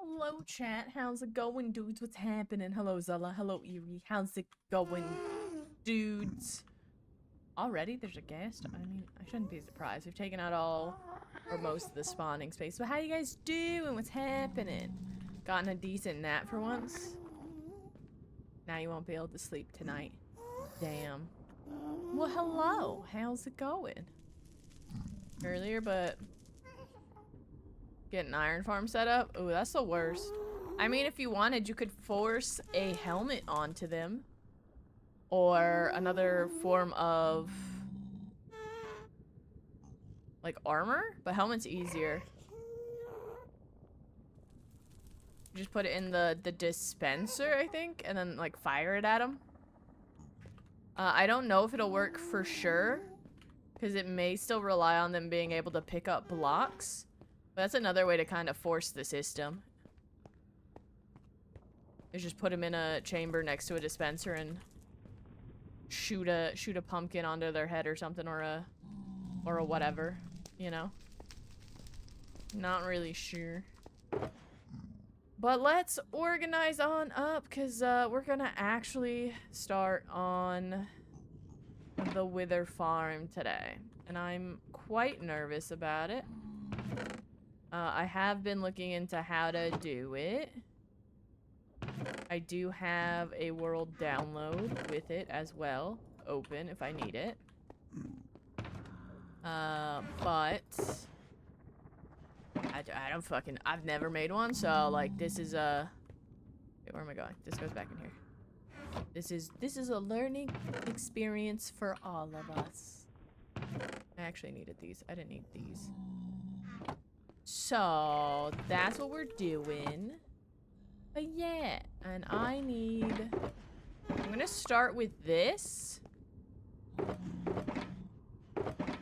Hello, chat. How's it going, dudes? What's happening? Hello, Zella. Hello, Eerie. How's it going, dudes? Already? There's a guest? I mean, I shouldn't be surprised. We've taken out all or most of the spawning space. But how you guys doing? What's happening? Gotten a decent nap for once? Now you won't be able to sleep tonight. Damn. Well, hello. How's it going? Earlier, but... Get an iron farm set up? Ooh, that's the worst. I mean, if you wanted, you could force a helmet onto them. Or another form of... like, armor? But helmet's easier. Just put it in the dispenser, I think, and then, like, fire it at them. I don't know if it'll work for sure, because it may still rely on them being able to pick up blocks. But that's another way to kind of force the system. Is just put them in a chamber next to a dispenser and shoot a pumpkin onto their head or something, or a whatever, you know. Not really sure. But let's organize on up, because we're gonna actually start on the Wither farm today. And I'm quite nervous about it. I have been looking into how to do it. I do have a world download with it as well, open if I need it. But I don't fucking, I've never made one, so like this is a, where am I going? This goes back in here. This is a learning experience for all of us. I actually needed these. I didn't need these. So that's what we're doing. But yeah, and I need, I'm gonna start with this. I'm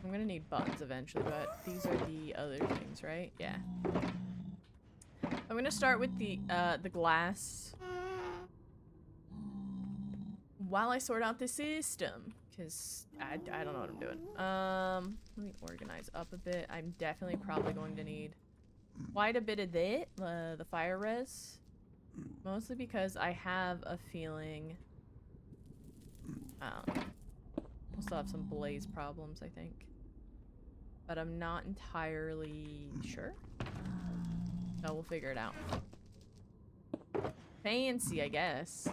gonna need buttons eventually, but these are the other things, right? Yeah. I'm gonna start with the glass while I sort out the system, because I don't know what I'm doing. Let me organize up a bit. I'm definitely probably going to need quite a bit of that, the fire res. Mostly because I have a feeling we'll still have some blaze problems, I think. But I'm not entirely sure. So we'll figure it out. Fancy, I guess.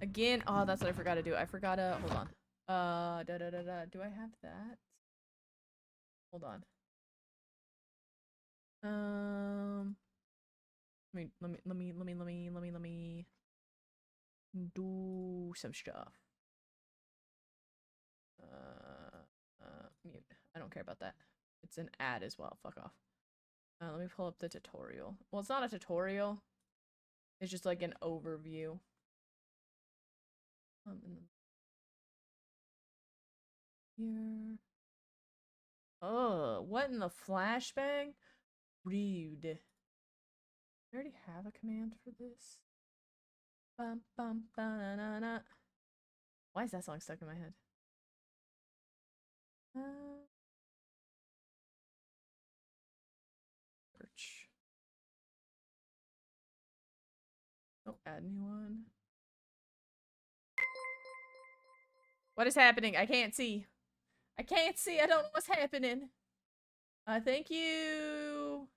Again, oh, that's what I forgot to do. I forgot to, hold on. Do I have that? Hold on. Let me do some stuff. Mute. I don't care about that. It's an ad as well. Fuck off. Let me pull up the tutorial. Well, it's not a tutorial. It's just like an overview. Here. Oh, what in the flashbang? Rude. I already have a command for this. Bum bum ba na na na. Why is that song stuck in my head? Search. Oh, add new one. What is happening? I can't see. I can't see. I don't know what's happening. Thank you,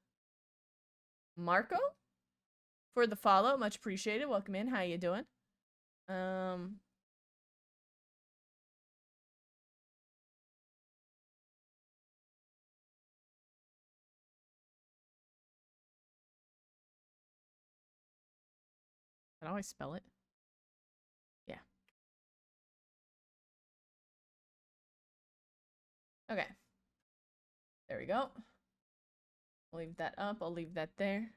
Marco, for the follow. Much appreciated. Welcome in. How you doing? Can I always spell it? Yeah. Okay. There we go. I'll leave that up. I'll leave that there.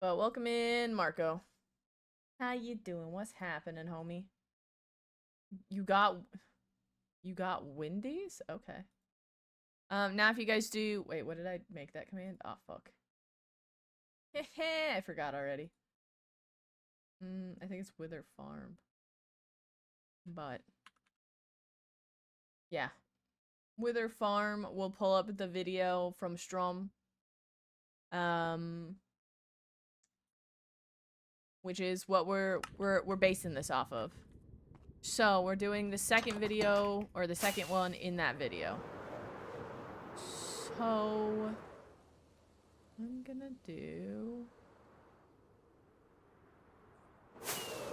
But welcome in, Marco. How you doing? What's happening, homie? You got Wendy's? Okay. Now if you guys do, wait, what did I make that command? Oh, fuck. Heh, I forgot already. I think it's Wither Farm. But yeah. Wither Farm will pull up the video from Strom. which is what we're basing this off of. So we're doing the second video, or the second one in that video. So I'm gonna do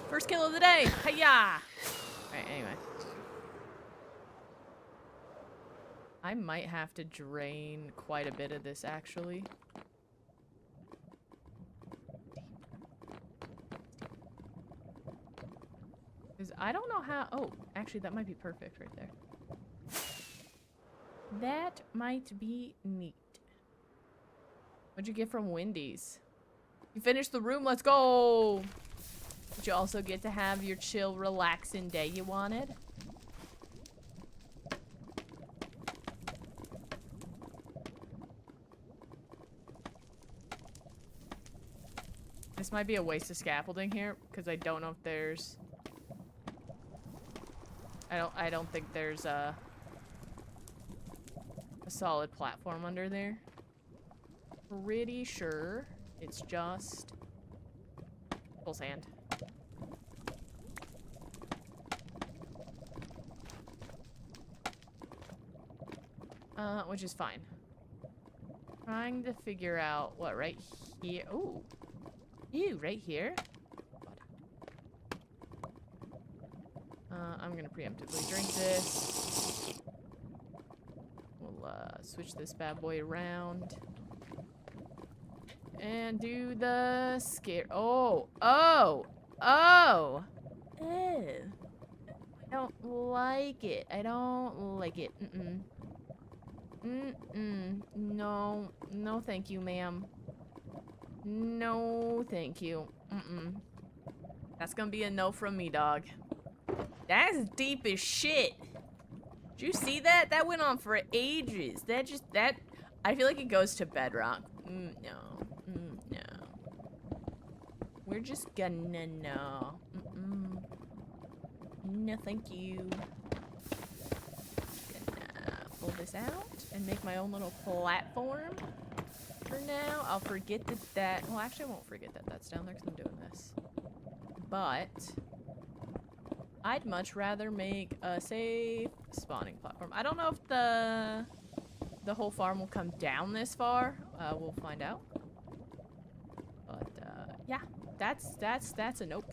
first kill of the day. Hiya! Alright, anyway. I might have to drain quite a bit of this, actually. Because I don't know how... Oh, actually, that might be perfect right there. That might be neat. What'd you get from Wendy's? You finished the room, let's go! Did you also get to have your chill, relaxing day you wanted? This might be a waste of scaffolding here, because I don't know if there's... I don't think there's a solid platform under there. Pretty sure it's just full sand. Which is fine. Trying to figure out what right here. Ooh. Ew, right here? I'm gonna preemptively drink this. We'll switch this bad boy around. And do the scare. Oh! Oh! Oh! Ew. I don't like it. I don't like it. Mm-mm. Mm-mm. No. No thank you, ma'am. No thank you. Mm-mm. That's gonna be a no from me, dog. That's deep as shit. Did you see that? That went on for ages. I feel like it goes to bedrock. No. No. We're just gonna no. No, thank you. Gonna pull this out and make my own little platform. For now, I'll forget that. Well, actually, I won't forget that that's down there because I'm doing this. But I'd much rather make a safe spawning platform. I don't know if the whole farm will come down this far. We'll find out. But yeah, that's a nope.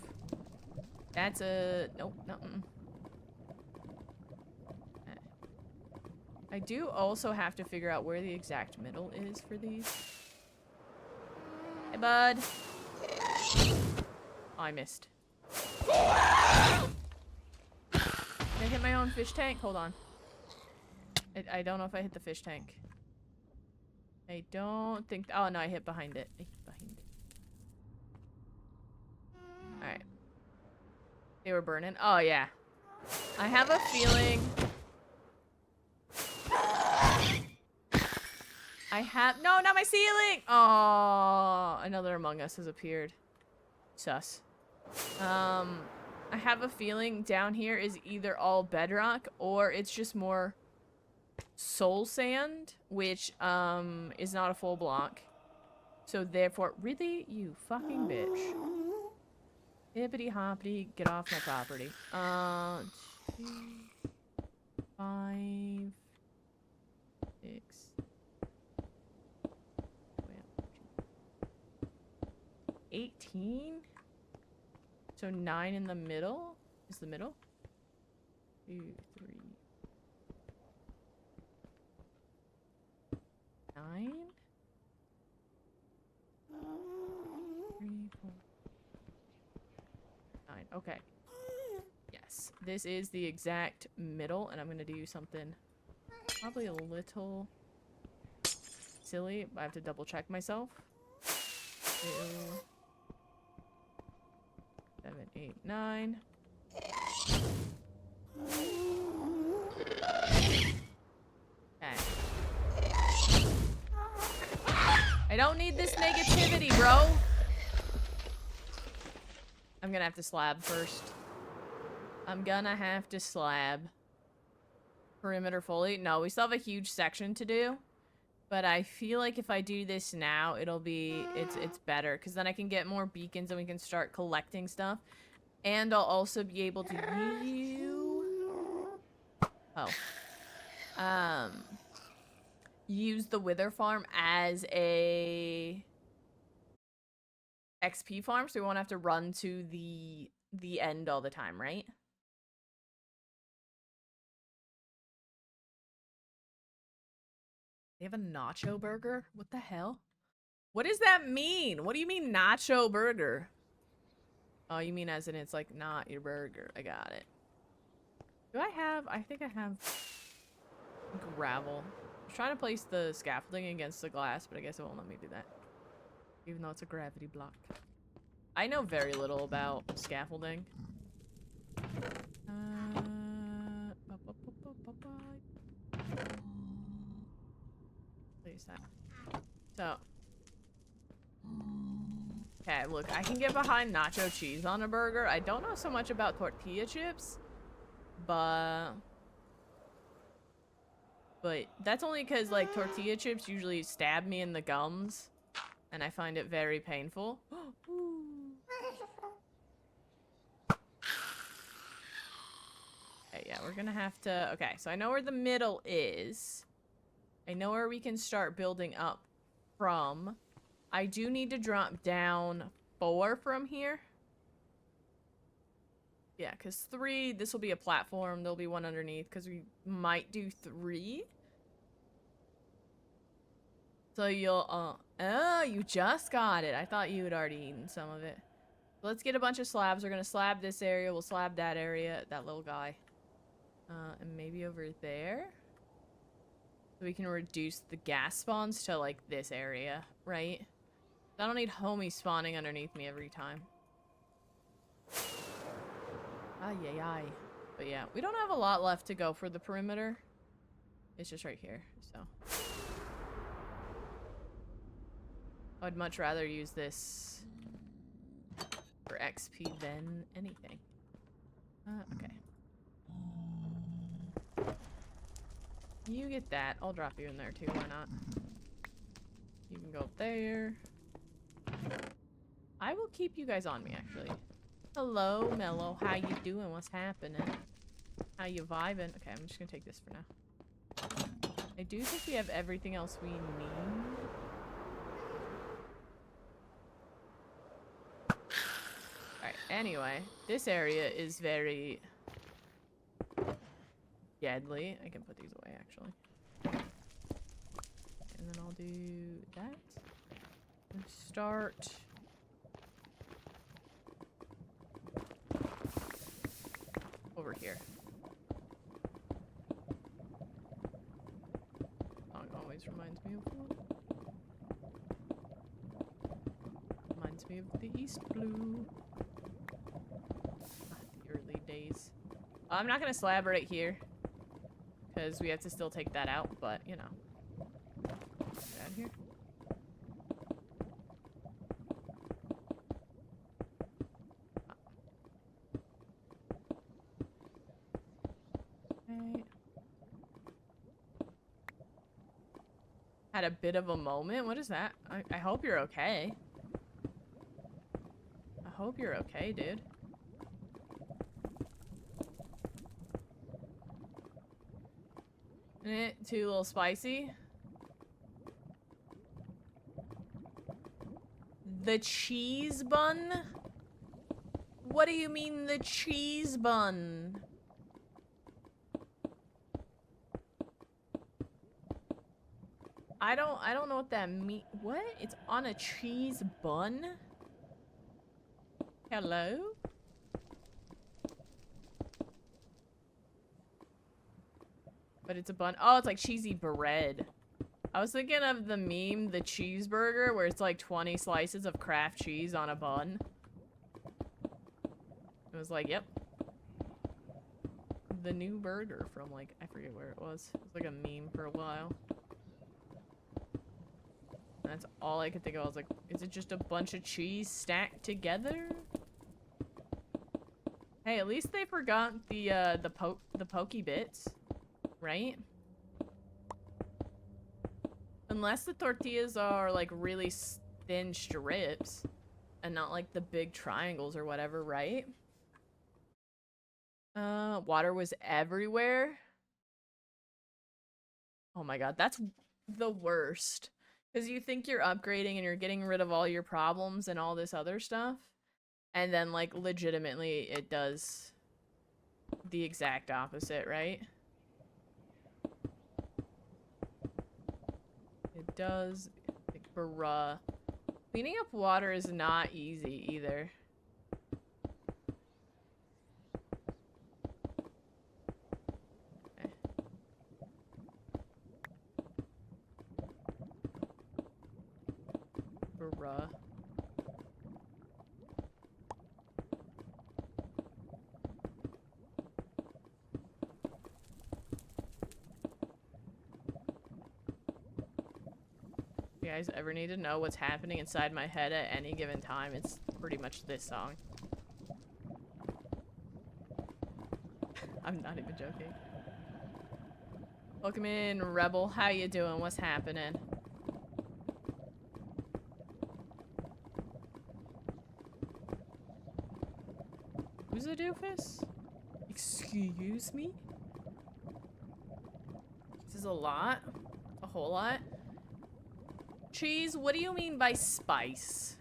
That's a nope. No. I do also have to figure out where the exact middle is for these. Hey, bud. Oh, I missed. Did I hit my own fish tank? Hold on. I don't know if I hit the fish tank. I don't think... Oh, no, I hit behind it. Alright. They were burning. Oh, yeah. I have a feeling... No, not my ceiling! Oh, another Among Us has appeared. Sus. I have a feeling down here is either all bedrock or it's just more soul sand, which is not a full block. So therefore, really, you fucking bitch. Hippity hoppity, get off my property. 2, 5, 6. 18? So 9 in the middle? Is the middle? 2, 3. 9? 3, 4. 9. Okay. Yes. This is the exact middle, and I'm gonna do something probably a little silly, but I have to double check myself. 2, 7, 8, 9. Okay. I don't need this negativity, bro. I'm gonna have to slab first. I'm gonna have to slab. Perimeter fully. No, we still have a huge section to do. But I feel like if I do this now, it'll be, it's better. Because then I can get more beacons and we can start collecting stuff. And I'll also be able to use the wither farm as a XP farm. So we won't have to run to the end all the time, right? They have a nacho burger? What the hell? What does that mean? What do you mean nacho burger? Oh, you mean as in it's like not your burger. I got it. Do I have... I think I have gravel. I'm trying to place the scaffolding against the glass, but I guess it won't let me do that. Even though it's a gravity block. I know very little about scaffolding. Place that. So. Okay, look, I can get behind nacho cheese on a burger. I don't know so much about tortilla chips, but that's only because, like, tortilla chips usually stab me in the gums, and I find it very painful. Okay, yeah, we're gonna have to... Okay, so I know where the middle is. I know where we can start building up from. I do need to drop down 4 from here. Yeah, because 3, this will be a platform. There'll be 1 underneath, because we might do 3. So you'll, oh, you just got it. I thought you had already eaten some of it. Let's get a bunch of slabs. We're gonna slab this area. We'll slab that area, that little guy. And maybe over there. So we can reduce the gas spawns to, like, this area, right? I don't need homies spawning underneath me every time. Ay, ay, ay. But yeah, we don't have a lot left to go for the perimeter. It's just right here, so. I'd much rather use this for XP than anything. Okay. You get that. I'll drop you in there too, why not? You can go up there. I will keep you guys on me, actually. Hello, Mellow. How you doing? What's happening? How you vibing? Okay, I'm just gonna take this for now. I do think we have everything else we need. Alright, anyway. This area is very... deadly. I can put these away, actually. And then I'll do that. And start... over here. Oh, it always reminds me of food. Reminds me of the East Blue. Ah, the early days. I'm not gonna slab right here. Because we have to still take that out, but, you know. Get out of here. Okay. Had a bit of a moment? What is that? I hope you're okay. I hope you're okay, dude. Isn't it too a little spicy? The cheese bun? What do you mean the cheese bun? I don't know what that mean. What? It's on a cheese bun? Hello? But it's a bun. Oh, it's like cheesy bread. I was thinking of the meme, the cheeseburger, where it's like 20 slices of Kraft cheese on a bun. It was like, yep. The new burger from, like, I forget where it was. It was like a meme for a while. That's all I could think of. I was like, is it just a bunch of cheese stacked together? Hey, at least they forgot the pokey bits. Right? Unless the tortillas are like really thin strips and not like the big triangles or whatever, right? Water was everywhere. Oh my god, that's the worst. Because you think you're upgrading and you're getting rid of all your problems and all this other stuff. And then, like, legitimately, it does the exact opposite, right? It does. Like, bruh. Cleaning up water is not easy, either. Okay. Bruh. You guys ever need to know what's happening inside my head at any given time, it's pretty much this song. I'm not even joking. Welcome in, Rebel. How you doing? What's happening? Who's a doofus? Excuse me? This is a lot. A whole lot. Cheese, what do you mean by spice?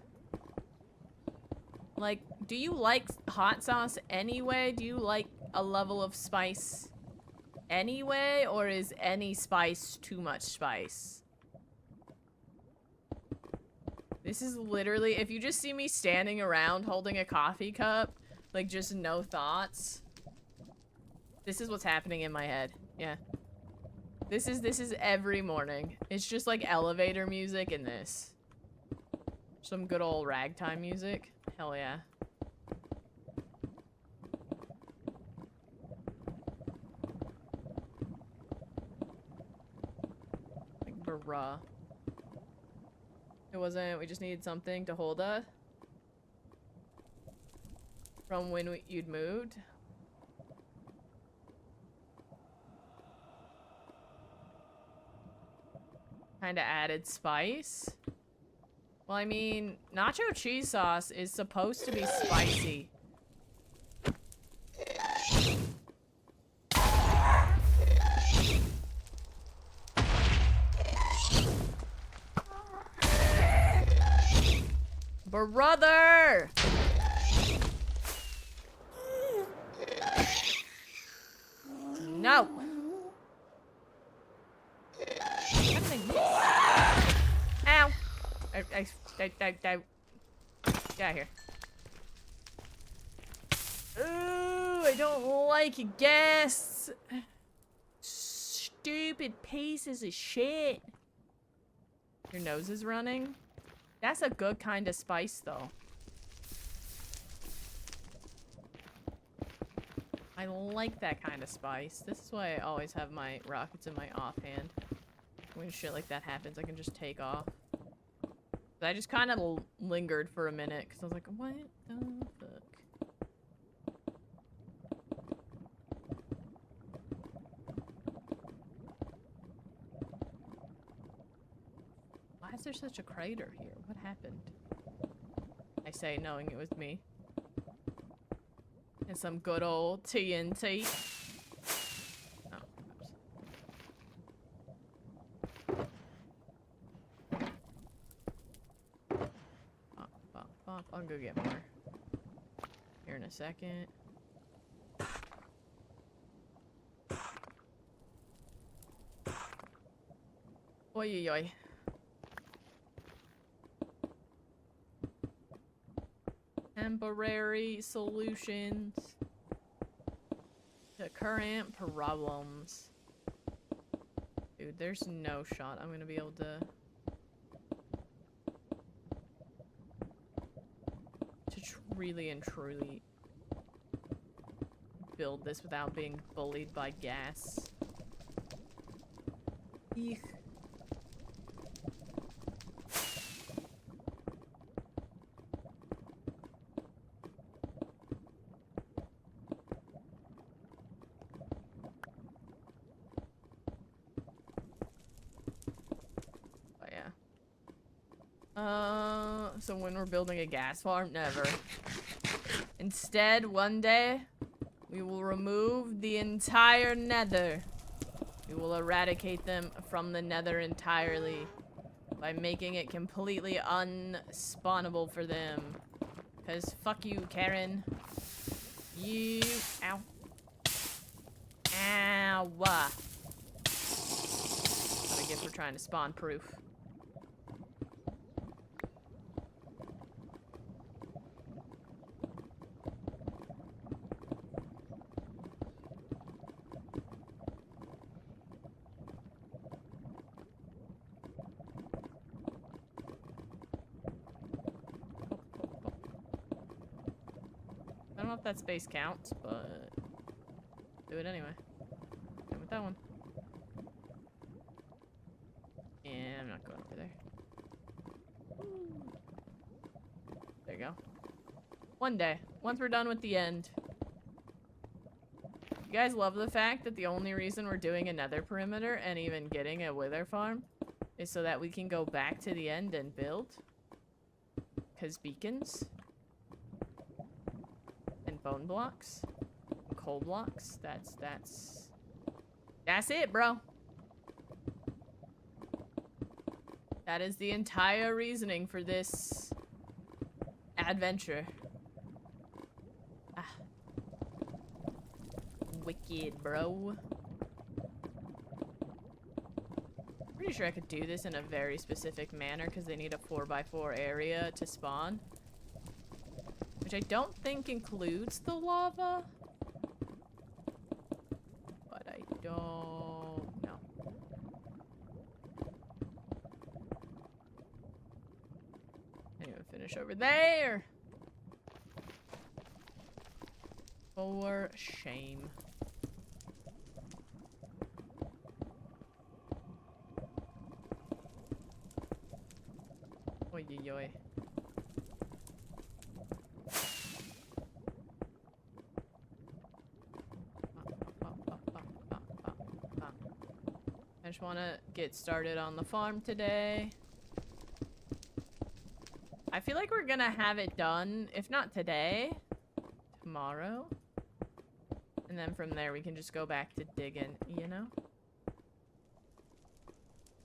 Like, do you like hot sauce anyway? Do you like a level of spice anyway? Or is any spice too much spice? This is literally, if you just see me standing around holding a coffee cup, like just no thoughts, this is what's happening in my head. Yeah. This is every morning. It's just like elevator music and this. Some good old ragtime music. Hell yeah. Like, bruh. It wasn't, we just needed something to hold us. From when you'd moved. Kind of added spice. Well, I mean, nacho cheese sauce is supposed to be spicy. Brother! No! Ow! Get out of here. Ooh, I don't like guests. Stupid pieces of shit. Your nose is running? That's a good kind of spice, though. I like that kind of spice. This is why I always have my rockets in my offhand. When shit like that happens, I can just take off. I just kind of lingered for a minute, because I was like, what the fuck? Why is there such a crater here? What happened? I say, knowing it was me. And some good old TNT. Oh, oops. I'll go get more. Here in a second. Oi, oi, oi. Temporary solutions to current problems. Dude, there's no shot I'm gonna be able to really and truly build this without being bullied by gas. Eek. So when we're building a gas farm, never. Instead, one day, we will remove the entire Nether. We will eradicate them from the Nether entirely by making it completely unspawnable for them. Cause fuck you, Karen. You, ow. Ow. What a gift for trying to spawn proof. I don't know if that space counts, but do it anyway. Same with that one. Yeah, I'm not going over there. There you go. One day, once we're done with the end. You guys love the fact that the only reason we're doing a Nether perimeter and even getting a wither farm is so that we can go back to the end and build? 'Cause beacons. Bone blocks, coal blocks. That's it, bro. That is the entire reasoning for this adventure. Ah. Wicked, bro. Pretty sure I could do this in a very specific manner because they need a 4x4 area to spawn. Which I don't think includes the lava. But I don't know. Anyway, finish over there. For shame. Oy oy oy. I just want to get started on the farm today. I feel like we're gonna have it done, if not today, tomorrow. And then from there we can just go back to digging, you know?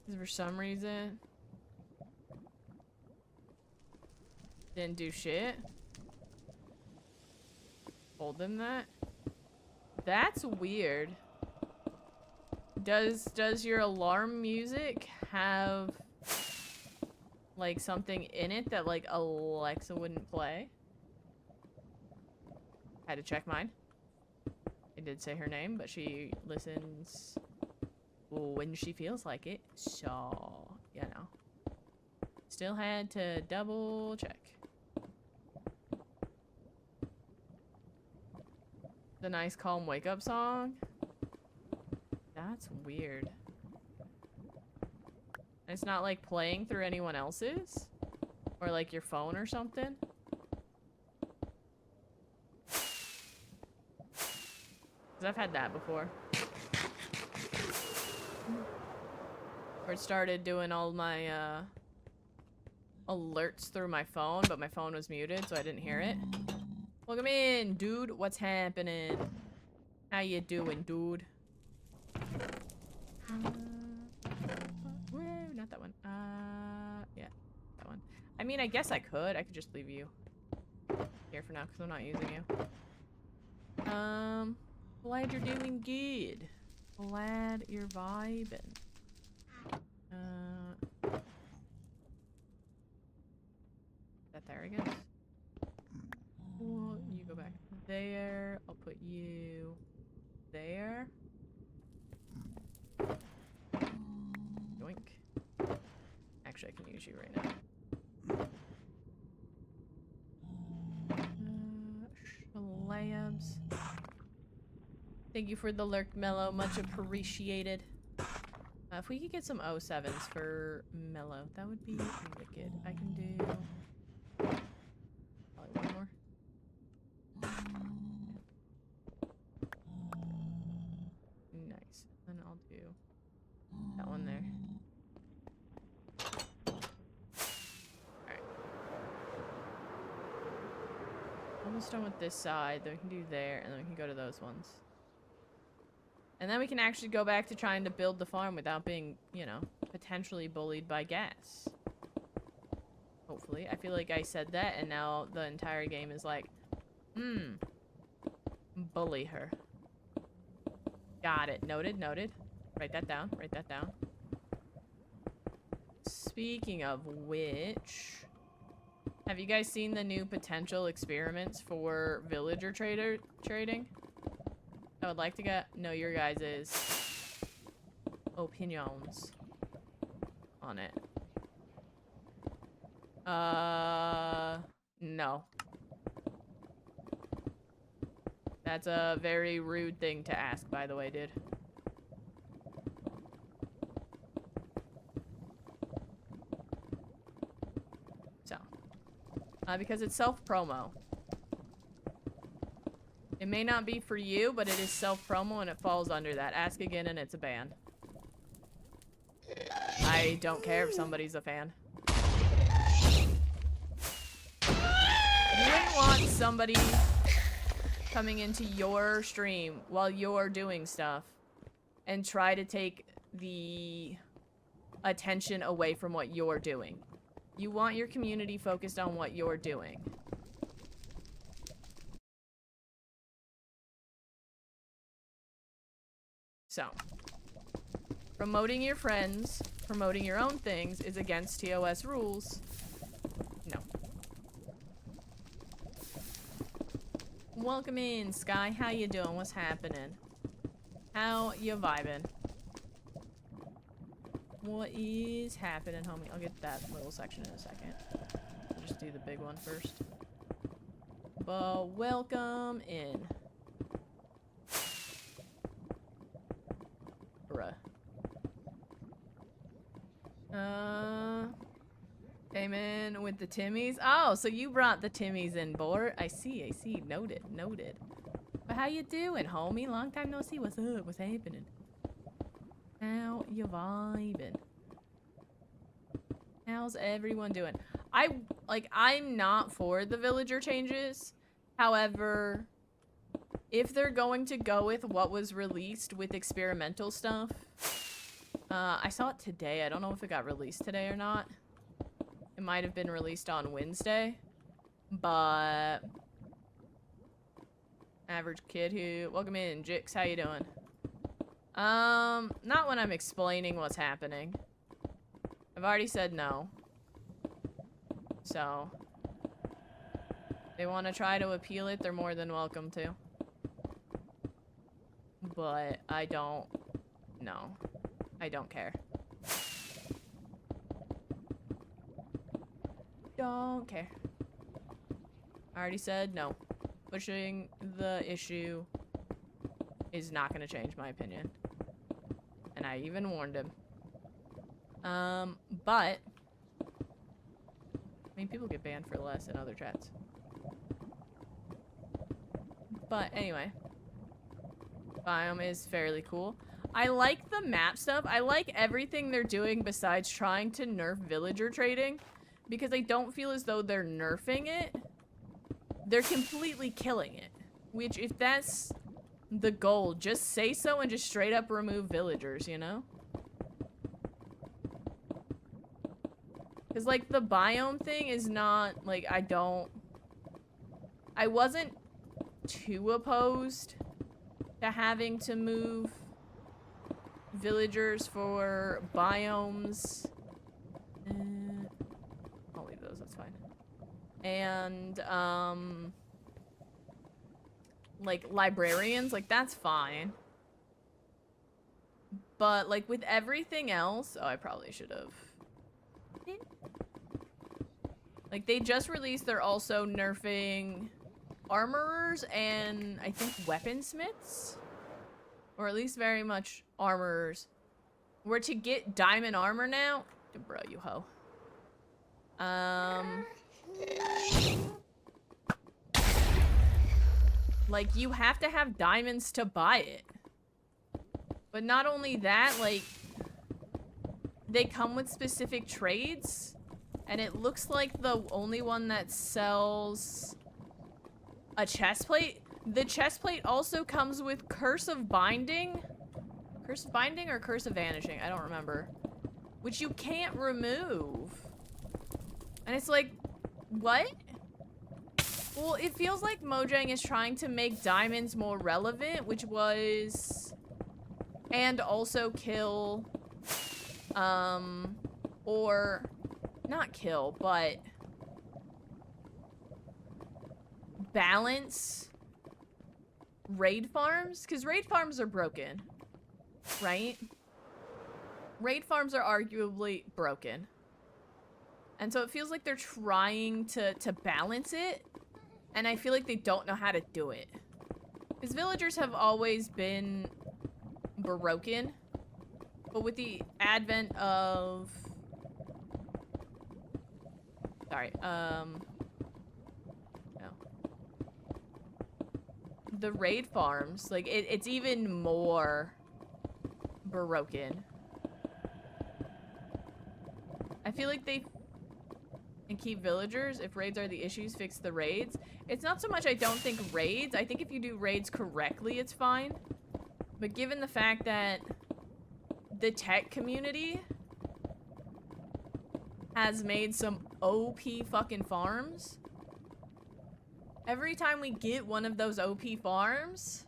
Because for some reason, didn't do shit. Told them that. That's weird. Does your alarm music have like something in it that like Alexa wouldn't play? Had to check mine. I did say her name, but she listens when she feels like it. So, you know. Still had to double check. The nice calm wake up song. That's weird. It's not like playing through anyone else's? Or like your phone or something? Because I've had that before. Where it started doing all my alerts through my phone, but my phone was muted, so I didn't hear it. Welcome in, dude. What's happening? How you doing, dude? Not that one. Yeah, that one. I mean, I guess I could. I could just leave you here for now because I'm not using you. Glad you're doing good. Glad you're vibing. That there, I guess. Well, you go back there. I'll put you there. Yoink. Actually, I can use you right now. Shlabs. Thank you for the lurk, Mellow. Much appreciated. If we could get some 07s for Mellow, that would be wicked. I can do probably one more. Nice. Then I'll do that one there. almost done with this side. Then we can do there, and then we can go to those ones. And then we can actually go back to trying to build the farm without being, you know, potentially bullied by gas. Hopefully. I feel like I said that, and now the entire game is like, bully her. Got it. Noted, noted. Write that down, write that down. Speaking of which, have you guys seen the new potential experiments for villager trading? I would like to know your guys' opinions on it. No. That's a very rude thing to ask, by the way, dude. So. Because it's self-promo. It may not be for you, but it is self-promo and it falls under that. Ask again and it's a ban. I don't care if somebody's a fan. You wouldn't want somebody coming into your stream while you're doing stuff and try to take the attention away from what you're doing. You want your community focused on what you're doing. So, promoting your friends, promoting your own things is against TOS rules. No. Welcome in, Sky. How you doing? What's happening? How you vibing? What is happening, homie? I'll get that little section in a second. I'll just do the big one first. But welcome in. Bruh. Came in with the Timmies. Oh, so you brought the Timmies in, Bort. I see, I see. Noted, noted. But how you doing, homie? Long time no see. What's up? What's happening? How you vibing? How's everyone doing? I'm not for the villager changes. However, if they're going to go with what was released with experimental stuff, I saw it today. I don't know if it got released today or not. It might have been released on Wednesday, but average kid who, welcome in, Jix, how you doing? Not when I'm explaining what's happening. I've already said no. So, if they want to try to appeal it, they're more than welcome to. But I don't care. Don't care. I already said no. Pushing the issue is not going to change my opinion. And I even warned him. But I mean, people get banned for less in other chats. But anyway, biome is fairly cool. I like the map stuff. I like everything they're doing besides trying to nerf villager trading, because I don't feel as though they're nerfing it. They're completely killing it. Which, if that's the goal, just say so and just straight up remove villagers, you know? Because, like, the biome thing is not, like, I wasn't too opposed to having to move villagers for biomes. I'll leave those, that's fine. And, like, librarians, like, that's fine. But, like, with everything else, oh, I probably should have. Like, they just released, they're also nerfing armorers and, I think, weaponsmiths? Or at least very much armorers. We're to get diamond armor now. Bro, you hoe. Like, you have to have diamonds to buy it. But not only that, like, they come with specific trades. And it looks like the only one that sells a chest plate. The chest plate also comes with Curse of Binding. Curse of Binding or Curse of Vanishing? I don't remember. Which you can't remove. And it's like, what? Well, it feels like Mojang is trying to make diamonds more relevant, which was... And also kill... Or... Not kill, but... Balance... raid farms? Because raid farms are broken. Right? Raid farms are arguably broken. And so it feels like they're trying to balance it. And I feel like they don't know how to do it. Because villagers have always been broken. But with the advent of... Sorry, no. The raid farms, like, it's even more broken. I feel like they... And keep villagers. If raids are the issues, fix the raids. It's not so much I don't think raids. I think if you do raids correctly, it's fine. But given the fact that the tech community has made some OP fucking farms, every time we get one of those OP farms,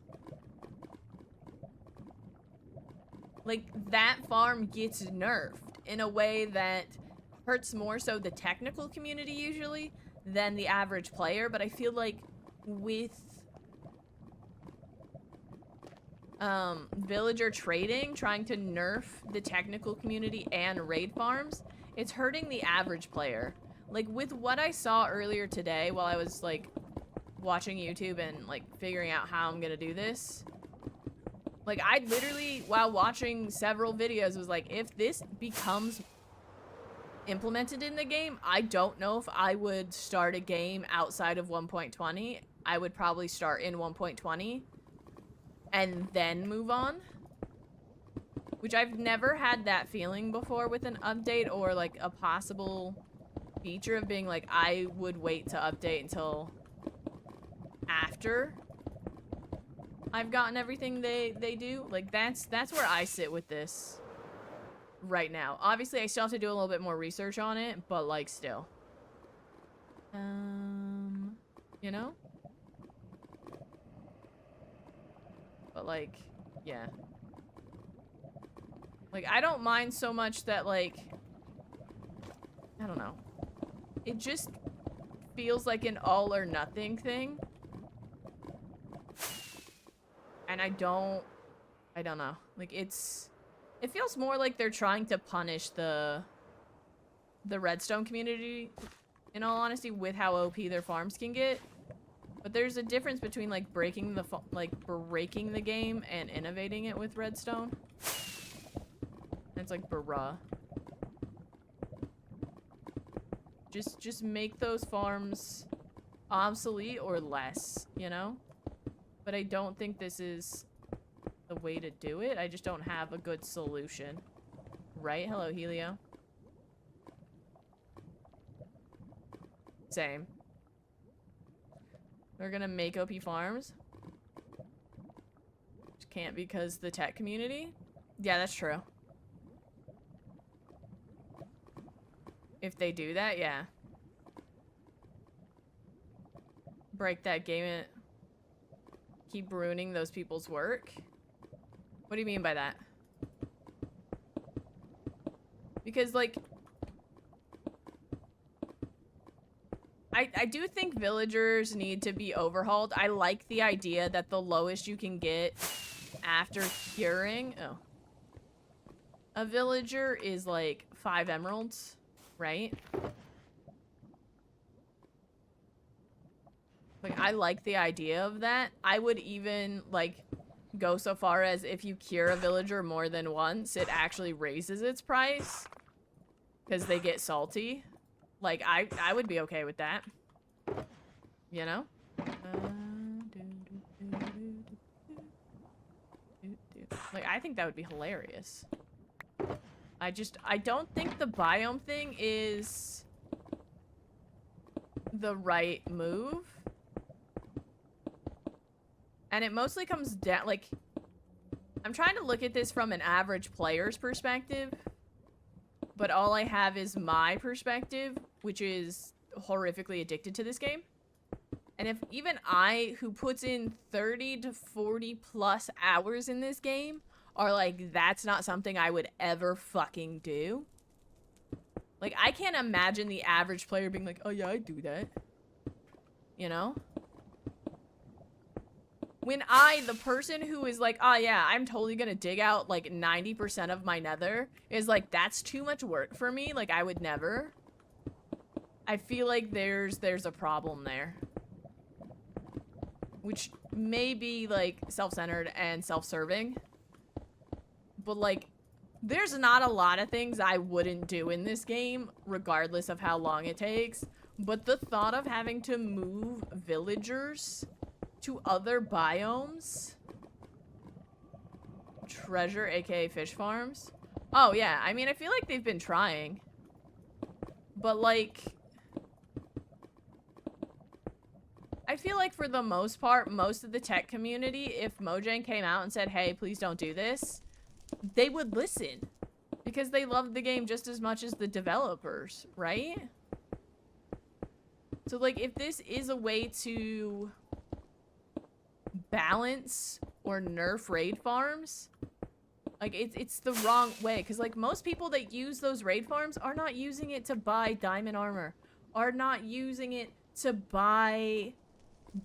like, that farm gets nerfed in a way that hurts more so the technical community usually than the average player. But I feel like with villager trading, trying to nerf the technical community and raid farms, it's hurting the average player. Like, with what I saw earlier today while I was, like, watching YouTube and, like, figuring out how I'm gonna do this, like, I literally, while watching several videos, was like, if this becomes implemented in the game, I don't know if I would start a game outside of 1.20. I would probably start in 1.20 and then move on, which I've never had that feeling before with an update or like a possible feature of being like, I would wait to update until after I've gotten everything they do. Like, that's where I sit with this right now. Obviously, I still have to do a little bit more research on it, but, like, still. You know? But, like, yeah. Like, I don't mind so much that, like, I don't know. It just feels like an all or nothing thing. And I don't know. Like, it feels more like they're trying to punish the redstone community, in all honesty, with how OP their farms can get. But there's a difference between, like, breaking the game and innovating it with redstone. It's like, bruh. Just make those farms obsolete or less, you know? But I don't think this is the way to do it. I just don't have a good solution. Right? Hello, Helio. Same. We're gonna make OP farms. Just can't because the tech community? Yeah, that's true. If they do that, yeah. Break that game and keep ruining those people's work. What do you mean by that? Because, like, I do think villagers need to be overhauled. I like the idea that the lowest you can get after curing a villager is, like, 5 emeralds, right? Like, I like the idea of that. I would even, like, go so far as if you cure a villager more than once, it actually raises its price because they get salty. Like, I would be okay with that. You know? Like, I think that would be hilarious. I don't think the biome thing is the right move. And it mostly comes down, like, I'm trying to look at this from an average player's perspective, but all I have is my perspective, which is horrifically addicted to this game. And if even I, who puts in 30 to 40 plus hours in this game, are like, that's not something I would ever fucking do. Like, I can't imagine the average player being like, oh yeah, I do that. You know? When I, the person who is like, oh yeah, I'm totally gonna dig out like 90% of my nether, is like, that's too much work for me. Like, I would never. I feel like there's a problem there. Which may be like self-centered and self-serving. But like, there's not a lot of things I wouldn't do in this game, regardless of how long it takes. But the thought of having to move villagers to other biomes, treasure, aka fish farms. Oh yeah, I mean, I feel like they've been trying, but like, I feel like for the most part, most of the tech community, if Mojang came out and said, hey, please don't do this, they would listen because they love the game just as much as the developers, right? So like, if this is a way to balance or nerf raid farms, like, it's the wrong way, because like, most people that use those raid farms are not using it to buy diamond armor, are not using it to buy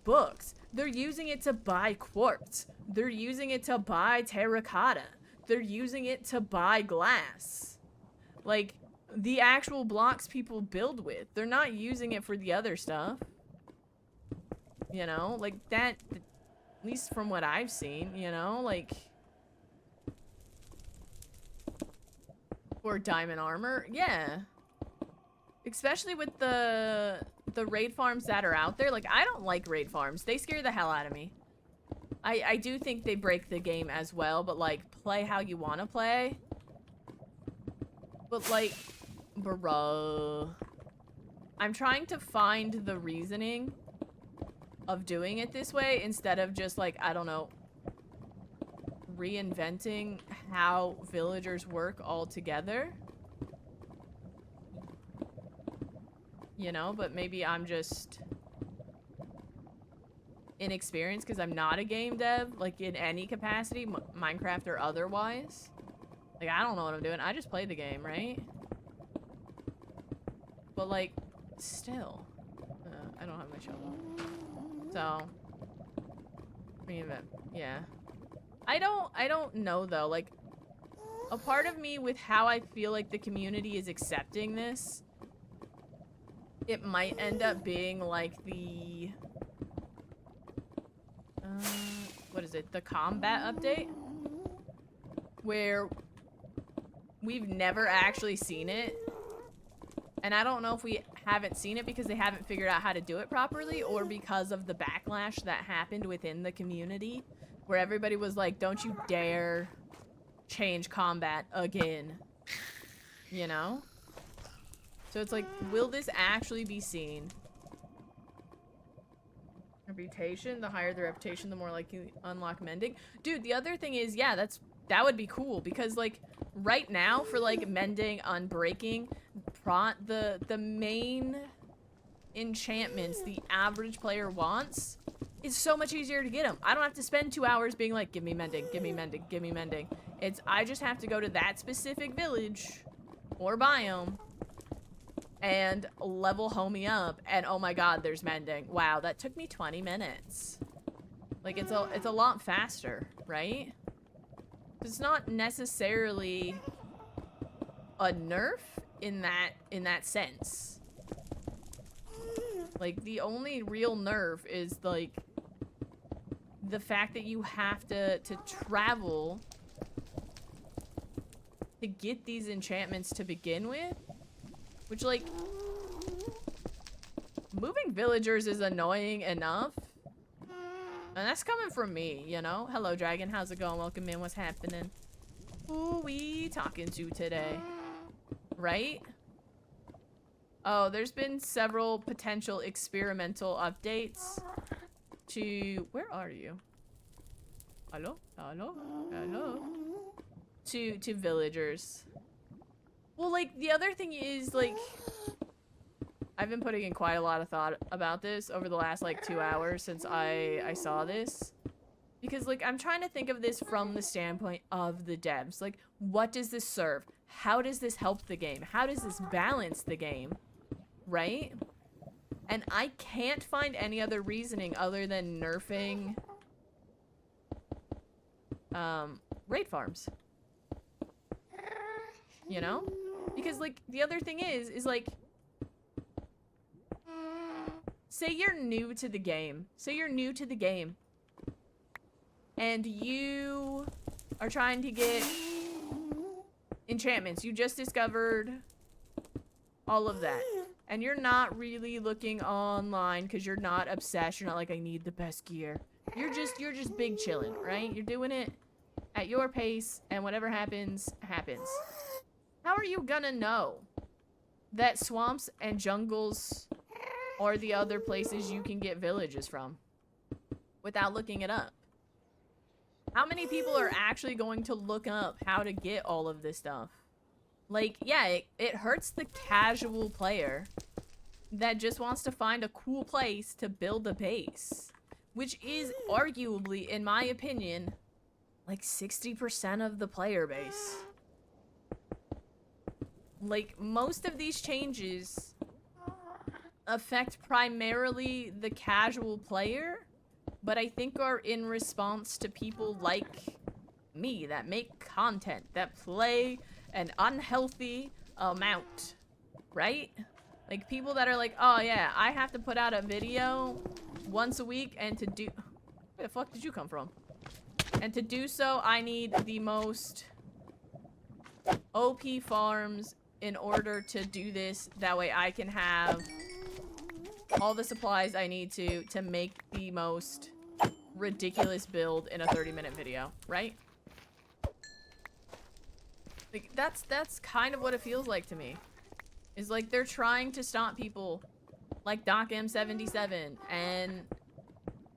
books. They're using it to buy quartz. They're using it to buy terracotta. They're using it to buy glass. Like, the actual blocks people build with. They're not using it for the other stuff. You know, like that, at least from what I've seen, you know, like, or diamond armor, yeah. Especially with the raid farms that are out there. Like, I don't like raid farms. They scare the hell out of me. I do think they break the game as well, but like, play how you want to play. But like, bruh, I'm trying to find the reasoning of doing it this way instead of just like, I don't know, reinventing how villagers work all together. You know, but maybe I'm just inexperienced because I'm not a game dev, like, in any capacity, Minecraft or otherwise. Like, I don't know what I'm doing. I just play the game, right? But like, still, I don't have my shovel. So, yeah. I don't know though. Like, a part of me with how I feel like the community is accepting this, it might end up being like the, what is it? The combat update? Where we've never actually seen it. And I don't know if we haven't seen it because they haven't figured out how to do it properly, or because of the backlash that happened within the community, where everybody was like, don't you dare change combat again. You know? So it's like, will this actually be seen? Reputation, the higher the reputation, the more likely you unlock mending. Dude, the other thing is, yeah, that would be cool, because like, right now for like mending, unbreaking, the main enchantments the average player wants is so much easier to get them. I don't have to spend 2 hours being like, give me mending, give me mending, give me mending. I just have to go to that specific village or biome and level homie up, and oh my god, there's mending. Wow, that took me 20 minutes. Like, it's a lot faster, right? It's not necessarily a nerf in that sense. Like, the only real nerf is like the fact that you have to travel to get these enchantments to begin with, which, like, moving villagers is annoying enough. And that's coming from me, you know? Hello, Dragon. How's it going? Welcome in. What's happening? Who we talking to today? Right? Oh, there's been several potential experimental updates to... Where are you? Hello? Hello? Hello? To villagers. Well, like, the other thing is, like, I've been putting in quite a lot of thought about this over the last, like, 2 hours since I saw this. Because, like, I'm trying to think of this from the standpoint of the devs. Like, what does this serve? How does this help the game? How does this balance the game? Right? And I can't find any other reasoning other than nerfing raid farms. You know? Because, like, the other thing is like, say you're new to the game. Say you're new to the game. And you are trying to get enchantments. You just discovered all of that. And you're not really looking online because you're not obsessed. You're not like, I need the best gear. You're just big chilling, right? You're doing it at your pace, and whatever happens, happens. How are you gonna know that swamps and jungles are the other places you can get villages from without looking it up? How many people are actually going to look up how to get all of this stuff? Like, yeah, it hurts the casual player that just wants to find a cool place to build a base. Which is arguably, in my opinion, like 60% of the player base. Like, most of these changes affect primarily the casual player, but I think are in response to people like me that make content, that play an unhealthy amount, right? Like, people that are like, oh yeah, I have to put out a video once a week, and to do... Where the fuck did you come from? And to do so, I need the most OP farms in order to do this. That way I can have all the supplies I need to make the most ridiculous build in a 30-minute video, right? Like, that's kind of what it feels like to me. Is like they're trying to stop people like Doc M77 and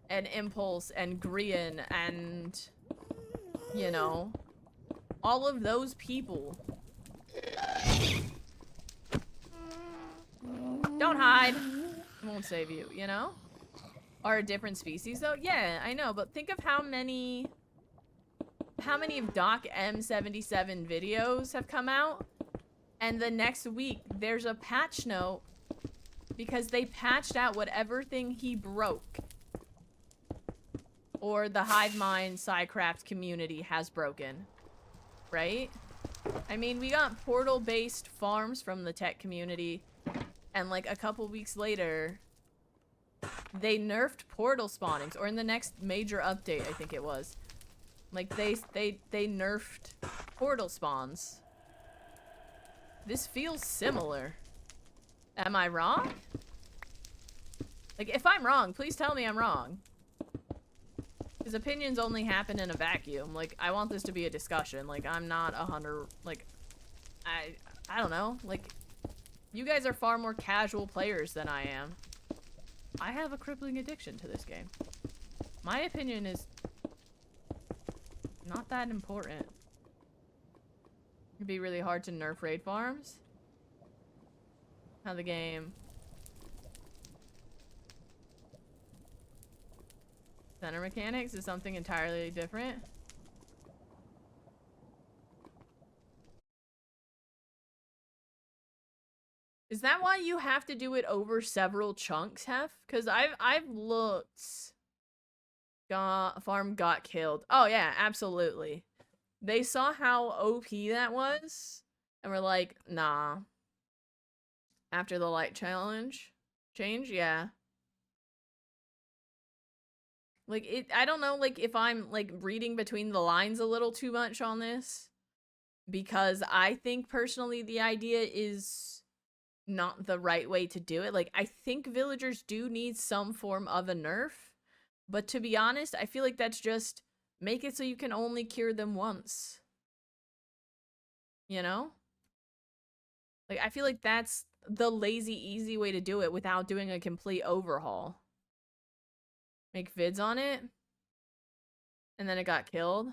Impulse and Grian and, you know, all of those people. Don't hide. It won't save you, you know? Are a different species though? Yeah, I know, but think of how many of Doc M77 videos have come out, and the next week there's a patch note because they patched out whatever thing he broke or the Hive Mind Psycraft community has broken, right? I mean, we got portal-based farms from the tech community, and like a couple weeks later they nerfed portal spawnings, or in the next major update I think it was. Like, they nerfed portal spawns. This feels similar. Am I wrong? Like, if I'm wrong, please tell me I'm wrong. Because opinions only happen in a vacuum. Like, I want this to be a discussion. Like, I'm not 100... Like, I don't know. Like, you guys are far more casual players than I am. I have a crippling addiction to this game. My opinion is not that important. It'd be really hard to nerf raid farms. How the game... Center mechanics is something entirely different. Is that why you have to do it over several chunks, Hef? Because I've looked... Farm got killed. Oh yeah, absolutely. They saw how OP that was, and were like, nah. After the light challenge change, yeah. Like, I don't know, like, if I'm, like, reading between the lines a little too much on this. Because I think, personally, the idea is not the right way to do it. Like, I think villagers do need some form of a nerf. But to be honest, I feel like that's just make it so you can only cure them once. You know? Like, I feel like that's the lazy, easy way to do it without doing a complete overhaul. Make vids on it? and then it got killed,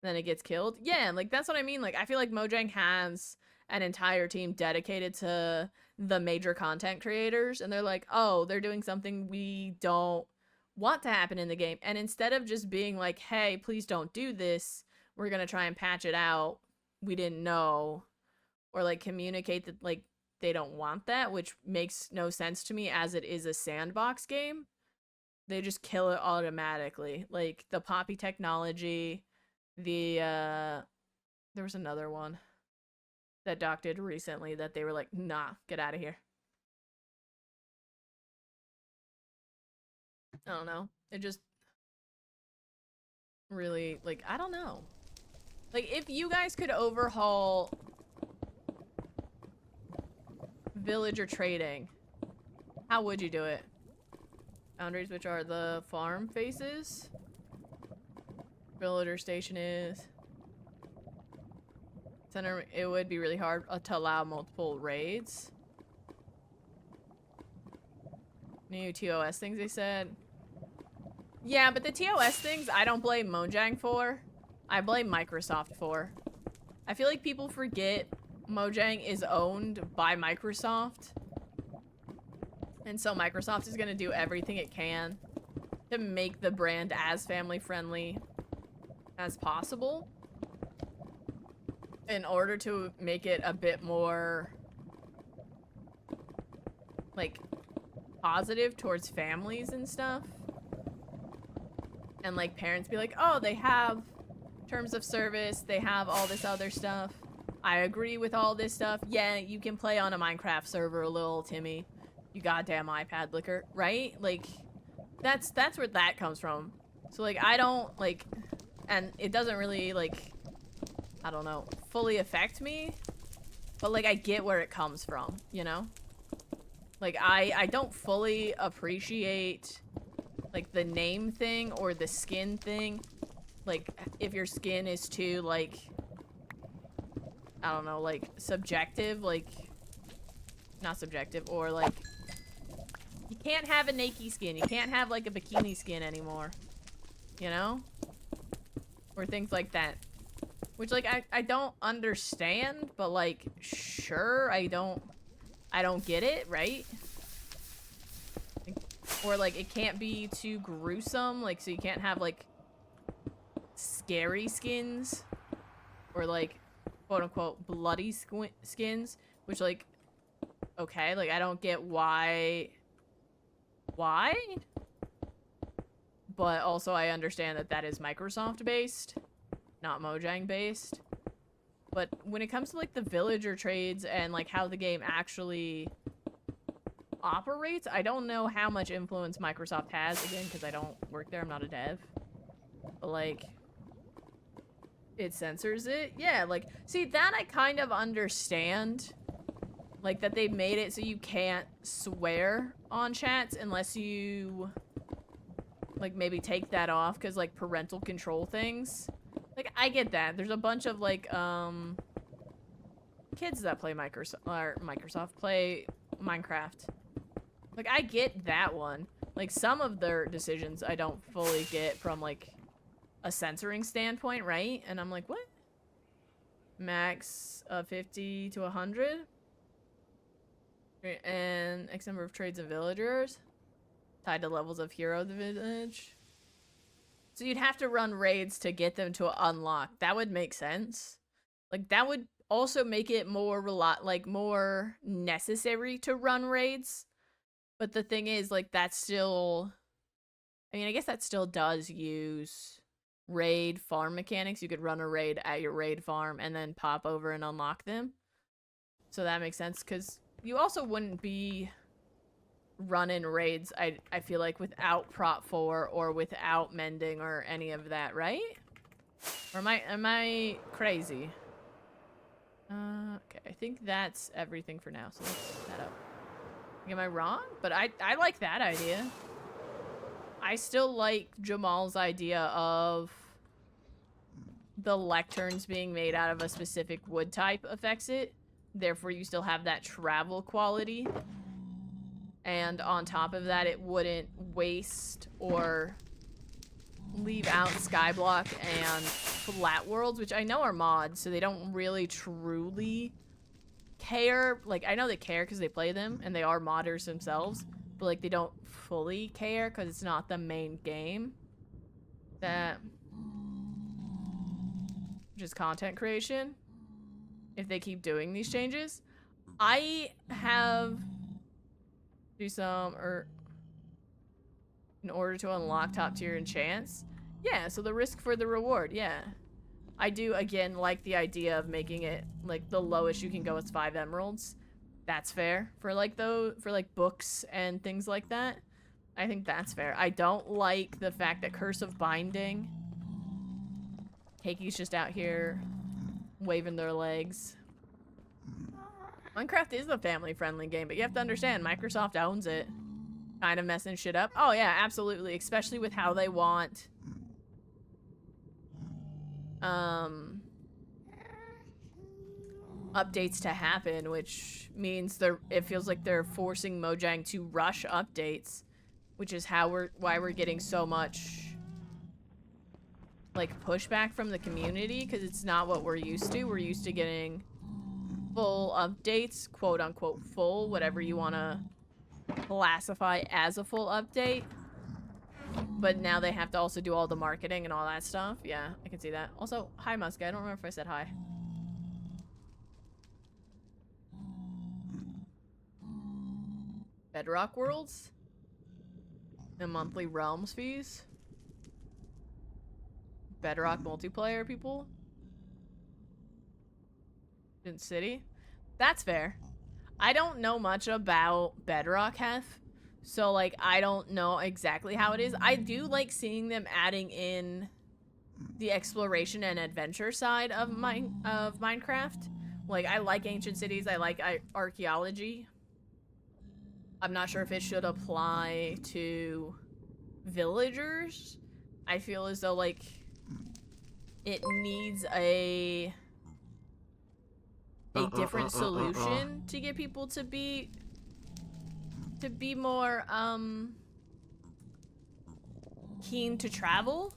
then it gets killed. Yeah, like that's what I mean. Like I feel like Mojang has an entire team dedicated to the major content creators, and they're like, oh, they're doing something we don't want to happen in the game. And instead of just being like, hey, please don't do this, we're gonna try and patch it out, we didn't know, or like communicate that like they don't want that, which makes no sense to me as it is a sandbox game. They just kill it automatically. Like the Poppy technology, the there was another one that Doc did recently that they were like, nah, get out of here. I don't know. It just really, like, I don't know. Like, if you guys could overhaul villager trading, how would you do it? Boundaries, which are the farm faces. Villager station is. Center, it would be really hard to allow multiple raids. New TOS things they said. Yeah, but the TOS things I don't blame Mojang for. I blame Microsoft for. I feel like people forget Mojang is owned by Microsoft. And so Microsoft is going to do everything it can to make the brand as family friendly as possible in order to make it a bit more like positive towards families and stuff. And like parents be like, oh, they have terms of service, they have all this other stuff. I agree with all this stuff. Yeah, you can play on a Minecraft server, little Timmy. You goddamn iPad licker, right? Like, that's where that comes from. So, like, I don't, like, and it doesn't really, like, I don't know, fully affect me. But, like, I get where it comes from, you know? Like, I don't fully appreciate, like, the name thing or the skin thing. Like, if your skin is too, like, I don't know, like, subjective, like, not subjective, or, like, you can't have a naked skin. You can't have, like, a bikini skin anymore. You know? Or things like that. Which, like, I don't understand, but, like, sure, I don't get it, right? Or, like, it can't be too gruesome, like, so you can't have, like, scary skins. Or, like, quote-unquote bloody skins. Which, like, okay, like, I don't get why? But also I understand that that is Microsoft-based, not Mojang-based. But when it comes to, like, the villager trades and, like, how the game actually operates, I don't know how much influence Microsoft has, again, because I don't work there, I'm not a dev. But, like, it censors it. Yeah, like, see, that I kind of understand. Like, that they made it so you can't swear on chats unless you, like, maybe take that off because, like, parental control things. Like, I get that. There's a bunch of, like, kids that play Microsoft play Minecraft. Like, I get that one. Like, some of their decisions I don't fully get from, like, a censoring standpoint, right? And I'm like, what? Max 50 to 100? And X number of trades and villagers tied to levels of hero of the village. So you'd have to run raids to get them to unlock. That would make sense. Like, that would also make it more more necessary to run raids. But the thing is, like, that's still, I mean, I guess that still does use raid farm mechanics. You could run a raid at your raid farm and then pop over and unlock them. So that makes sense, because you also wouldn't be running raids, I feel like, without Prop 4 or without mending or any of that, right? Or am I crazy? Okay, I think that's everything for now, so let's set that up. Am I wrong? But I like that idea. I still like Jamal's idea of the lecterns being made out of a specific wood type affects it. Therefore, you still have that travel quality. And on top of that, it wouldn't waste or leave out Skyblock and Flat Worlds, which I know are mods, so they don't really truly care. Like, I know they care because they play them, and they are modders themselves, but, like, they don't fully care because it's not the main game. That... just content creation. If they keep doing these changes. I have... do some, or... in order to unlock top tier enchants. Yeah, so the risk for the reward, yeah. I do, again, like the idea of making it, like, the lowest you can go is 5 emeralds. That's fair. For, like, for, like, books and things like that. I think that's fair. I don't like the fact that Curse of Binding... Hakey's just out here waving their legs. Minecraft is a family-friendly game, but you have to understand, Microsoft owns it. Kind of messing shit up. Oh, yeah, absolutely. Especially with how they want... updates to happen, which means it feels like they're forcing Mojang to rush updates, which is why we're getting so much like pushback from the community, because it's not what we're used to. We're used to getting full updates, quote unquote full, whatever you want to classify as a full update. But now they have to also do all the marketing and all that stuff. Yeah, I can see that. Also, hi Muska. I don't remember if I said hi. Bedrock Worlds? And monthly Realms fees? Bedrock multiplayer, people? In City? That's fair. I don't know much about Bedrock, Hef. So, like, I don't know exactly how it is. I do like seeing them adding in the exploration and adventure side of Minecraft. Like, I like ancient cities. I like archaeology. I'm not sure if it should apply to villagers. I feel as though, like, it needs a different solution to get people to be more keen to travel,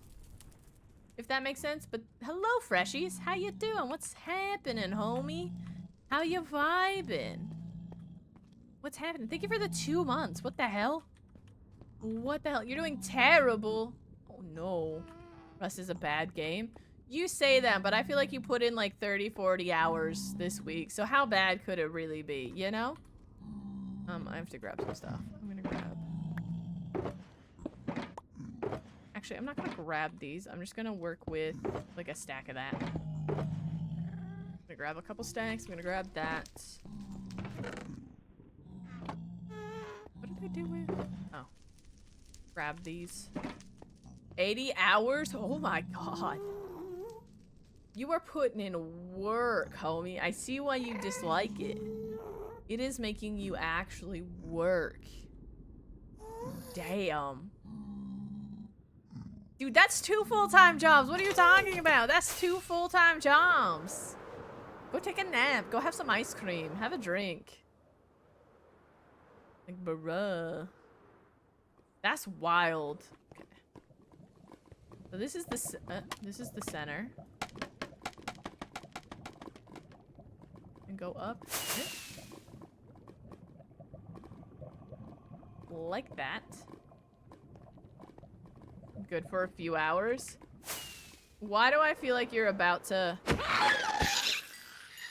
if that makes sense. But hello freshies, how you doing? What's happening, homie? How you vibing? What's happening? Thank you for the 2 months. What the hell? What the hell? You're doing terrible. Oh no. Rust is a bad game. You say that, but I feel like you put in like 30-40 hours this week. So how bad could it really be, you know? I have to grab some stuff. I'm gonna grab... Actually, I'm not gonna grab these. I'm just gonna work with like a stack of that. I'm gonna grab a couple stacks. I'm gonna grab that. What did I do with? Oh. Grab these. 80 hours? Oh my god. You are putting in work, homie. I see why you dislike it. It is making you actually work. Damn. Dude, that's 2 full-time jobs. What are you talking about? That's 2 full-time jobs. Go take a nap. Go have some ice cream. Have a drink. Like, bruh. That's wild. Okay. So this is the center. And go up. Like that. Good for a few hours. Why do I feel like you're about to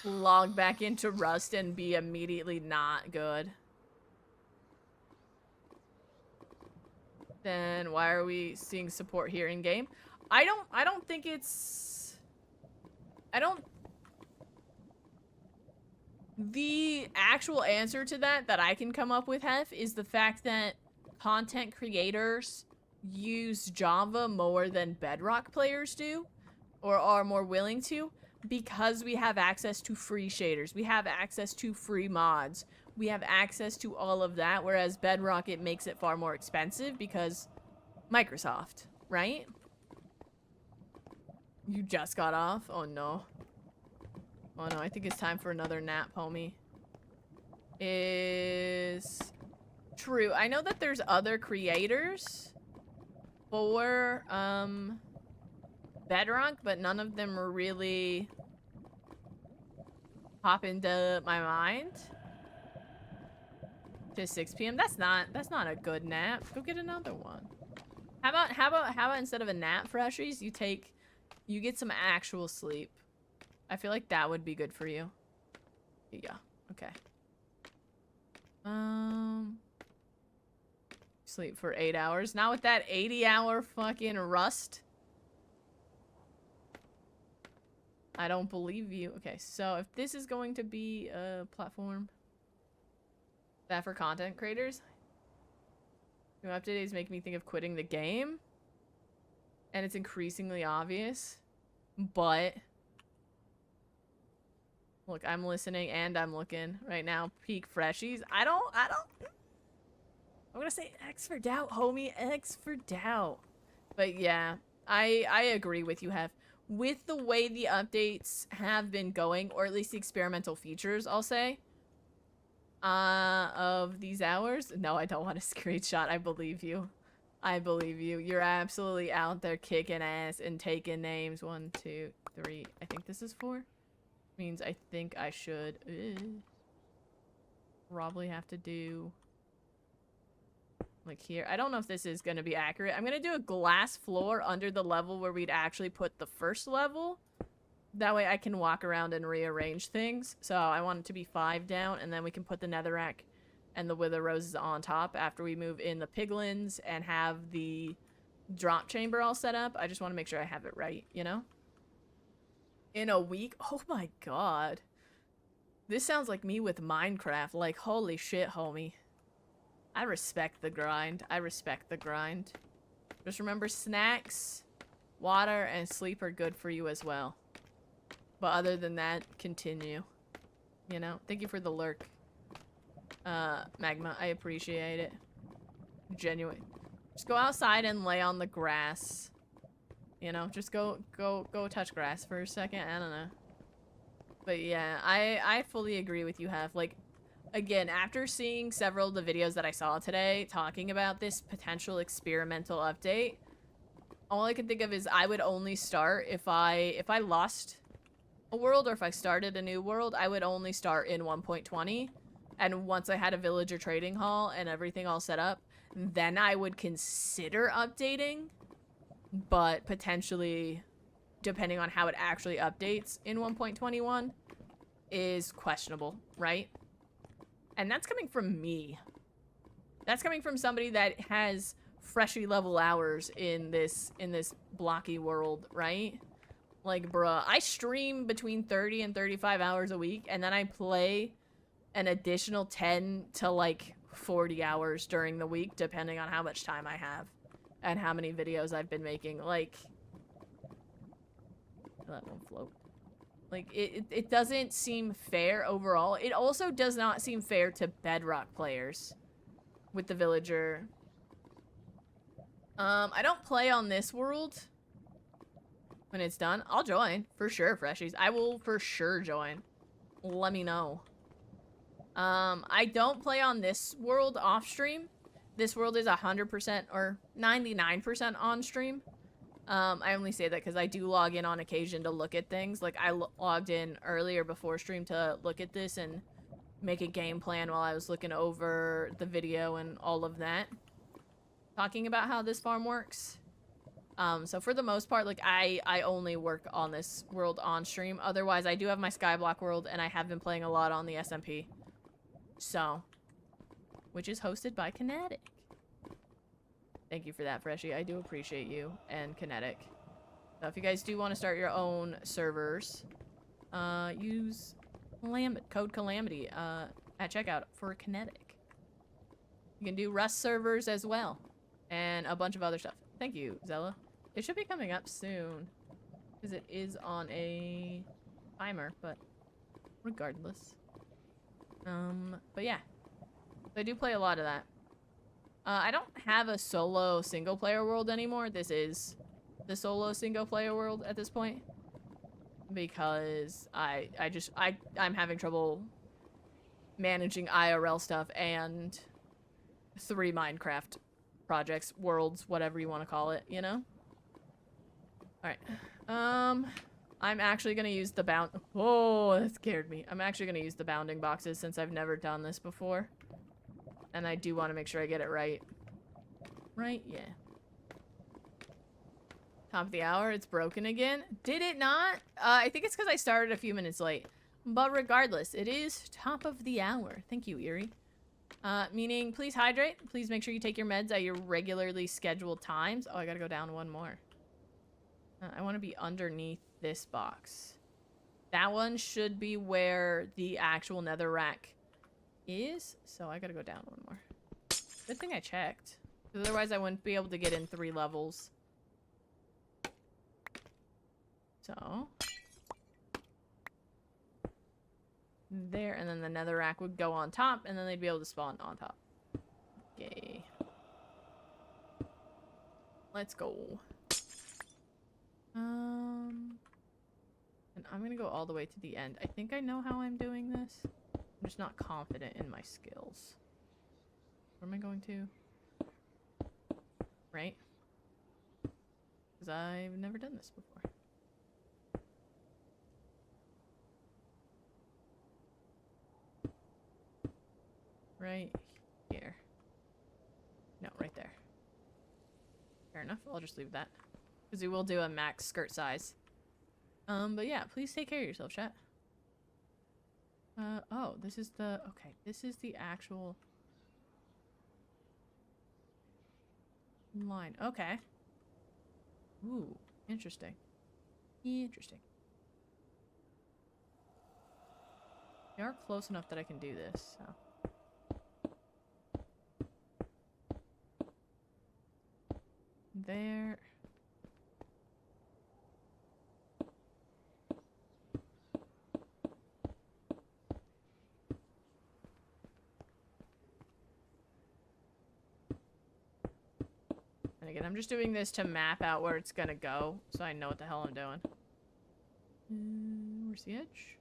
log back into Rust and be immediately not good? Then why are we seeing support here in game? I don't think it's... The actual answer to that I can come up with, Hef, is the fact that content creators use Java more than Bedrock players do, or are more willing to, because we have access to free shaders. We have access to free mods. We have access to all of that, whereas Bedrock, it makes it far more expensive because Microsoft, right? You just got off? Oh no. Oh no, I think it's time for another nap, homie. Is true. I know that there's other creators 4 bedrock, but none of them really pop into my mind. To 6 p.m. That's not a good nap. Go get another one. How about instead of a nap, freshies, you get some actual sleep. I feel like that would be good for you. Yeah. Okay. Sleep for 8 hours. Not with that 80-hour fucking rust. I don't believe you. Okay, so if this is going to be a platform that for content creators, new updates make me think of quitting the game, and it's increasingly obvious. But look, I'm listening and I'm looking right now. Peak freshies. I'm gonna say X for doubt, homie. X for doubt. But yeah, I agree with you, Hef. With the way the updates have been going, or at least the experimental features, I'll say, of these hours. No, I don't want a screenshot. I believe you. I believe you. You're absolutely out there kicking ass and taking names. 1, 2, 3. I think this is 4. Means I think I should probably have to do like here. I don't know if this is going to be accurate. I'm going to do a glass floor under the level where we'd actually put the first level. That way I can walk around and rearrange things. So I want it to be 5 down, and then we can put the netherrack and the wither roses on top after we move in the piglins and have the drop chamber all set up. I just want to make sure I have it right, you know? In a week? Oh my god. This sounds like me with Minecraft. Like, holy shit, homie. I respect the grind. I respect the grind. Just remember, snacks, water, and sleep are good for you as well. But other than that, continue. You know? Thank you for the lurk. Magma, I appreciate it. Genuine. Just go outside and lay on the grass. You know? Just go touch grass for a second. I don't know. But yeah, I fully agree with you, Hef. Like, again, after seeing several of the videos that I saw today talking about this potential experimental update, all I can think of is I would only start if I lost a world, or if I started a new world, I would only start in 1.20. And once I had a villager trading hall and everything all set up, then I would consider updating. But potentially, depending on how it actually updates in 1.21, is questionable, right? And that's coming from me. That's coming from somebody that has freshly level hours in this blocky world, right? Like, bruh, I stream between 30 and 35 hours a week, and then I play an additional 10 to, like, 40 hours during the week, depending on how much time I have and how many videos I've been making. Like, that won't float. Like, it doesn't seem fair overall. It also does not seem fair to bedrock players with the villager. I don't play on this world when it's done. I'll join, for sure, freshies. I will for sure join. Let me know. I don't play on this world off stream. This world is 100% or 99% on stream. I only say that because I do log in on occasion to look at things. Like, I logged in earlier before stream to look at this and make a game plan while I was looking over the video and all of that. Talking about how this farm works. So for the most part, like, I only work on this world on stream. Otherwise, I do have my Skyblock world, and I have been playing a lot on the SMP. So, which is hosted by Kinetic. Thank you for that, Freshie. I do appreciate you and Kinetic. So if you guys do want to start your own servers, use code Calamity at checkout for Kinetic. You can do Rust servers as well, and a bunch of other stuff. Thank you, Zella. It should be coming up soon, because it is on a timer, but regardless. But yeah. So I do play a lot of that. I don't have a solo single-player world anymore. This is the solo single-player world at this point. Because I'm having trouble managing IRL stuff and 3 Minecraft projects, worlds, whatever you want to call it, you know? Alright. I'm actually gonna use the Oh, that scared me. I'm actually gonna use the bounding boxes since I've never done this before. And I do want to make sure I get it right. Right? Yeah. Top of the hour, it's broken again. Did it not? I think it's because I started a few minutes late. But regardless, it is top of the hour. Thank you, Eerie. Meaning, please hydrate. Please make sure you take your meds at your regularly scheduled times. Oh, I gotta go down one more. I want to be underneath this box. That one should be where the actual nether rack is. So I gotta go down one more. Good thing I checked. Otherwise, I wouldn't be able to get in 3 levels. So. There, and then the nether rack would go on top, and then they'd be able to spawn on top. Okay. Let's go. And I'm gonna go all the way to the end. I think I know how I'm doing this. I'm just not confident in my skills. Where am I going to? Right? Because I've never done this before. Right here. No, right there. Fair enough. I'll just leave that. Because we will do a max skirt size. But yeah, please take care of yourself, chat. Oh, this is the... Okay, this is the actual... line. Okay. Ooh, interesting. Interesting. They are close enough that I can do this, so... There. And again, I'm just doing this to map out where it's gonna go, so I know what the hell I'm doing. Where's the edge?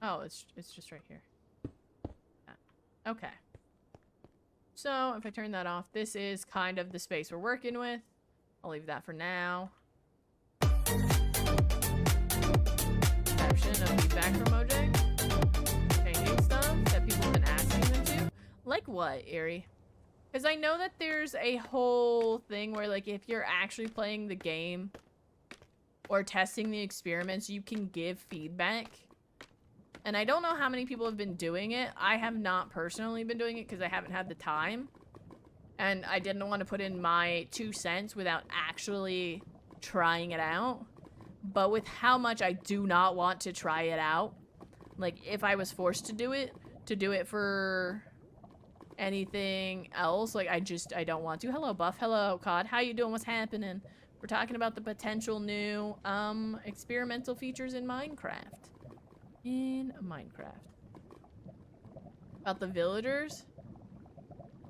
Oh, it's just right here. Okay. So, if I turn that off, this is kind of the space we're working with. I'll leave that for now. Caption of feedback from Mojang. Changing stuff that people have been asking them to. Like what, Eerie? Because I know that there's a whole thing where, like, if you're actually playing the game or testing the experiments, you can give feedback. And I don't know how many people have been doing it. I have not personally been doing it because I haven't had the time. And I didn't want to put in my 2 cents without actually trying it out. But with how much I do not want to try it out, like if I was forced to do it for anything else, like I don't want to. Hello, Buff. Hello, COD. How you doing? What's happening? We're talking about the potential new experimental features in Minecraft. About the villagers?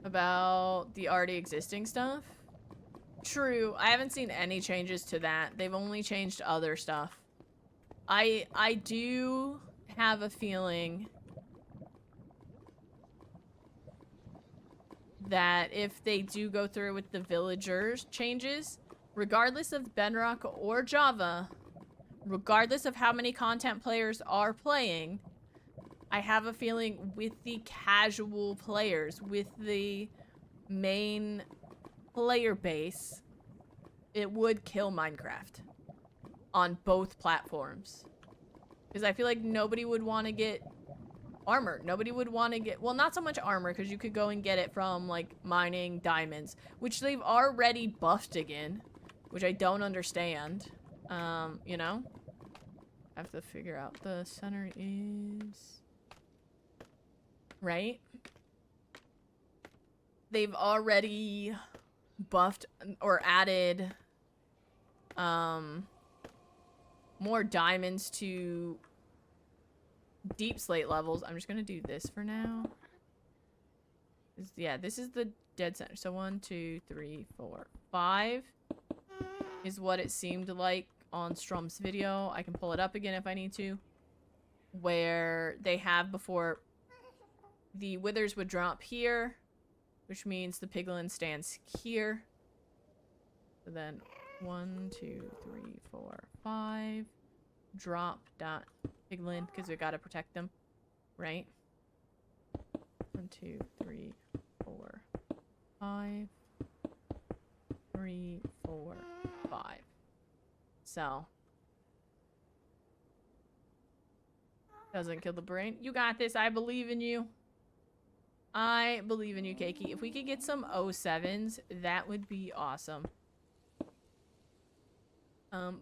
About the already existing stuff? True, I haven't seen any changes to that. They've only changed other stuff. I do have a feeling that if they do go through with the villagers changes, regardless of Bedrock or Java, regardless of how many content players are playing, I have a feeling with the casual players, with the main player base, it would kill Minecraft on both platforms. Because I feel like nobody would want to get armor. Nobody would want to get, well, not so much armor, because you could go and get it from, like, mining diamonds, which they've already buffed again, which I don't understand. You know? I have to figure out the center is... Right? They've already buffed or added more diamonds to deep slate levels. I'm just gonna do this for now. Yeah, this is the dead center. So 1, 2, 3, 4, 5 is what it seemed like on Strum's video. I can pull it up again if I need to. Where they have before... the withers would drop here, which means the piglin stands here. So then 1, 2, 3, 4, 5. Drop dot piglin, because we gotta protect them, right? 1, 2, 3, 4, 5. 3, 4, 5. So doesn't kill the brain. You got this. I believe in you. I believe in you, Keiki. If we could get some 07s, that would be awesome.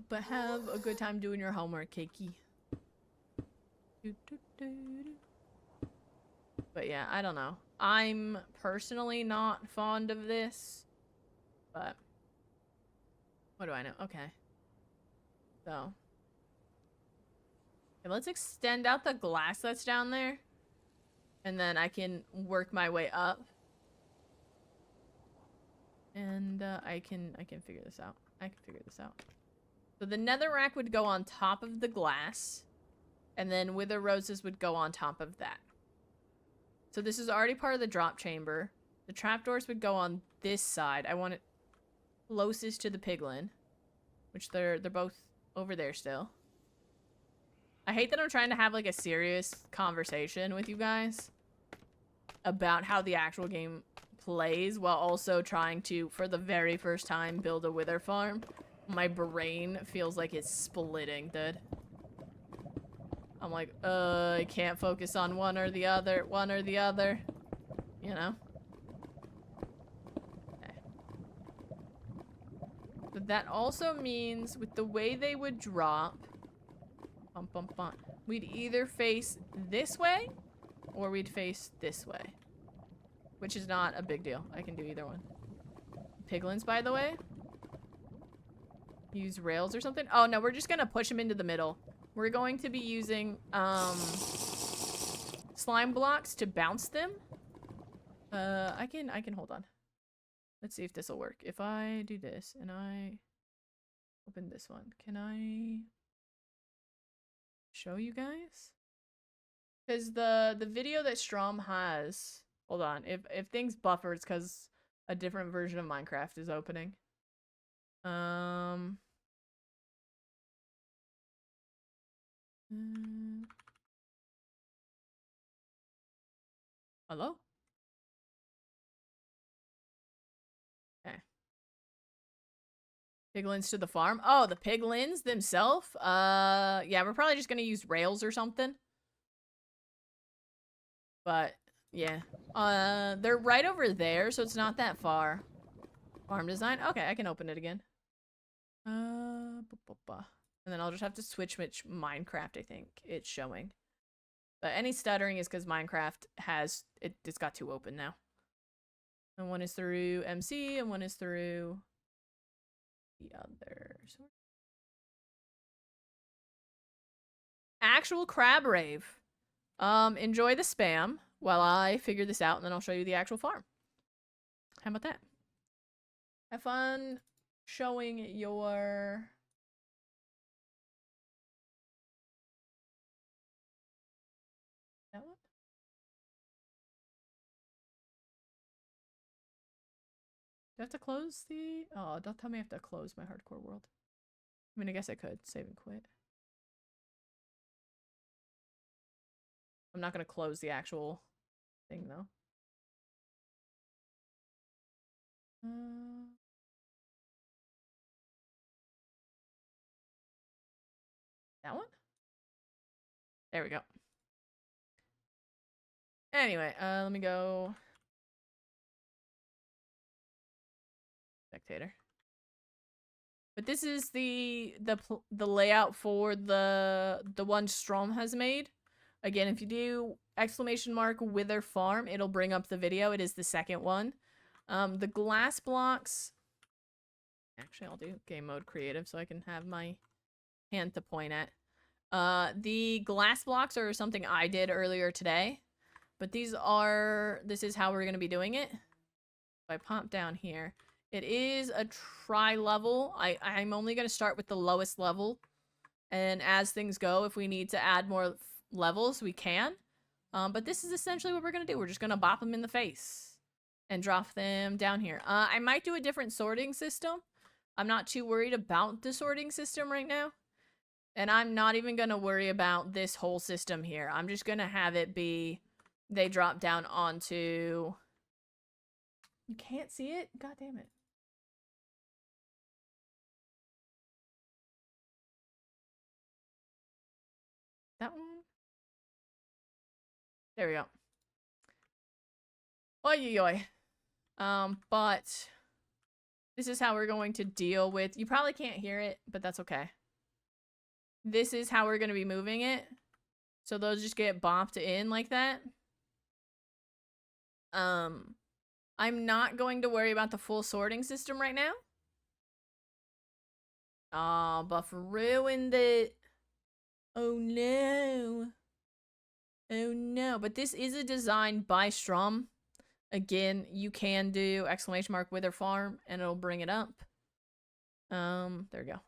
But have a good time doing your homework, Keiki. But yeah, I don't know. I'm personally not fond of this. But what do I know? Okay. So. Okay, let's extend out the glass that's down there. And then I can work my way up. And I can figure this out. I can figure this out. So the nether rack would go on top of the glass. And then wither roses would go on top of that. So this is already part of the drop chamber. The trapdoors would go on this side. I want it closest to the piglin. Which they're both over there still. I hate that I'm trying to have like a serious conversation with you guys about how the actual game plays while also trying to, for the very first time, build a wither farm. My brain feels like it's splitting, dude. I'm like, I can't focus on one or the other, you know? Okay. But that also means with the way they would drop, we'd either face this way or we'd face this way. Which is not a big deal. I can do either one. Piglins, by the way. Use rails or something. Oh, no, we're just gonna push them into the middle. We're going to be using, slime blocks to bounce them. I can hold on. Let's see if this will work. If I do this and I open this one, can I show you guys? Because the video that Strom has, hold on, if things buffer, it's because a different version of Minecraft is opening. Hello? Okay. Piglins to the farm. Oh, the piglins themselves? Yeah, we're probably just gonna use rails or something. But, yeah. They're right over there, so it's not that far. Farm design? Okay, I can open it again. And then I'll just have to switch which Minecraft I think it's showing. But any stuttering is because Minecraft has, it's got two open now. And one is through MC and one is through the other. Actual crab rave. Enjoy the spam while I figure this out and then I'll show you the actual farm. How about that? Have fun showing your... That one? Do I have to close the... Oh, don't tell me I have to close my hardcore world. I mean, I guess I could. Save and quit. I'm not going to close the actual thing, though. That one? There we go. Anyway, let me go... Spectator. But this is the layout for the one Strom has made. Again, if you do ! Wither Farm, it'll bring up the video. It is the second one. The glass blocks... Actually, I'll do game mode creative so I can have my hand to point at. The glass blocks are something I did earlier today. But this is how we're going to be doing it. If I pop down here... It is a tri-level. I'm only going to start with the lowest level. And as things go, if we need to add more levels, we can. But this is essentially what we're gonna do. We're just gonna bop them in the face and drop them down here. I might do a different sorting system. I'm not too worried about the sorting system right now. And I'm not even gonna worry about this whole system here. I'm just gonna have it be, they drop down onto... You can't see it? God damn it. That one? There we go. Oy, oy, oy. But this is how we're going to deal with... You probably can't hear it, but that's okay. This is how we're going to be moving it. So those just get bopped in like that. I'm not going to worry about the full sorting system right now. Oh, Buff ruined it. Oh no. Oh no. But this is a design by Strum. Again, you can do ! Wither farm and it'll bring it up. There we go.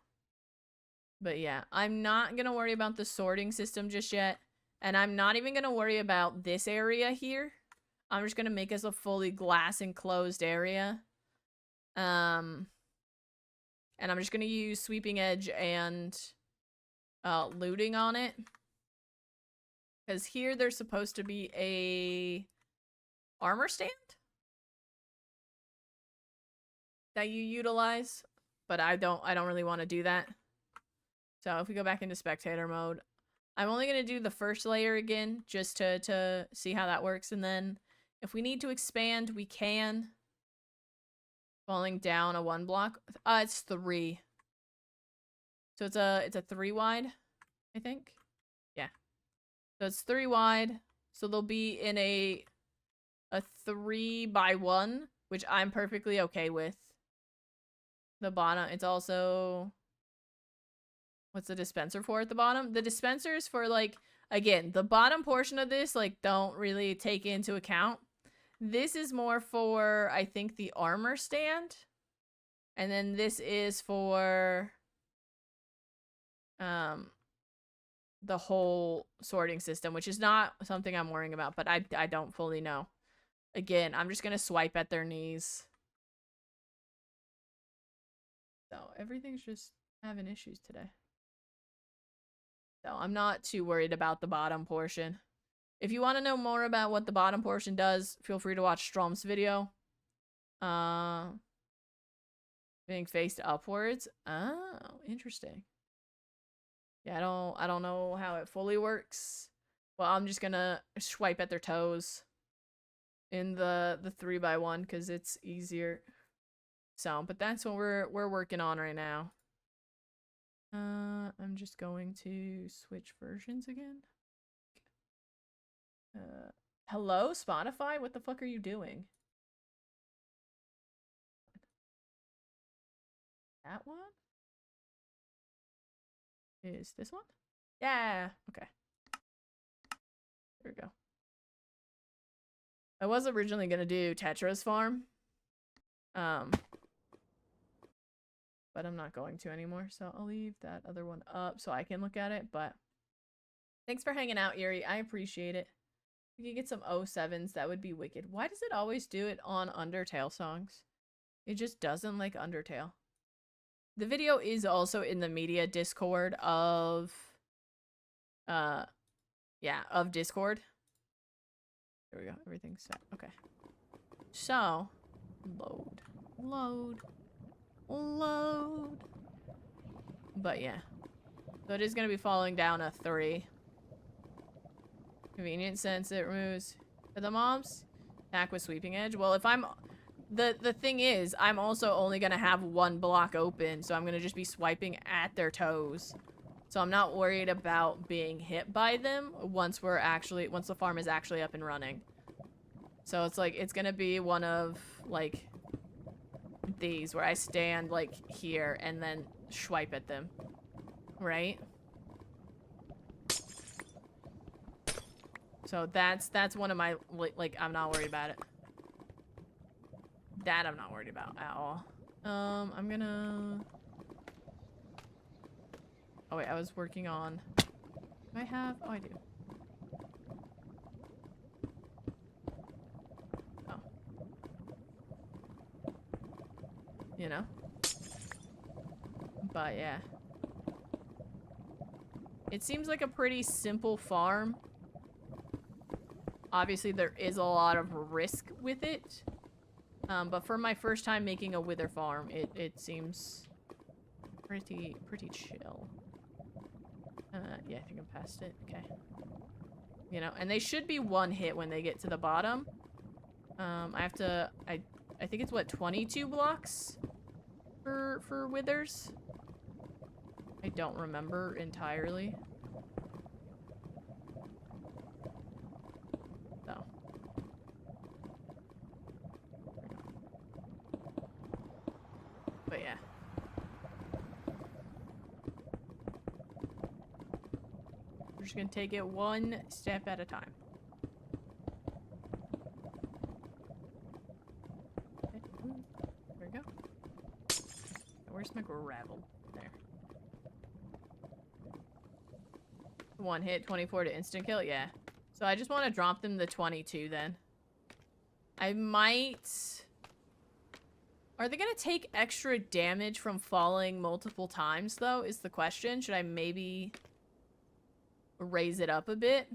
But yeah, I'm not gonna worry about the sorting system just yet. And I'm not even gonna worry about this area here. I'm just gonna make us a fully glass enclosed area. And I'm just gonna use Sweeping Edge and looting on it. Because here there's supposed to be a armor stand that you utilize, but I don't really want to do that. So if we go back into spectator mode, I'm only going to do the first layer again just to see how that works, and then if we need to expand, we can. Falling down a 1 block. It's 3. So it's a 3 wide, I think. Yeah. So it's 3 wide. So they'll be in a 3x1, which I'm perfectly okay with. The bottom, it's also... What's the dispenser for at the bottom? The dispenser is for, like, again, the bottom portion of this, like, don't really take into account. This is more for, I think, the armor stand. And then this is for the whole sorting system, which is not something I'm worrying about, but I don't fully know. Again, I'm just going to swipe at their knees. So everything's just having issues today. So I'm not too worried about the bottom portion. If you want to know more about what the bottom portion does, feel free to watch Strom's video. Being faced upwards. Oh, interesting. Yeah, I don't know how it fully works. Well, I'm just gonna swipe at their toes in the 3x1 because it's easier. So, but that's what we're working on right now. I'm just going to switch versions again. Hello, Spotify? What the fuck are you doing? That one? Is this one? Yeah, okay. There we go. I was originally gonna do Tetra's farm. But I'm not going to anymore, so I'll leave that other one up so I can look at it, but thanks for hanging out, Erie. I appreciate it. If you could get some 07s, that would be wicked. Why does it always do it on Undertale songs? It just doesn't like Undertale. The video is also in the media Discord of Discord. There we go. Everything's set. Okay. So, load. But yeah. So it is going to be falling down a 3. Convenient sense it removes for the mobs. Attack with Sweeping Edge. Well, if I'm... The thing is, I'm also only going to have 1 block open, so I'm going to just be swiping at their toes. So I'm not worried about being hit by them once the farm is actually up and running. So it's like, it's going to be one of, like, these where I stand, like, here and then swipe at them. Right? So that's one of my, like, I'm not worried about it. That I'm not worried about at all. I'm gonna... Oh wait, I was working on... Do I have... Oh, I do. you know? But yeah. It seems like a pretty simple farm. Obviously, there is a lot of risk with it. But for my first time making a wither farm, it seems pretty chill. Yeah, I think I'm past it. Okay. You know, and they should be one hit when they get to the bottom. I think it's what, 22 blocks for withers? I don't remember entirely. So. But yeah. We're just gonna take it one step at a time. Okay. There we go. Where's my gravel? There. One hit, 24 to instant kill? Yeah. So I just want to drop them to 22 then. I might... Are they gonna take extra damage from falling multiple times, though, is the question. Should I maybe raise it up a bit?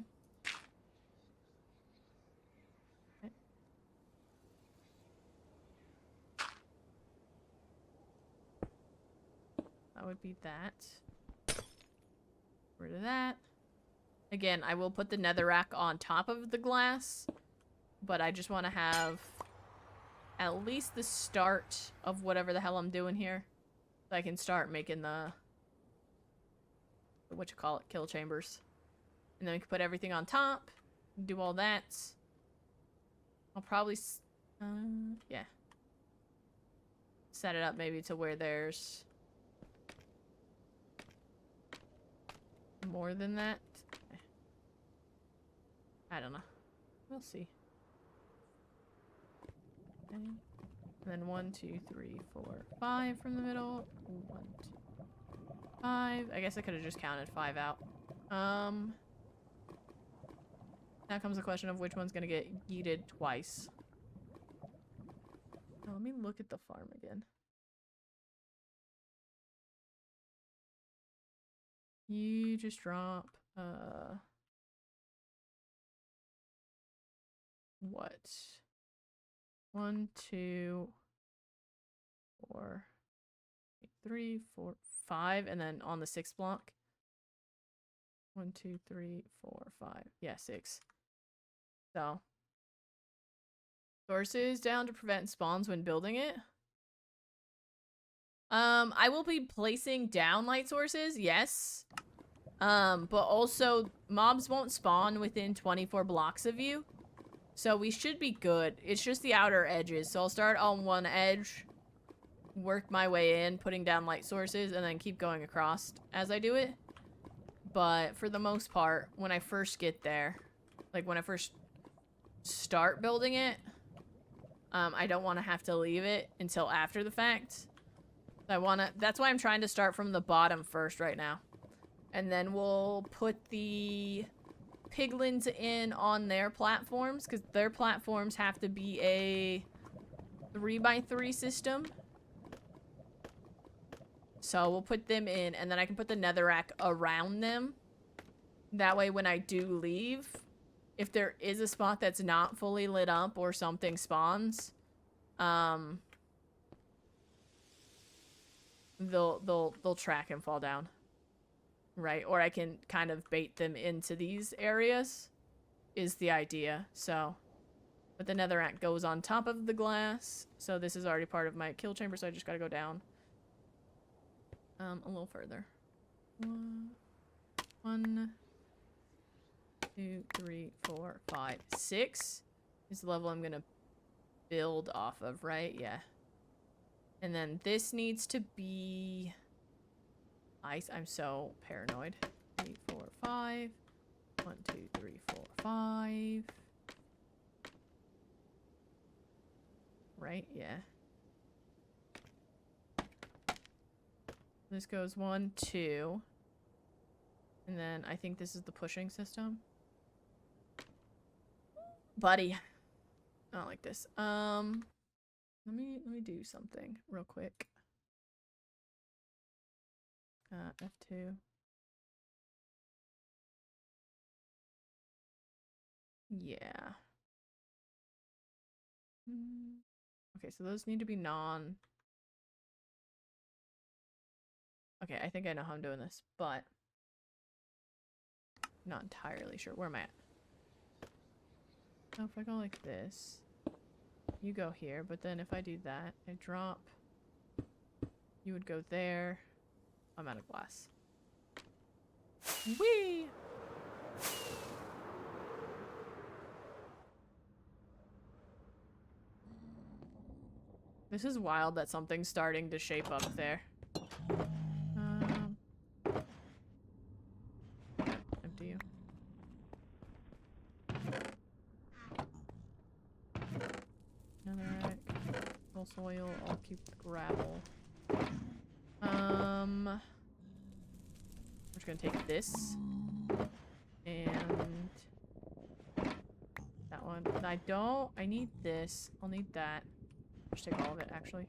Okay. That would be that. Rid of that. Again, I will put the netherrack on top of the glass, but I just want to have at least the start of whatever the hell I'm doing here, so I can start making the kill chambers. And then we can put everything on top, do all that. I'll probably, yeah. Set it up maybe to where there's more than that. I don't know. We'll see. Okay. And then 1, 2, 3, 4, 5 from the middle. 1, 2, 5. I guess I could have just counted 5 out. Now comes the question of which one's gonna get yeeted twice. Oh, let me look at the farm again. You just drop, what? 1, 2, 4, 3, 4, 5, and then on the 6th block. 1, 2, 3, 4, 5. Yeah, 6. So. Sources down to prevent spawns when building it. I will be placing down light sources, yes. But also mobs won't spawn within 24 blocks of you. So we should be good. It's just the outer edges. So I'll start on one edge, work my way in, putting down light sources, and then keep going across as I do it. But for the most part, when I first get there, like when I first start building it, I don't want to have to leave it until after the fact. That's why I'm trying to start from the bottom first right now. And then we'll put the piglins in on their platforms, because their platforms have to be a 3x3 system. So we'll put them in, and then I can put the netherrack around them. That way when I do leave, if there is a spot that's not fully lit up or something spawns, they'll track and fall down. Right? Or I can kind of bait them into these areas is the idea. So, but the netherrack goes on top of the glass. So this is already part of my kill chamber, so I just gotta go down a little further. 1, 2, 3, 4, 5, 6 is the level I'm gonna build off of, right? Yeah. And then this needs to be ice. I'm so paranoid. 3, 4, 5. 1, 2, 3, 4, 5. Right? Yeah. This goes 1, 2. And then I think this is the pushing system. Buddy. I don't like this. Let me do something real quick. F2. Yeah. Okay, so those need to be non. Okay, I think I know how I'm doing this, but not entirely sure. Where am I at? Oh, if I go like this, you go here, but then if I do that, I drop, you would go there. I'm out of glass. Whee! This is wild that something's starting to shape up there. Empty you. Netherrack. Full soil. I'll keep the gravel. I'm just gonna take this. And that one. I need this. I'll need that. Just take all of it, actually.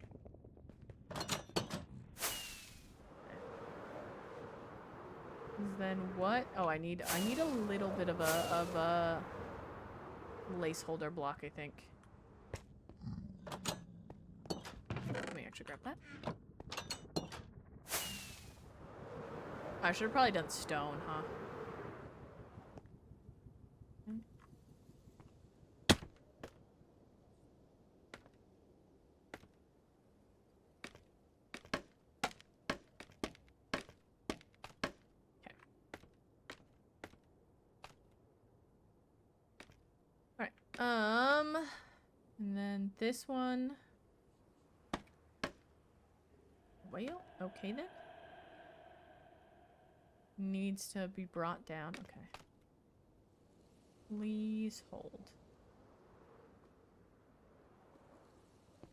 Then what? Oh, I need a little bit of a placeholder block, I think. Let me actually grab that. I should have probably done stone, huh? And then this one. Well, okay then. Needs to be brought down. Okay. Please hold.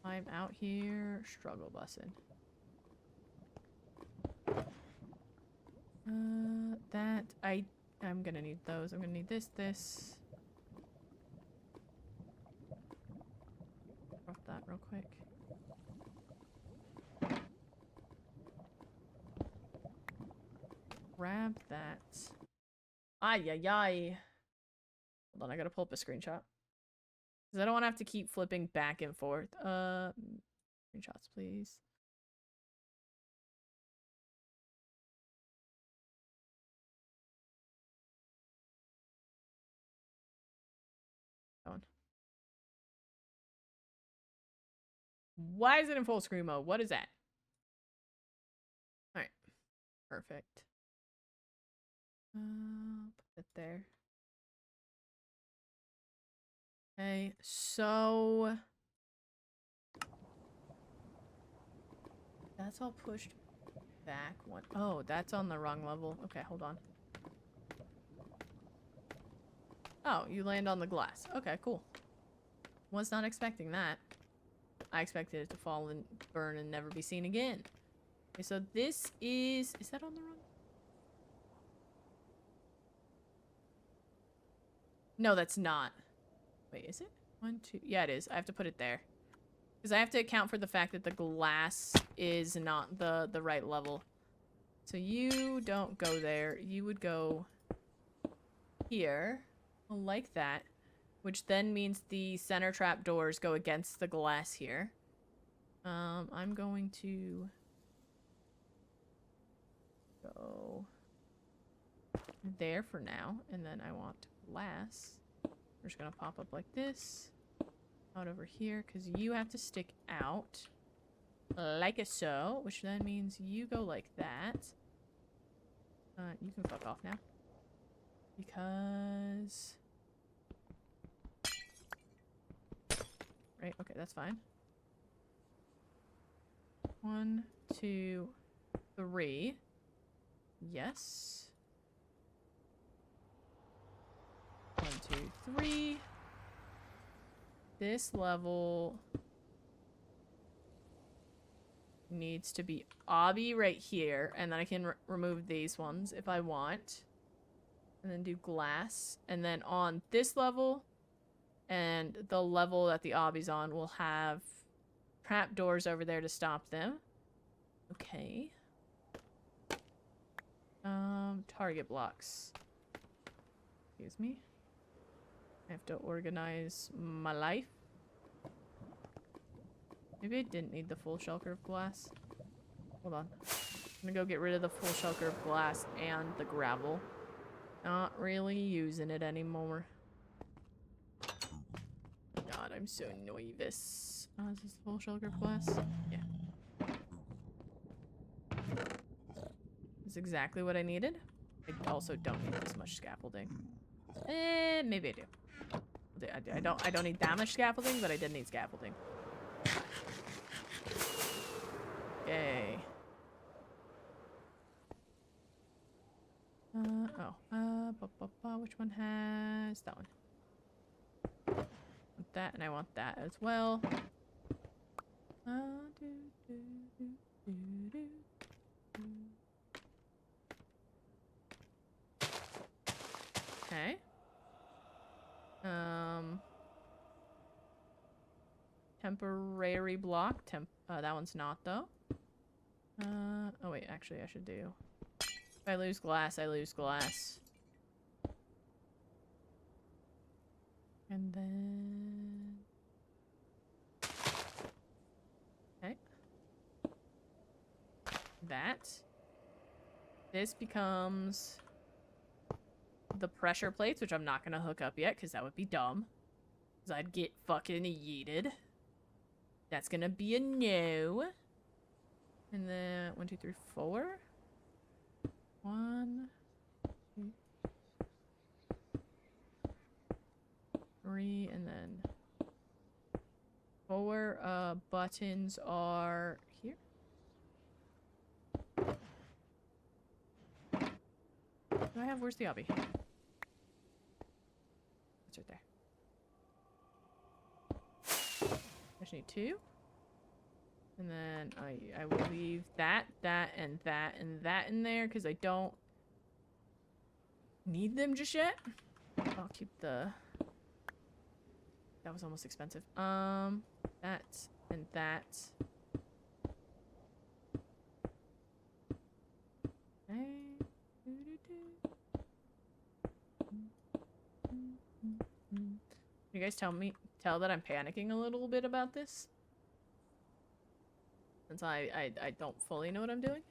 I'm out here struggle bussing. I'm gonna need those. I'm gonna need this. Drop that real quick. Grab that. Ay, ay, ay. Hold on, I gotta pull up a screenshot. Because I don't want to have to keep flipping back and forth. Screenshots, please. That one. Why is it in full screen mode? What is that? Alright. Perfect. Put it there. Okay, so that's all pushed back one. Oh, that's on the wrong level. Okay, hold on. Oh, you land on the glass. Okay, cool. Was not expecting that. I expected it to fall and burn and never be seen again. Okay, so this is that on the wrong? No, that's not. Wait, is it? 1, 2. Yeah, it is. I have to put it there. Because I have to account for the fact that the glass is not the right level. So you don't go there. You would go here. Like that. Which then means the center trap doors go against the glass here. I'm going to go there for now. And then I want glass. We're just gonna pop up like this. Out over here, because you have to stick out. Like a so. Which then means you go like that. You can fuck off now. Because... Right, okay, that's fine. 1, 2, 3. Yes. 1, 2, 3. This level needs to be obby right here, and then I can remove these ones if I want. And then do glass. And then on this level, and the level that the obby's on will have trapdoors over there to stop them. Okay. Target blocks. Excuse me. I have to organize my life. Maybe I didn't need the full shulker of glass. Hold on. I'm gonna go get rid of the full shulker of glass and the gravel. Not really using it anymore. God, I'm so nervous. Oh, is this the full shulker of glass? Yeah. That's exactly what I needed. I also don't need this much scaffolding. Maybe I do. I don't need that much scaffolding, but I did need scaffolding. Yay. Which one has that one? I want that, and I want that as well. Okay. Temporary block. That one's not though. Oh wait, actually I should do. If I lose glass, I lose glass. And then... Okay. That. This becomes the pressure plates, which I'm not gonna hook up yet, because that would be dumb. Because I'd get fucking yeeted. That's gonna be a no. And then 1, 2, 3, 4. 1, 2, 3, and then 4 buttons are here. Do I have, where's the obby? It's right there. I just need 2. And then I will leave that, and that, and that in there, because I don't need them just yet. I'll keep the... That was almost expensive. That, and that. Okay. You guys tell that I'm panicking a little bit about this? Since I don't fully know what I'm doing.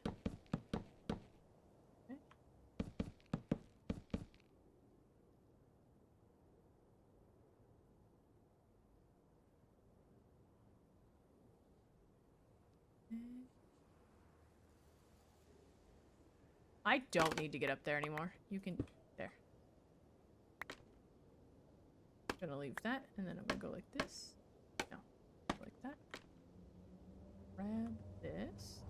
Okay. I don't need to get up there anymore. You can... There. I'm gonna leave that, and then I'm gonna go like this. No. Like that. Grab this.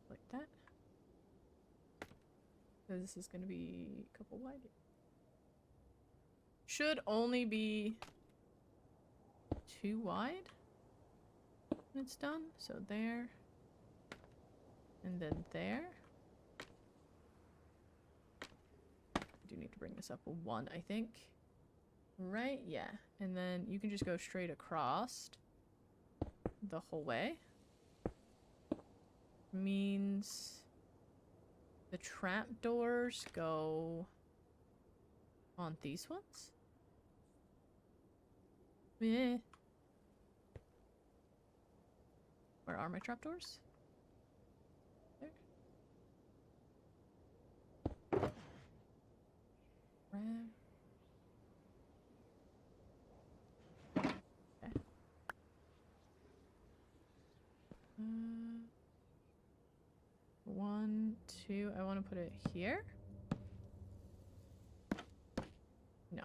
Like that. So this is gonna be a couple wide. Should only be 2 wide when it's done. So there. And then there. I do need to bring this up a 1, I think. Right? Yeah. And then you can just go straight across the whole way. Means the trapdoors go on these ones. Yeah. Where are my trapdoors? There. Grab. Okay. 1, 2. I want to put it here. No.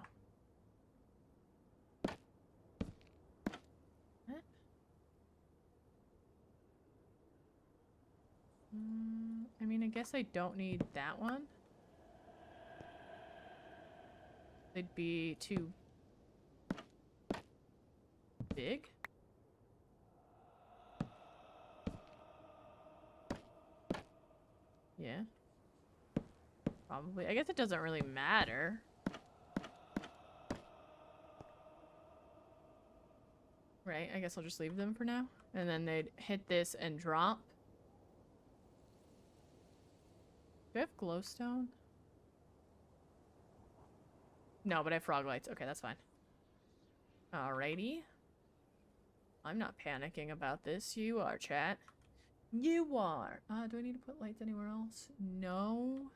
I mean, I guess I don't need that one. They'd be too big. Yeah. Probably. I guess it doesn't really matter. Right, I guess I'll just leave them for now. And then they'd hit this and drop. Do I have glowstone? No, but I have frog lights. Okay, that's fine. Alrighty. I'm not panicking about this. You are, chat. You are. Do I need to put lights anywhere else? No.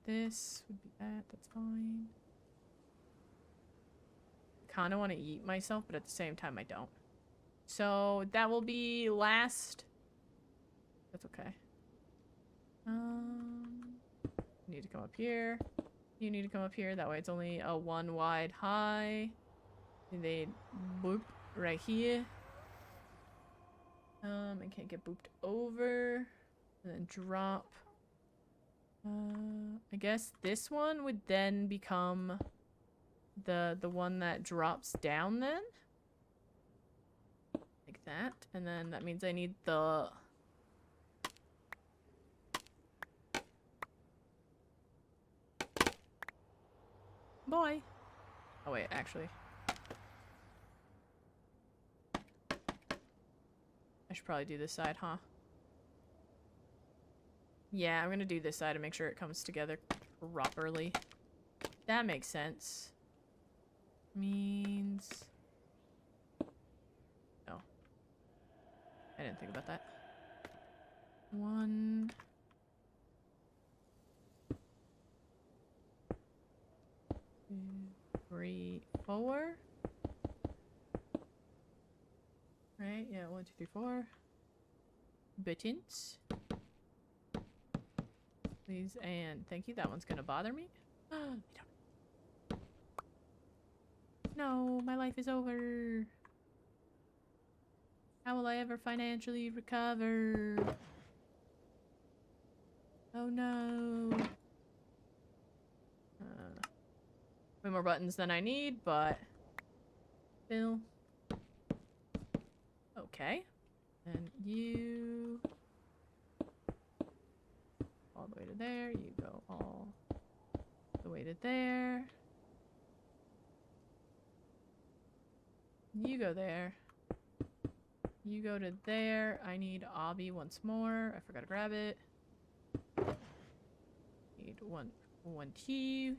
This would be that. That's fine. Kind of want to eat myself, but at the same time, I don't. So that will be last. That's okay. Need to come up here. You need to come up here. That way it's only a one wide high. And they boop right here. I can't get booped over. And then drop. I guess this one would then become the one that drops down then. Like that. And then that means I need the... Boy. Oh wait, actually. I should probably do this side, huh? Yeah, I'm gonna do this side to make sure it comes together properly. That makes sense. Means... Oh. I didn't think about that. 1... 2, 3, 4. Right, yeah, 1, 2, 3, 4. Buttons. Please and thank you. That one's gonna bother me. No, my life is over. How will I ever financially recover? Oh no. Way more buttons than I need, but still. Okay. And you all the way to there. You go all the way to there. You go there. You go to there. I need obby once more. I forgot to grab it. Need one T.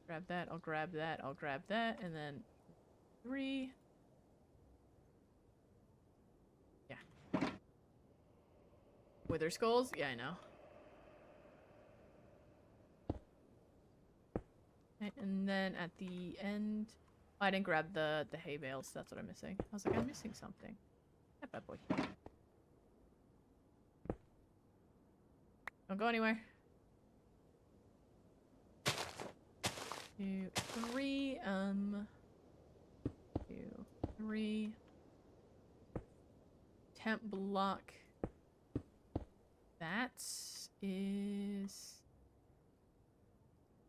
Grab that. I'll grab that. I'll grab that. And then 3. Yeah. Wither skulls? Yeah, I know. And then at the end... Oh, I didn't grab the hay bales. That's what I'm missing. I was like, I'm missing something. Yeah, bad boy. Don't go anywhere. 2, 3. 2, 3. Temp block. That is...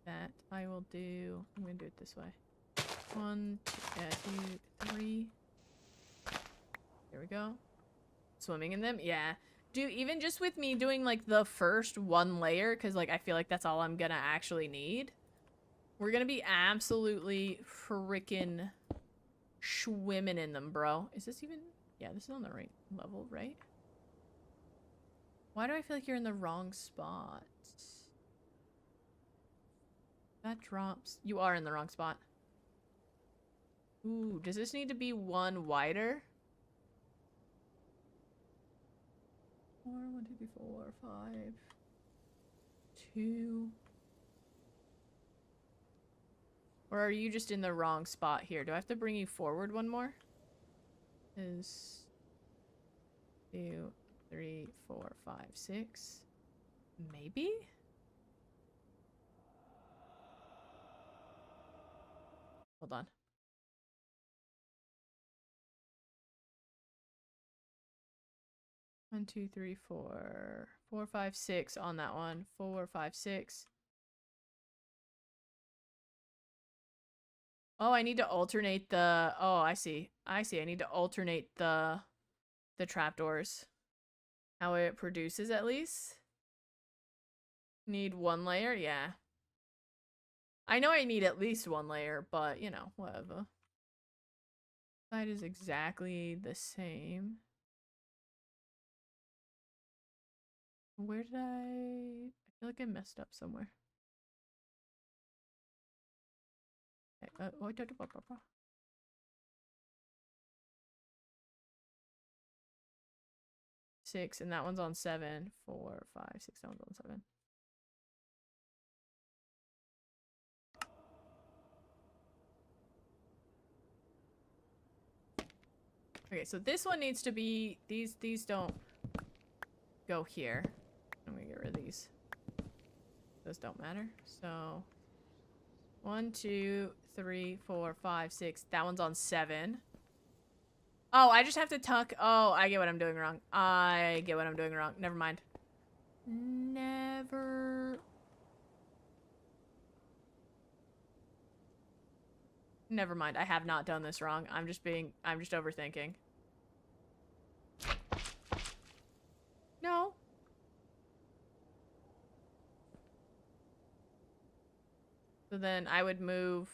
That I will do... I'm gonna do it this way. 1, 2, 3. There we go. Swimming in them? Yeah. Dude, even just with me doing, like, the first one layer, because, like, I feel like that's all I'm gonna actually need. We're gonna be absolutely freaking swimming in them, bro. Is this even... Yeah, this is on the right level, right? Why do I feel like you're in the wrong spot? That drops. You are in the wrong spot. Ooh, does this need to be one wider? 4, 1, 2, 3, 4, 5. 2. Or are you just in the wrong spot here? Do I have to bring you forward one more? Is 2, 3, 4, 5, 6. Maybe? Hold on. One, 2, 3, 4. 4, 5, 6 on that one. 4, 5, 6. Oh, I need to alternate the... Oh, I see. I see. I need to alternate the trapdoors. How it produces, at least. Need one layer? Yeah. I know I need at least one layer, but, you know, whatever. Side is exactly the same. Where did I feel like I messed up somewhere. Okay, oh, 6, and that one's on 7. 4, 5, 6, that one's on 7. Okay, so this one needs to be, these don't go here. I'm gonna get rid of these. Those don't matter. So 1, 2, 3, 4, 5, 6. That one's on 7. Oh, I just have to tuck. Oh, I get what I'm doing wrong. I get what I'm doing wrong. Never mind. Never mind. I have not done this wrong. I'm just overthinking. No. So then I would move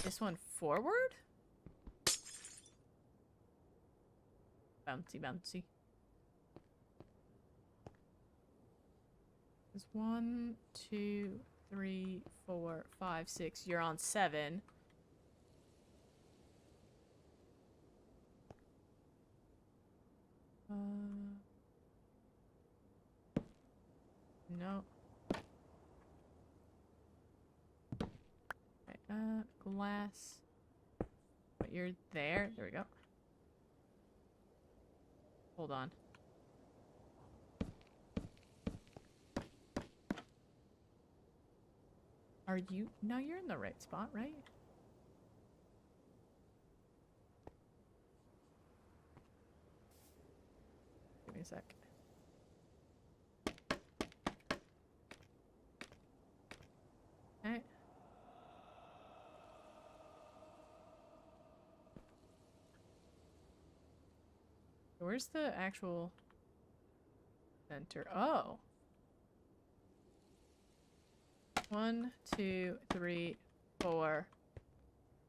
this one forward? Bouncy, bouncy. There's 1, 2, 3, 4, 5, 6. You're on 7. No. Right, glass. But you're there. There we go. Hold on. Are you? No, you're in the right spot, right? Give me a sec. Okay. Where's the actual center? Oh. 1, 2, 3, 4,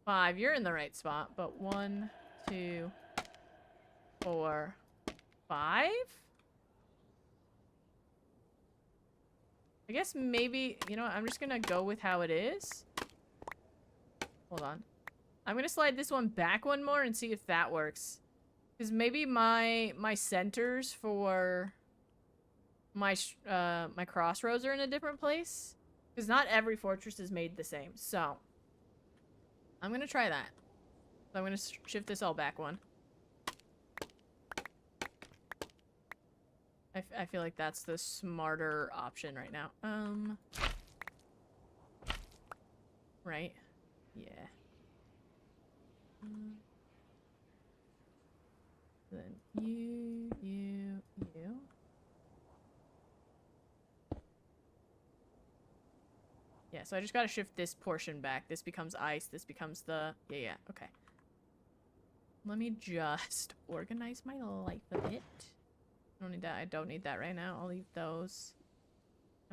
5. You're in the right spot, but 1, 2, 4, 5? I guess maybe, you know what, I'm just gonna go with how it is. Hold on. I'm gonna slide this one back one more and see if that works. Because maybe my centers for my crossroads are in a different place. Because not every fortress is made the same. So, I'm gonna try that. So I'm gonna shift this all back one. I feel like that's the smarter option right now. Right? Yeah. Then you. Yeah, so I just gotta shift this portion back. This becomes ice. This becomes the... Yeah, okay. Let me just organize my life a bit. I don't need that. I don't need that right now. I'll leave those.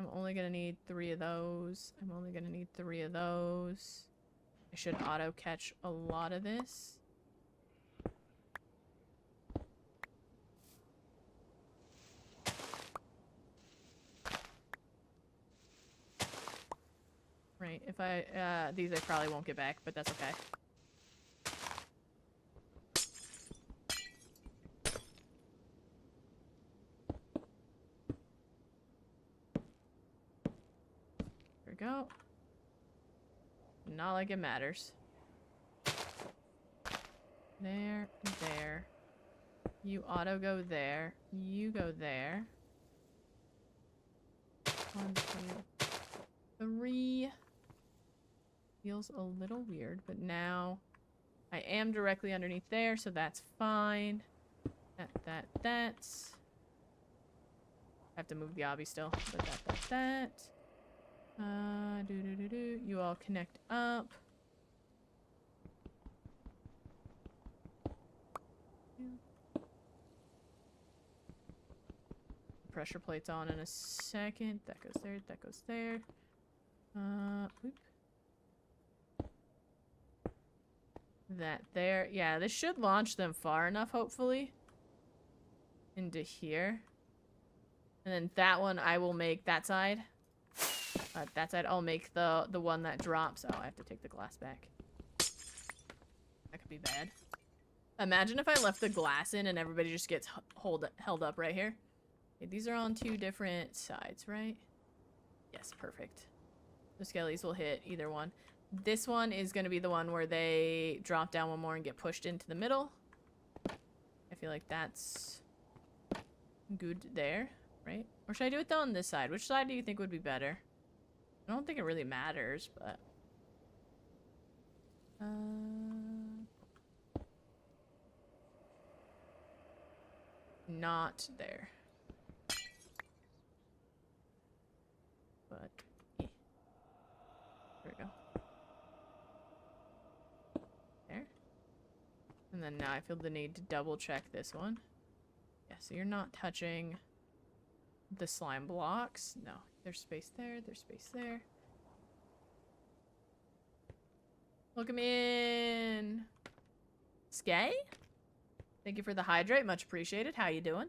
I'm only gonna need 3 of those. I'm only gonna need 3 of those. I should auto-catch a lot of this. Right, if I, these I probably won't get back, but that's okay. There we go. Not like it matters. There, there. You auto go there. You go there. 1, 2, 3. Feels a little weird, but now I am directly underneath there, so that's fine. That's. I have to move the obby still, but that. You all connect up. Pressure plate's on in a second. That goes there, that goes there. Oop. That there. Yeah, this should launch them far enough, hopefully. Into here. And then that one I will make that side. That side I'll make the one that drops. Oh, I have to take the glass back. That could be bad. Imagine if I left the glass in and everybody just gets held up right here. Okay, these are on 2 different sides, right? Yes, perfect. The skellies will hit either one. This one is going to be the one where they drop down one more and get pushed into the middle. I feel like that's good there, right? Or should I do it though on this side? Which side do you think would be better? I don't think it really matters, but... Not there. But... There we go. There. And then now I feel the need to double check this one. Yeah, so you're not touching the slime blocks. No, there's space there, there's space there. Welcome in. Skay? Thank you for the hydrate, much appreciated. How you doing?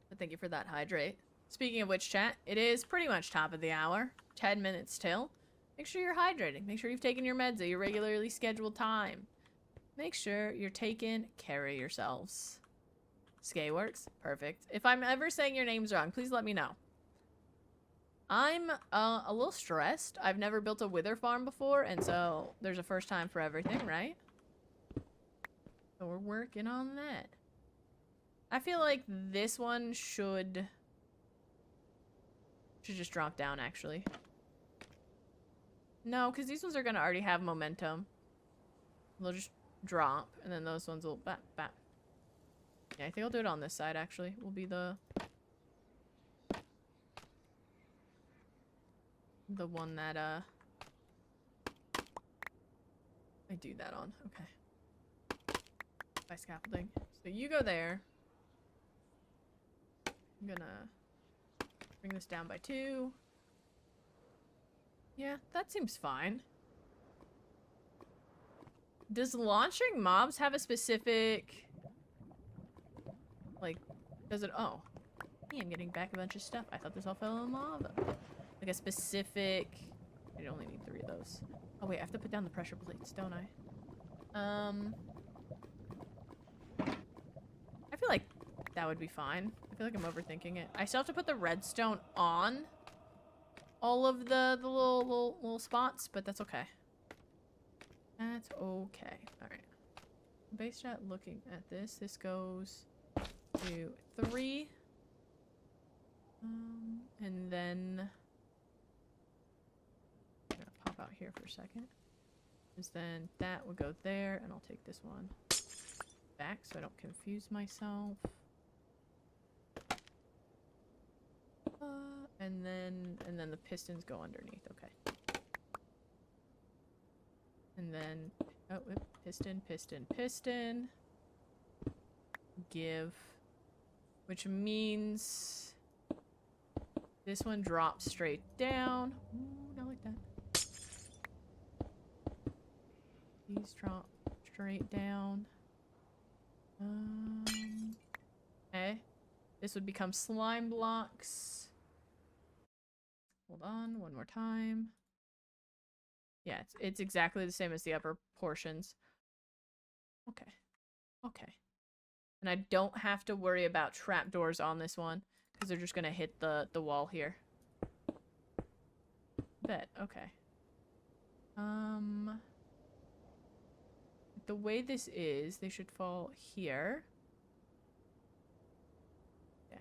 But thank you for that hydrate. Speaking of which, chat, it is pretty much top of the hour. 10 minutes till. Make sure you're hydrating. Make sure you've taken your meds at your regularly scheduled time. Make sure you're taking care of yourselves. Skay works. Perfect. If I'm ever saying your names wrong, please let me know. I'm a little stressed. I've never built a wither farm before, and so there's a first time for everything, right? So we're working on that. I feel like this one should just drop down, actually. No, because these ones are going to already have momentum. They'll just drop, and then those ones will bap, bap. Yeah, I think I'll do it on this side, actually. Will be the one that, I do that on. Okay. By scaffolding. So you go there. I'm gonna bring this down by 2. Yeah, that seems fine. Does launching mobs have a specific... Like, does it... Oh. Hey, I'm getting back a bunch of stuff. I thought this all fell in lava. Like a specific... I only need 3 of those. Oh wait, I have to put down the pressure plates, don't I? I feel like that would be fine. I feel like I'm overthinking it. I still have to put the redstone on all of the little spots, but that's okay. That's okay. Alright. Base chat looking at this. This goes to 3. And then I'm gonna pop out here for a second. Because then that would go there, and I'll take this one back so I don't confuse myself. And then the pistons go underneath. Okay. And then piston, piston, piston. Give, which means this one drops straight down. Ooh, not like that. These drop straight down. Okay. This would become slime blocks. Hold on, one more time. Yeah, it's exactly the same as the upper portions. Okay. Okay. And I don't have to worry about trapdoors on this one, because they're just gonna hit the wall here. Bet, okay. The way this is, they should fall here. Yeah.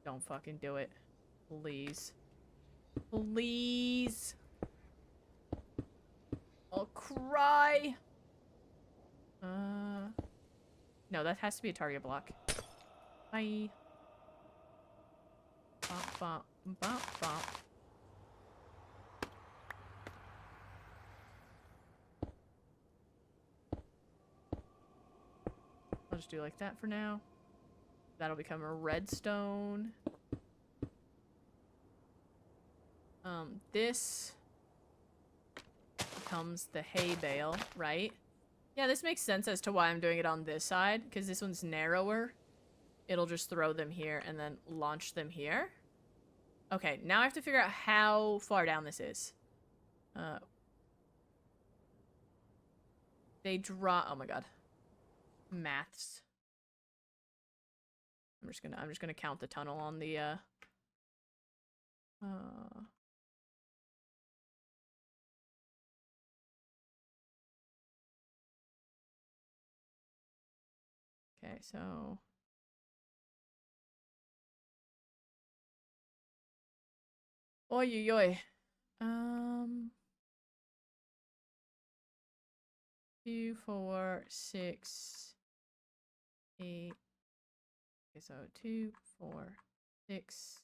Don't fucking do it. Please. Please. I'll cry. No, that has to be a target block. Bye. Bop, bop, bop, bop. I'll just do like that for now. That'll become a redstone. This becomes the hay bale, right? Yeah, this makes sense as to why I'm doing it on this side, because this one's narrower. It'll just throw them here and then launch them here. Okay, now I have to figure out how far down this is. They draw. Oh my god. Maths. I'm just gonna count the tunnel on the okay, so oi oi oi. 2, 4, 6, 8. Okay, so 2, 4, 6,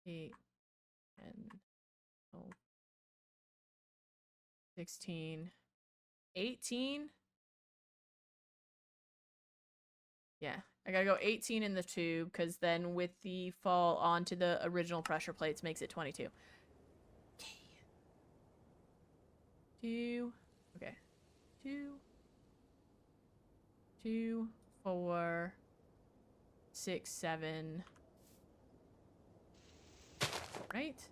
8, 10, 12, 16, 18. Yeah, I gotta go 18 in the tube, because then with the fall onto the original pressure plates makes it 22. Okay. 2. Okay. 2, 2, 4, 6, 7. Right?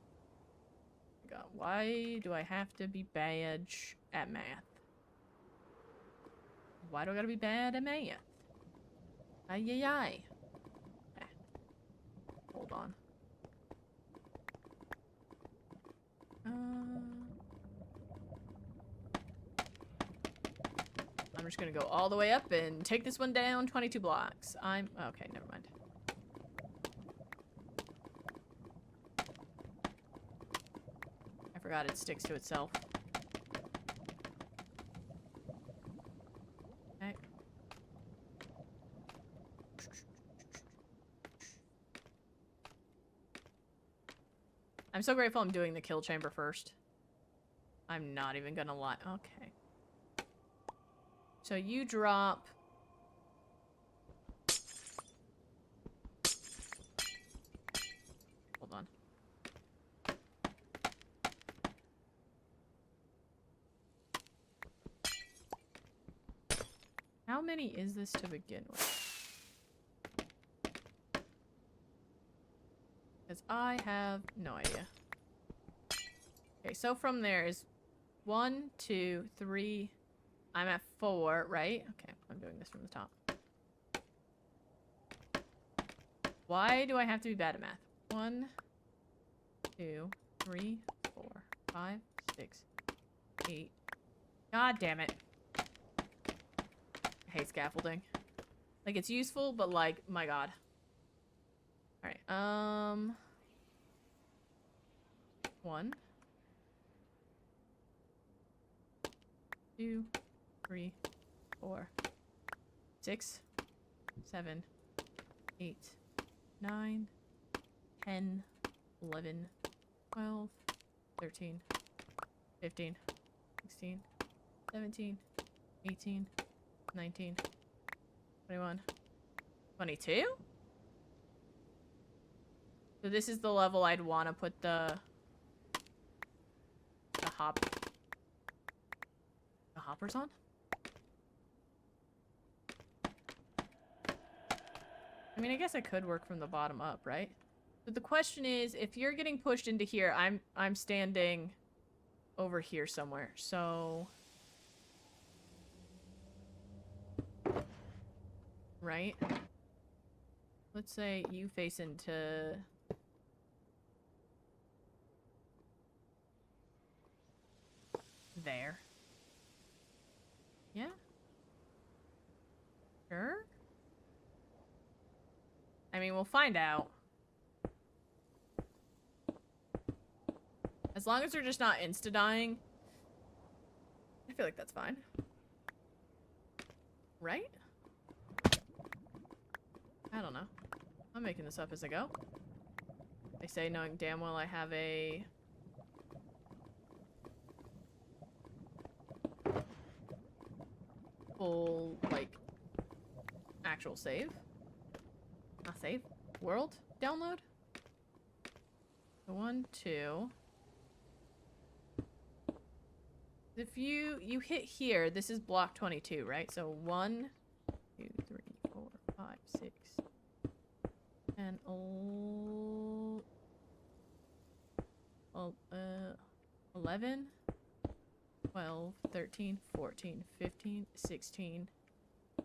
God, why do I have to be bad at math? Why do I gotta be bad at math? Ay, ay, ay. Okay. Hold on. I'm just gonna go all the way up and take this one down 22 blocks. Okay, never mind. I forgot it sticks to itself. Okay. I'm so grateful I'm doing the kill chamber first. I'm not even gonna lie. Okay. So you drop... Hold on. How many is this to begin with? Because I have no idea. Okay, so from there is 1, 2, 3... I'm at 4, right? Okay, I'm doing this from the top. Why do I have to be bad at math? 1, 2, 3, 4, 5, 6, 8. God damn it. I hate scaffolding. Like, it's useful, but like, my god. Alright, 1, 2, 3, 4, 6, 7, 8, 9, 10, 11, 12, 13, 15, 16, 17, 18, 19, 21, 22? So this is the level I'd want to put the hoppers on? I mean, I guess I could work from the bottom up, right? But the question is, if you're getting pushed into here, I'm standing over here somewhere. So right? Let's say you face into there. Yeah? Sure? I mean, we'll find out. As long as they're just not insta-dying, I feel like that's fine. Right? I don't know. I'm making this up as I go. I say knowing damn well I have a... full, like, actual save. I'll save. World download. So 1, 2. If you hit here, this is block 22, right? So 1, 2, 3, 4, 5, 6, and 11, 12, 13, 14, 15, 16,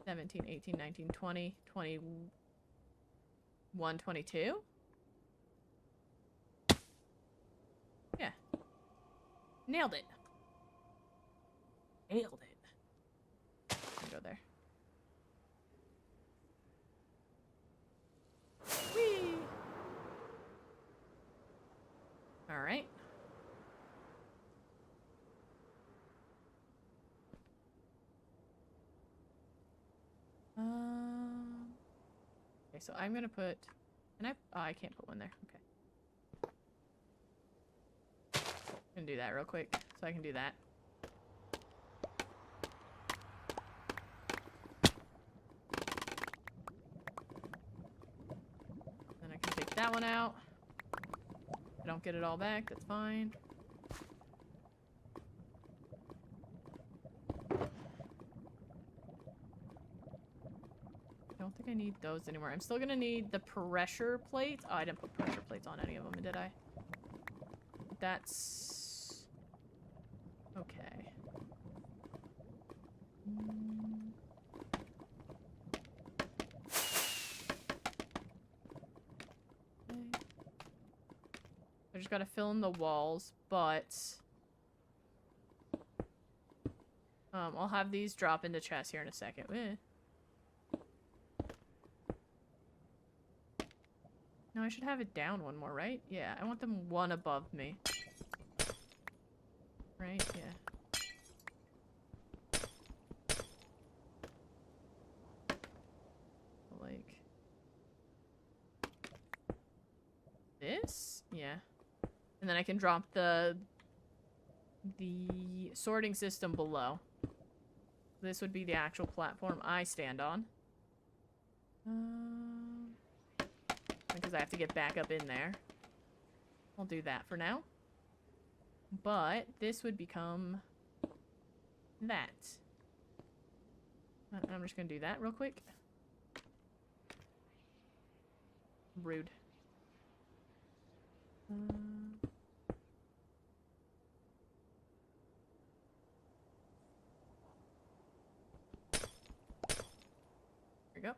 17, 18, 19, 20, 21, 22? Yeah. Nailed it. Nailed it. Go there. Whee! Alright. Okay, so I'm gonna put... Can I... Oh, I can't put one there. Okay. I'm gonna do that real quick, so I can do that. Then I can take that one out. I don't get it all back, that's fine. I don't think I need those anymore. I'm still gonna need the pressure plates. Oh, I didn't put pressure plates on any of them, did I? That's... okay. I just gotta fill in the walls, but... I'll have these drop into chests here in a second. No, I should have it down one more, right? Yeah, I want them one above me. Right? Yeah. Like... this? Yeah. And then I can drop the sorting system below. This would be the actual platform I stand on. Because I have to get back up in there. I'll do that for now. But this would become that. I'm just gonna do that real quick. Rude. There we go.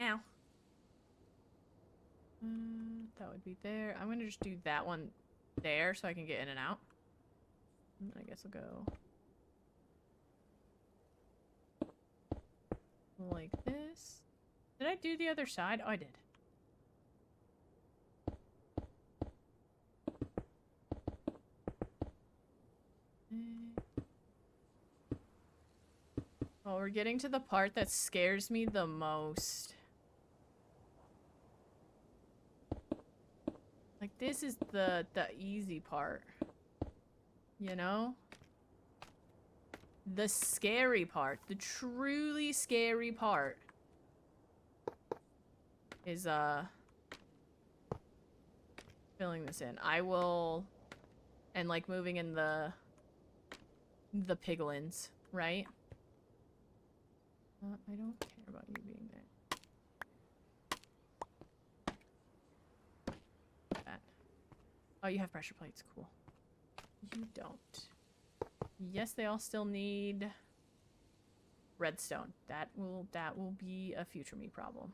Ow. That would be there. I'm gonna just do that one there so I can get in and out. And I guess I'll go like this. Did I do the other side? Oh, I did. Oh, we're getting to the part that scares me the most. Like, this is the easy part. You know? The scary part, the truly scary part is, filling this in. I will, and like moving in the piglins, right? I don't care about you being there. That. Oh, you have pressure plates, cool. You don't. Yes, they all still need redstone. That will be a future me problem.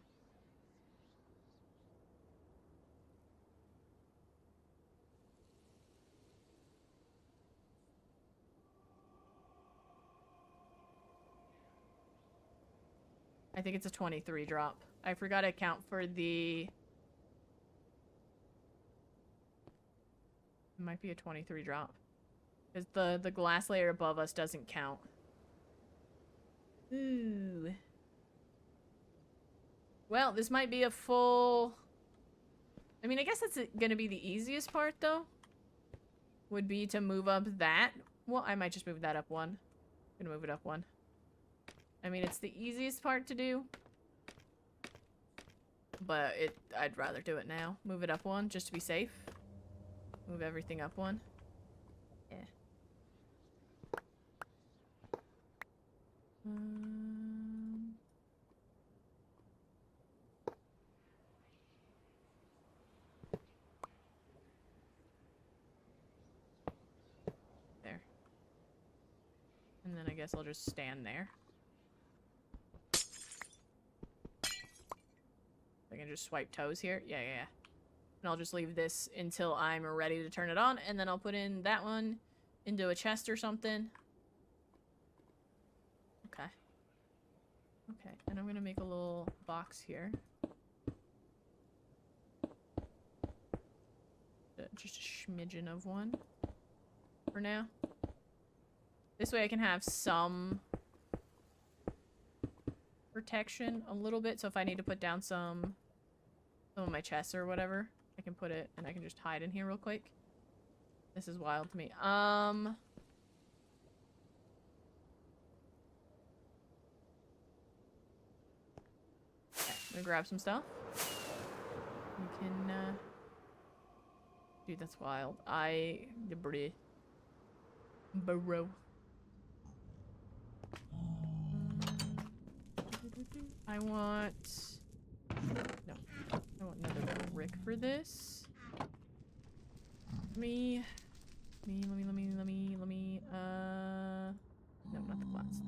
I think it's a 23 drop. I forgot to account for the It might be a 23 drop. Because the glass layer above us doesn't count. Ooh. Well, this might be a full... I mean, I guess that's gonna be the easiest part, though. Would be to move up that. Well, I might just move that up one. I'm gonna move it up one. I mean, it's the easiest part to do. But I'd rather do it now. Move it up one, just to be safe. Move everything up one. Yeah. There. And then I guess I'll just stand there. I can just swipe toes here. Yeah. And I'll just leave this until I'm ready to turn it on, and then I'll put in that one into a chest or something. Okay. Okay, and I'm gonna make a little box here. Just a smidgen of one for now. This way I can have some protection a little bit, so if I need to put down some of my chests or whatever, I can put it, and I can just hide in here real quick. This is wild to me. Okay, I'm gonna grab some stuff. We can, dude, that's wild. Debris. Burrow. I want... No. I want another brick for this. Let me... No, not the glass.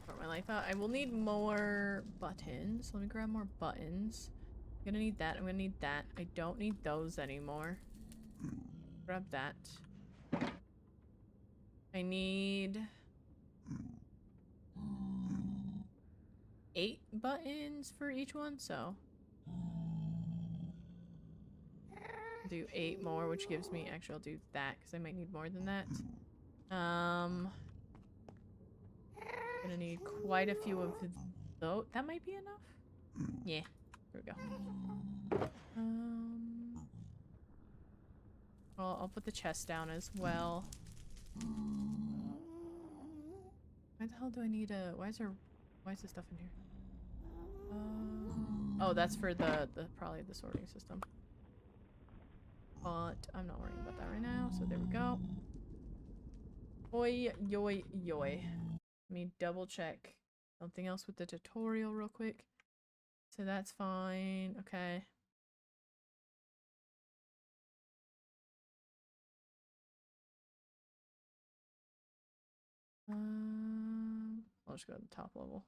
Sort my life out. I will need more buttons. Let me grab more buttons. I'm gonna need that. I'm gonna need that. I don't need those anymore. Grab that. I need... 8 buttons for each one, so... I'll do 8 more, which gives me... Actually, I'll do that, because I might need more than that. Gonna need quite a few of those. That might be enough? Yeah. Here we go. Well, I'll put the chest down as well. Why the hell do I need a... Why is this stuff in here? Oh, that's for probably the sorting system. But I'm not worrying about that right now, so there we go. Oi, yoy, yoy. Let me double check something else with the tutorial real quick. So that's fine. Okay. I'll just go to the top level.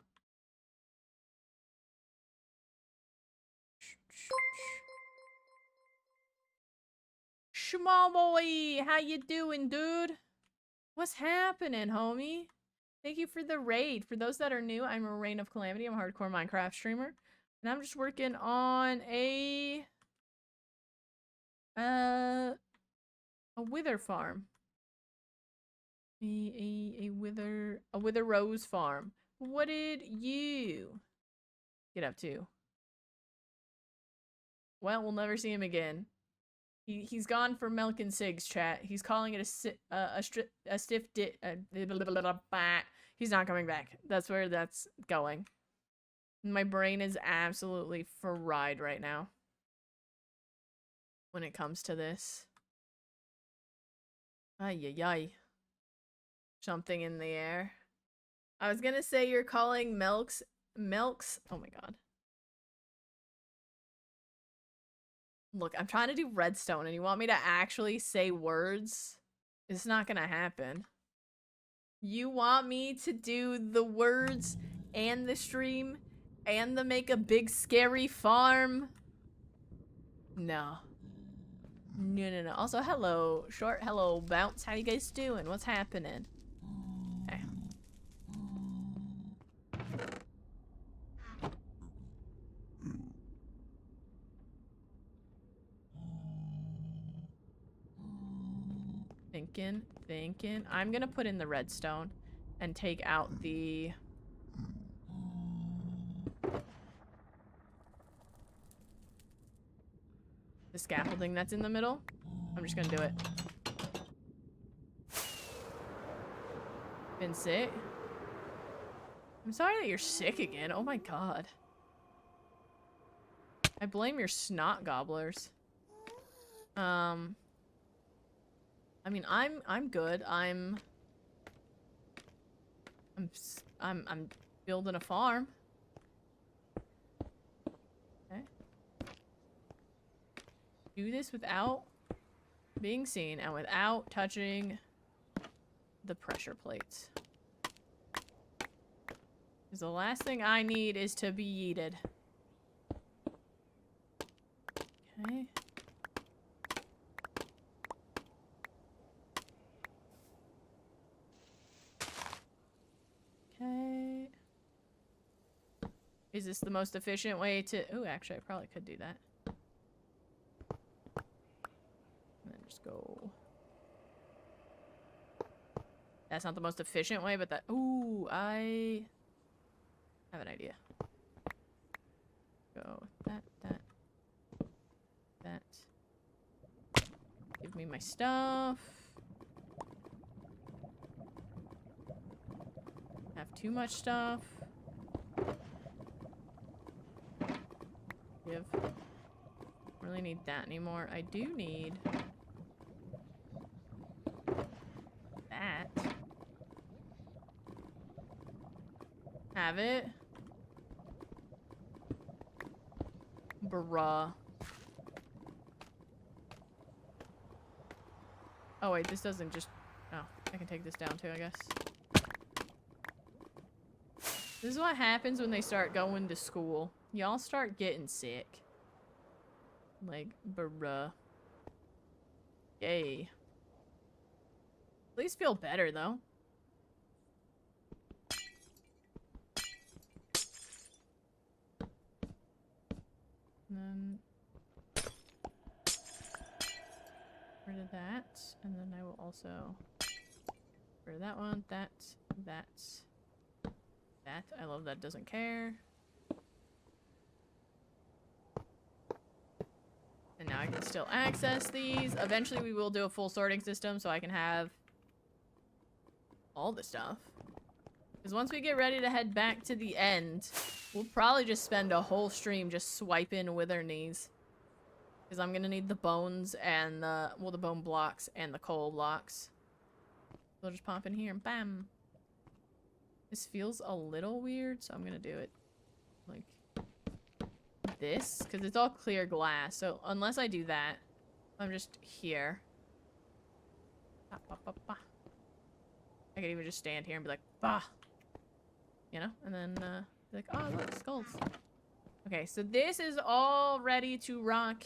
Small boy, how you doing, dude? What's happening, homie? Thank you for the raid. For those that are new, I'm a Reign of Calamity. I'm a hardcore Minecraft streamer, and I'm just working on a wither farm. A wither rose farm. What did you get up to? Well, we'll never see him again. He's gone for milk and cigs, chat. He's calling it a stiff he's not coming back. That's where that's going. My brain is absolutely fried right now when it comes to this. Ay, ay, ay. Something in the air. I was gonna say you're calling milks. Oh my god. Look, I'm trying to do redstone and you want me to actually say words? It's not gonna happen. You want me to do the words and the stream and the make a big scary farm? No. No. Also, hello, Short. Hello, Bounce. How you guys doing? What's happening? Okay. Thinking. I'm gonna put in the redstone and take out the... scaffolding that's in the middle. I'm just gonna do it. Been sick? I'm sorry that you're sick again. Oh my god. I blame your snot gobblers. I mean, I'm good. I'm building a farm. Okay. Do this without being seen and without touching the pressure plates. Because the last thing I need is to be yeeted. Okay. Okay. Is this the most efficient way to... Ooh, actually, I probably could do that. And then just go... That's not the most efficient way, but that... Ooh, I have an idea. Go that. Give me my stuff. Have too much stuff. Give. Really need that anymore. I do need that. Have it. Bruh. Oh wait, this doesn't just... Oh, I can take this down too, I guess. This is what happens when they start going to school. Y'all start getting sick. Like, bruh. Yay. At least feel better, though. And then... rid of that. And then I will also... rid of that one. That. I love that doesn't care. And now I can still access these. Eventually we will do a full sorting system so I can have all the stuff. Because once we get ready to head back to the end, we'll probably just spend a whole stream just swiping wither knees. Because I'm going to need the bones and the, well, the bone blocks and the coal blocks. We'll just pop in here and bam. This feels a little weird, so I'm going to do it like this. Because it's all clear glass. So unless I do that, I'm just here. I could even just stand here and be like, bah. You know? And then be like, oh, look, skulls. Okay, so this is all ready to rock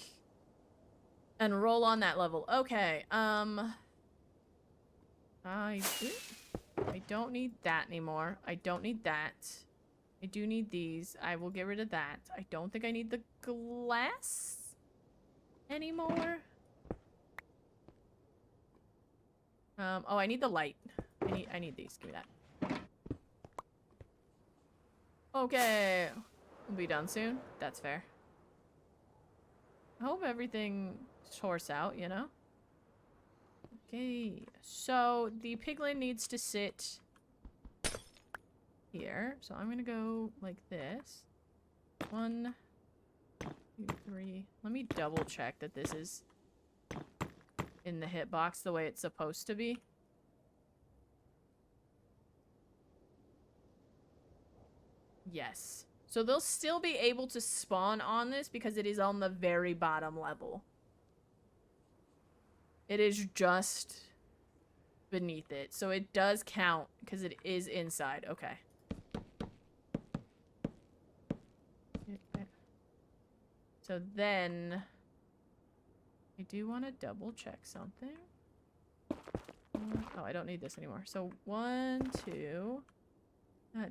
and roll on that level. Okay, I don't need that anymore. I don't need that. I do need these. I will get rid of that. I don't think I need the glass anymore. Oh, I need the light. I need these. Give me that. Okay. We'll be done soon. That's fair. I hope everything sorts out, you know? Okay. So, the piglin needs to sit here. So, I'm gonna go like this. 1, 2, 3. Let me double check that this is in the hitbox the way it's supposed to be. Yes. So they'll still be able to spawn on this because it is on the very bottom level. It is just beneath it. So it does count because it is inside. Okay. So then I do want to double check something. Oh, I don't need this anymore. So 1, 2.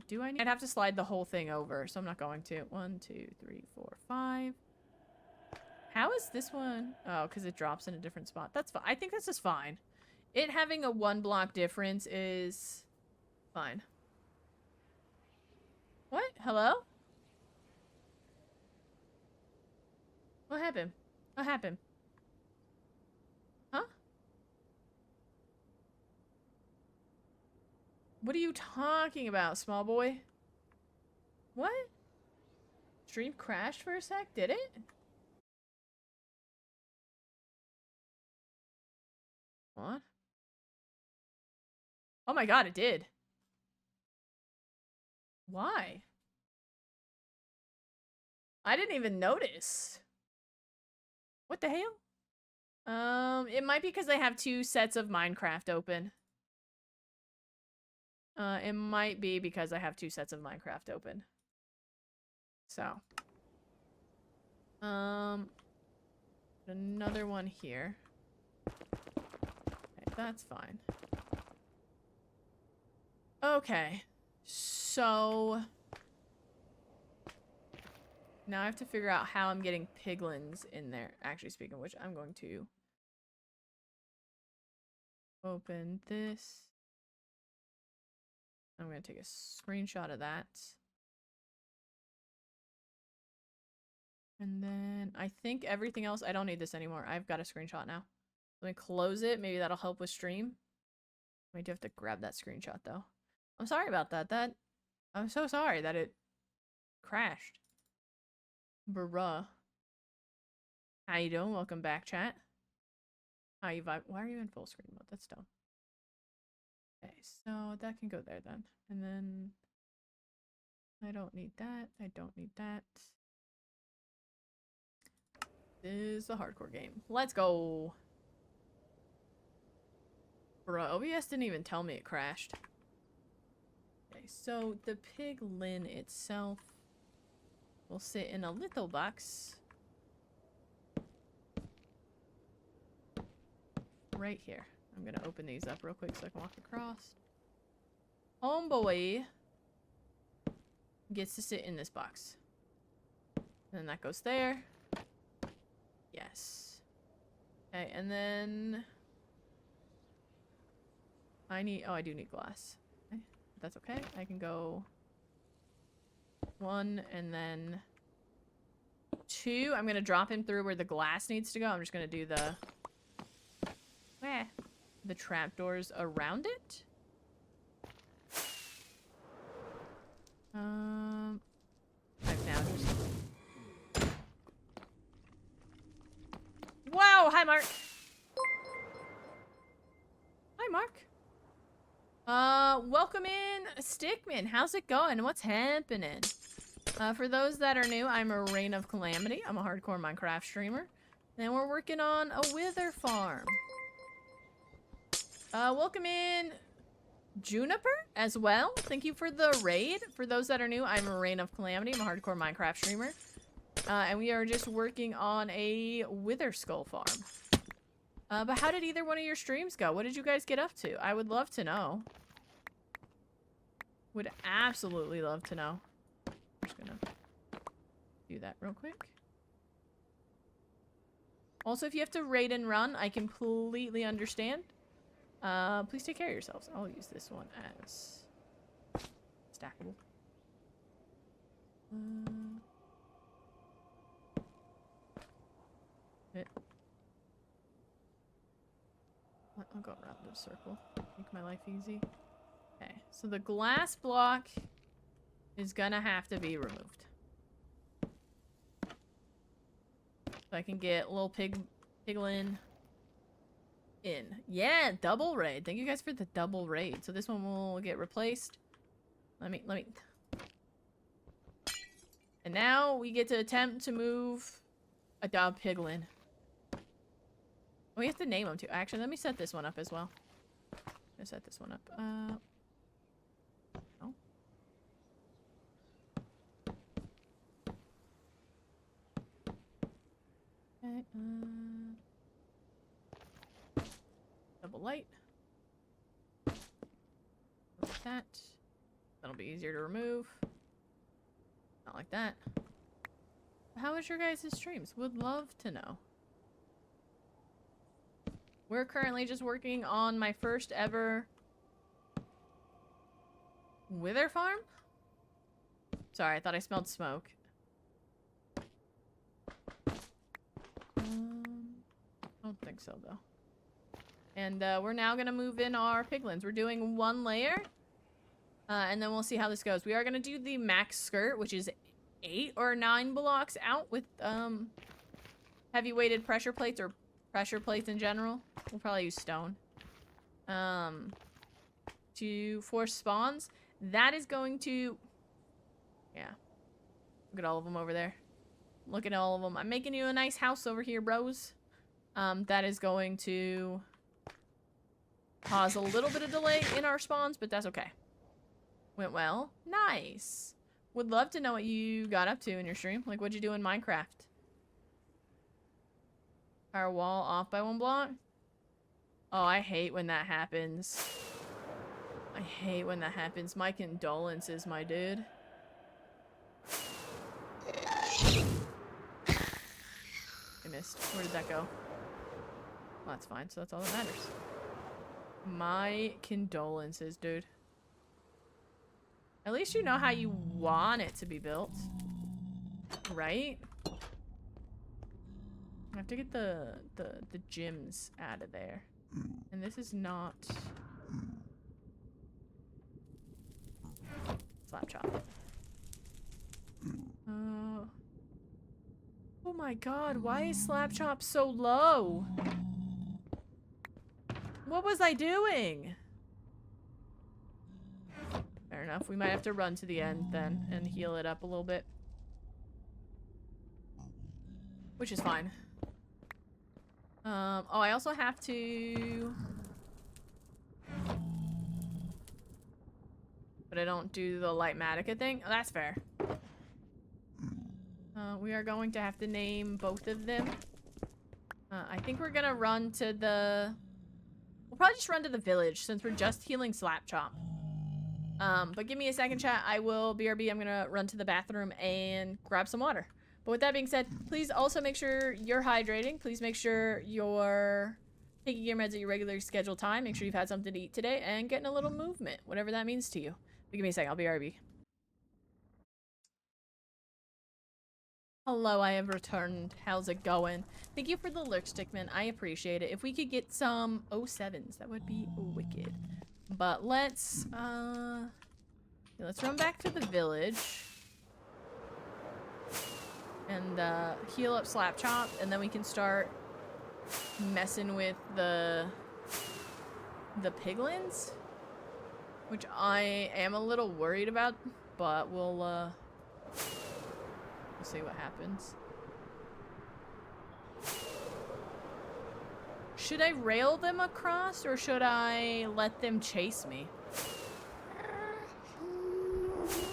Do I need... I'd have to slide the whole thing over, so I'm not going to. 1, 2, 3, 4, 5. How is this one? Oh, because it drops in a different spot. That's fine. I think this is fine. It having a 1 block difference is fine. What? Hello? What happened? What happened? Huh? What are you talking about, small boy? What? Stream crashed for a sec? Did it? What? Oh my god, it did. Why? I didn't even notice. What the hell? It might be because they have 2 sets of Minecraft open. It might be because I have 2 sets of Minecraft open. So. Another one here. Okay, that's fine. Okay. So. Now I have to figure out how I'm getting piglins in there. Actually, speaking of which, I'm going to open this. I'm going to take a screenshot of that. And then I think everything else, I don't need this anymore. I've got a screenshot now. Let me close it. Maybe that'll help with stream. I do have to grab that screenshot though. I'm sorry about that. I'm so sorry that it crashed. Bruh. How you doing? Welcome back, chat. How you vibe? Why are you in full screen mode? That's dumb. Okay, so that can go there then. And then I don't need that. I don't need that. This is a hardcore game. Let's go. Bruh, OBS didn't even tell me it crashed. Okay, so the piglin itself will sit in a little box. Right here. I'm gonna open these up real quick so I can walk across. Homeboy gets to sit in this box. And then that goes there. Yes. Okay, and then I do need glass. Okay, that's okay. I can go 1 and then 2. I'm gonna drop him through where the glass needs to go. I'm just gonna do the trapdoors around it. I've now just... Wow! Hi, Mark! Hi, Mark. Welcome in, Stickman. How's it going? What's happening? For those that are new, I'm a Reign of Calamity. I'm a hardcore Minecraft streamer. And we're working on a wither farm. Welcome in, Juniper, as well. Thank you for the raid. For those that are new, I'm a Reign of Calamity. I'm a hardcore Minecraft streamer. And we are just working on a witherskull farm. But how did either one of your streams go? What did you guys get up to? I would love to know. Would absolutely love to know. I'm just gonna do that real quick. Also, if you have to raid and run, I completely understand. Please take care of yourselves. I'll use this one as stackable. I'll go around the circle. Make my life easy. Okay, so the glass block is gonna have to be removed. So I can get little piglin in. Yeah, double raid. Thank you guys for the double raid. So this one will get replaced. Let me. And now we get to attempt to move a dog piglin. We have to name them too. Actually, let me set this one up as well. I'm gonna set this one up. Oh. Okay, double light. Like that. That'll be easier to remove. Not like that. How was your guys' streams? Would love to know. We're currently just working on my first ever wither farm? Sorry, I thought I smelled smoke. I don't think so, though. And we're now going to move in our piglins. We're doing 1 layer. And then we'll see how this goes. We are going to do the max skirt, which is 8 or 9 blocks out with heavy weighted pressure plates or pressure plates in general. We'll probably use stone. To force spawns. That is going to... Yeah. Look at all of them over there. Look at all of them. I'm making you a nice house over here, bros. That is going to cause a little bit of delay in our spawns, but that's okay. Went well. Nice. Would love to know what you got up to in your stream. Like, what'd you do in Minecraft? Our wall off by 1 block? Oh, I hate when that happens. I hate when that happens. My condolences, my dude. I missed. Where did that go? Well, that's fine. So that's all that matters. My condolences, dude. At least you know how you want it to be built. Right? I have to get the gyms out of there. And this is not... Slap chop. Oh my god, why is slap chop so low? What was I doing? Fair enough. We might have to run to the end then and heal it up a little bit. Which is fine. Oh, I also have to... But I don't do the Lightmatica thing. Oh, that's fair. We are going to have to name both of them. I think we're gonna run to the... We'll probably just run to the village since we're just healing Slap Chop. But give me a second, chat. I will BRB. I'm gonna run to the bathroom and grab some water. But with that being said, please also make sure you're hydrating. Please make sure you're taking your meds at your regular scheduled time. Make sure you've had something to eat today and getting a little movement, whatever that means to you. But give me a second. I'll BRB. Hello, I have returned. How's it going? Thank you for the lurk, Stickman. I appreciate it. If we could get some 07s, that would be wicked. But let's run back to the village. And heal up Slap Chop, and then we can start messing with the piglins. Which I am a little worried about, but we'll see what happens. Should I rail them across, or should I let them chase me?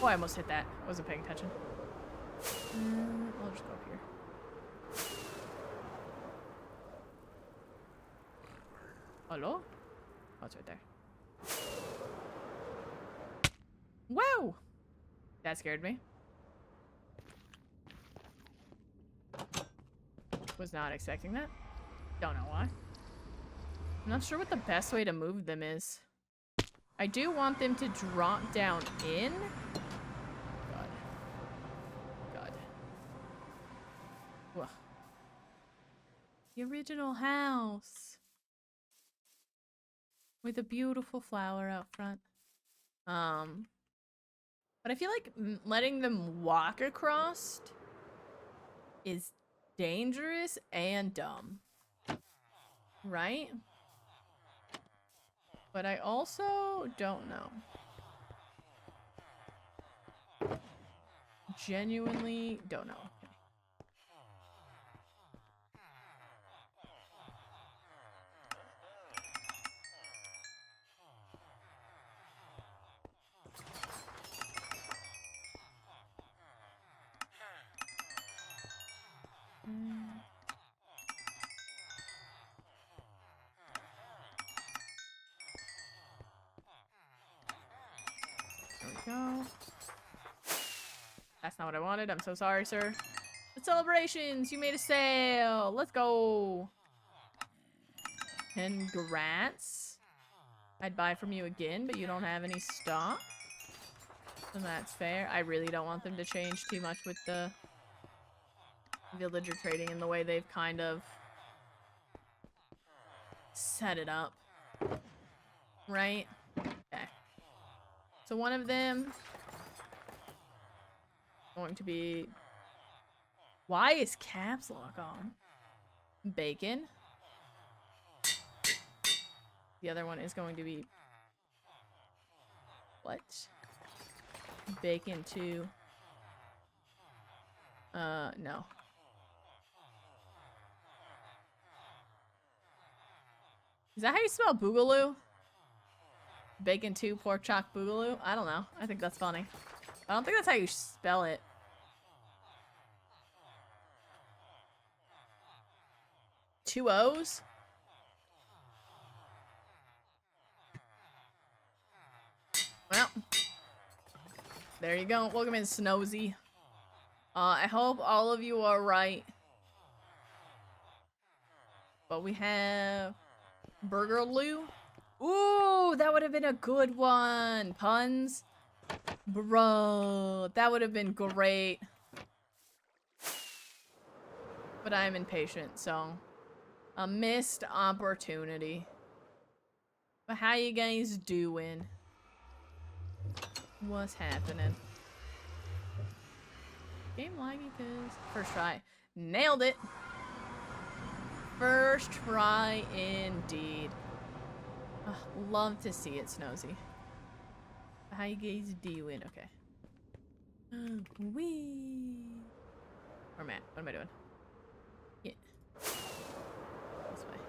Oh, I almost hit that. I wasn't paying attention. I'll just go up here. Hello? Oh, it's right there. Whoa! That scared me. Was not expecting that. Don't know why. I'm not sure what the best way to move them is. I do want them to drop down in. God. God. Whoa. The original house. With a beautiful flower out front. But I feel like letting them walk across is dangerous and dumb. Right? But I also don't know. Genuinely don't know. There we go. That's not what I wanted. I'm so sorry, sir. The celebrations! You made a sale! Let's go! Congrats. I'd buy from you again, but you don't have any stock. So that's fair. I really don't want them to change too much with the villager trading and the way they've kind of set it up. Right? Okay. So one of them going to be... Why is caps lock on? Bacon. The other one is going to be... What? Bacon too. No. Is that how you spell boogaloo? Bacon 2, pork chop boogaloo? I don't know. I think that's funny. I don't think that's how you spell it. Two O's? Well. There you go. Welcome in, Snowsy. I hope all of you are right. But we have... Burgerloo? Ooh, that would have been a good one. Puns? Bro, that would have been great. But I am impatient, so... A missed opportunity. But how you guys doing? What's happening? Game laggy cause... First try. Nailed it! First try indeed. Ugh, love to see it, Snosy. How you guys doing? Okay. Wee. Where am I at? What am I doing? Yeah. This way.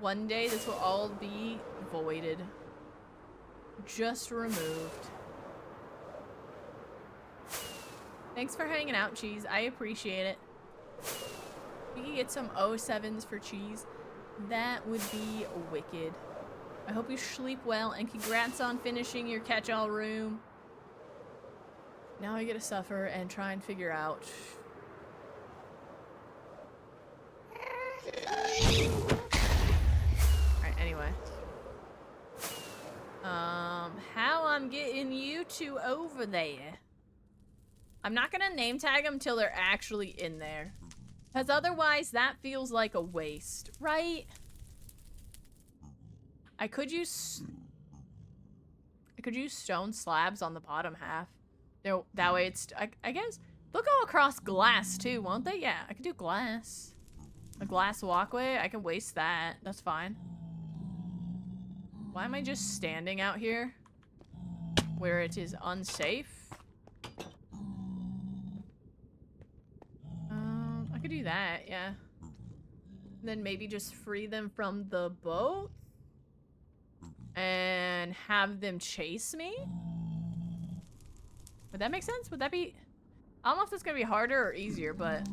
One day this will all be voided. Just removed. Thanks for hanging out, Cheese. I appreciate it. If you can get some 07s for Cheese, that would be wicked. I hope you sleep well, and congrats on finishing your catch-all room. Now I get to suffer and try and figure out... Alright, anyway. How I'm getting you two over there? I'm not gonna name tag them till they're actually in there. Because otherwise, that feels like a waste, right? I could use stone slabs on the bottom half. That way it's... I guess... They'll go across glass, too, won't they? Yeah, I could do glass. A glass walkway? I can waste that. That's fine. Why am I just standing out here? Where it is unsafe? I could do that, yeah. Then maybe just free them from the boat? And have them chase me? Would that make sense? Would that be... I don't know if it's gonna be harder or easier, but...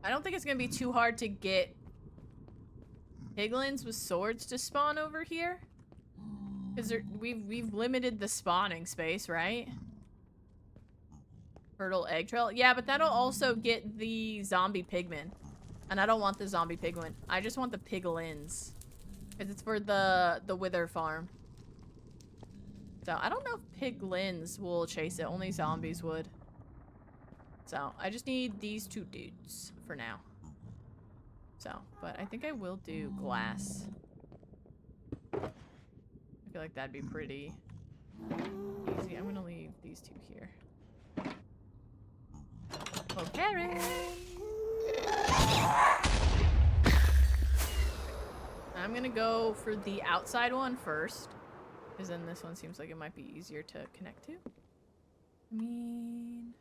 I don't think it's gonna be too hard to get piglins with swords to spawn over here. Because we've limited the spawning space, right? Fertile egg trail. Yeah, but that'll also get the zombie pigmen. And I don't want the zombie pigmen. I just want the piglins. Because it's for the wither farm. So I don't know if piglins will chase it. Only zombies would. So I just need these two dudes for now. So, but I think I will do glass. I feel like that'd be pretty easy. I'm gonna leave these two here. Oh, Karen! I'm gonna go for the outside one first. Because then this one seems like it might be easier to connect to. I mean...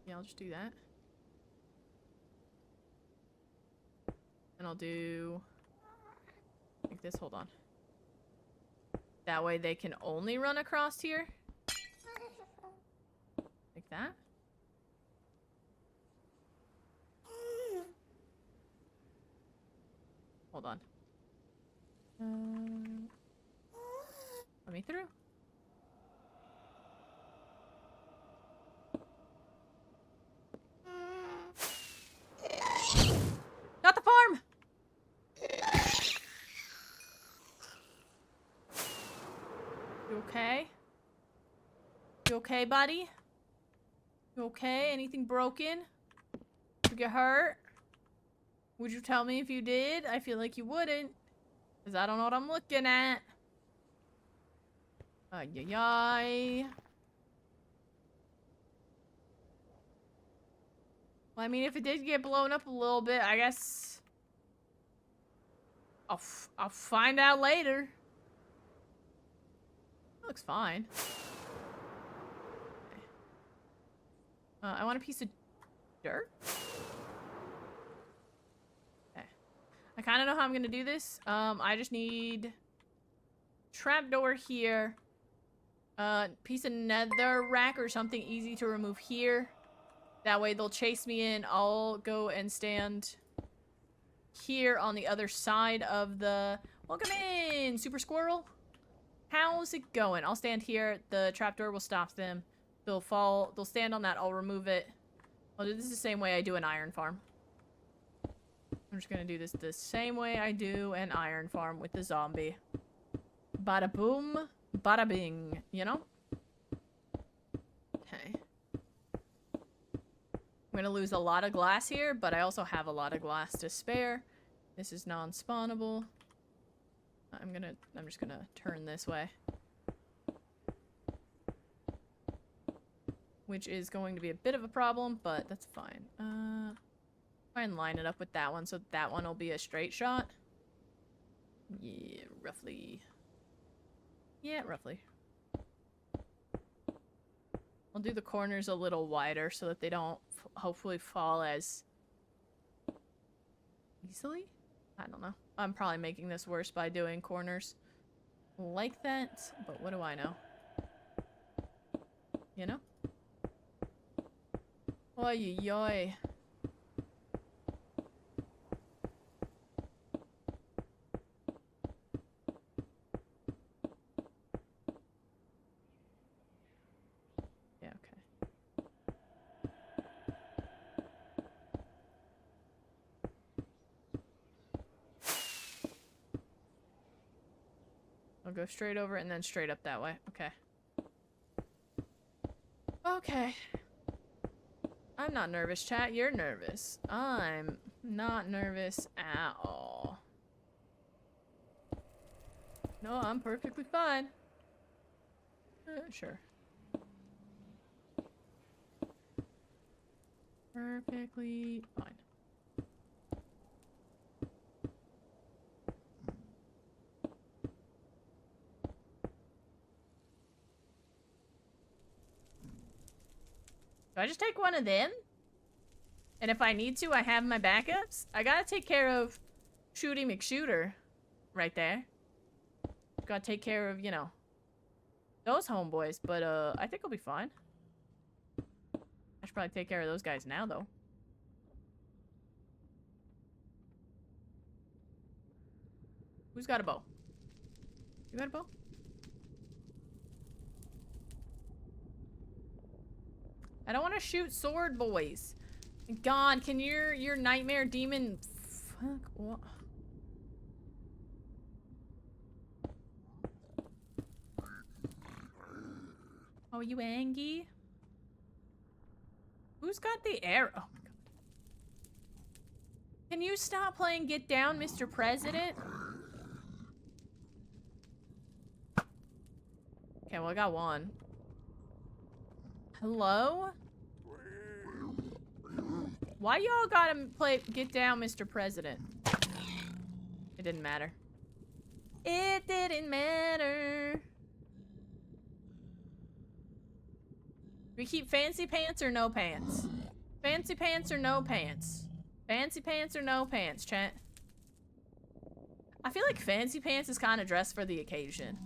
Yeah, I'll just do that. And I'll do... like this, hold on. That way they can only run across here. Like that. Hold on. Let me through. okay? You okay, buddy? You okay? Anything broken? You get hurt? Would you tell me if you did? I feel like you wouldn't. Because I don't know what I'm looking at. Ay-yi-yi. Well, I mean, if it did get blown up a little bit, I guess... I'll find out later. Looks fine. I want a piece of dirt. Okay. I kind of know how I'm gonna do this. I just need trapdoor here. Piece of nether rack or something easy to remove here. That way they'll chase me in. I'll go and stand here on the other side of the... Welcome in, Super Squirrel. How's it going? I'll stand here. The trapdoor will stop them. They'll fall. They'll stand on that. I'll remove it. I'll do this the same way I do an iron farm. I'm just gonna do this the same way I do an iron farm with the zombie. Bada boom, bada bing, you know? Okay. I'm gonna lose a lot of glass here, but I also have a lot of glass to spare. This is non-spawnable. I'm just gonna turn this way. Which is going to be a bit of a problem, but that's fine. Try and line it up with that one, so that one will be a straight shot. Yeah, roughly. Yeah, roughly. I'll do the corners a little wider so that they don't hopefully fall as easily? I don't know. I'm probably making this worse by doing corners like that, but what do I know? You know? Oy-yoy. Yeah, okay. I'll go straight over and then straight up that way. Okay. Okay. I'm not nervous, chat. You're nervous. I'm not nervous at all. No, I'm perfectly fine. Sure. Perfectly fine. Do I just take one of them? And if I need to, I have my backups? I gotta take care of Shooty McShooter right there. Gotta take care of, you know, those homeboys. But, I think I'll be fine. I should probably take care of those guys now, though. Who's got a bow? You got a bow? I don't want to shoot sword boys. God, can your nightmare demon... Fuck, what? Oh, you angry? Who's got the arrow? Oh my God. Can you stop playing Get Down, Mr. President? Okay, well, I got one. Hello? Why y'all gotta play Get Down, Mr. President? It didn't matter. It didn't matter. We keep fancy pants or no pants? Fancy pants or no pants? Fancy pants or no pants, chat? I feel like fancy pants is kind of dressed for the occasion,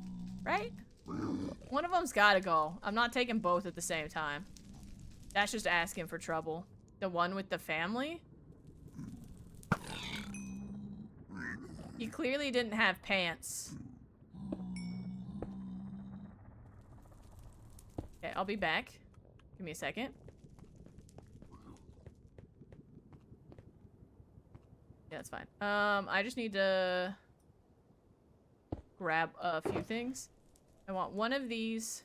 right? One of them's gotta go. I'm not taking both at the same time. That's just asking for trouble. The one with the family? He clearly didn't have pants. Okay, I'll be back. Give me a second. Yeah, that's fine. I just need to grab a few things. I want one of these.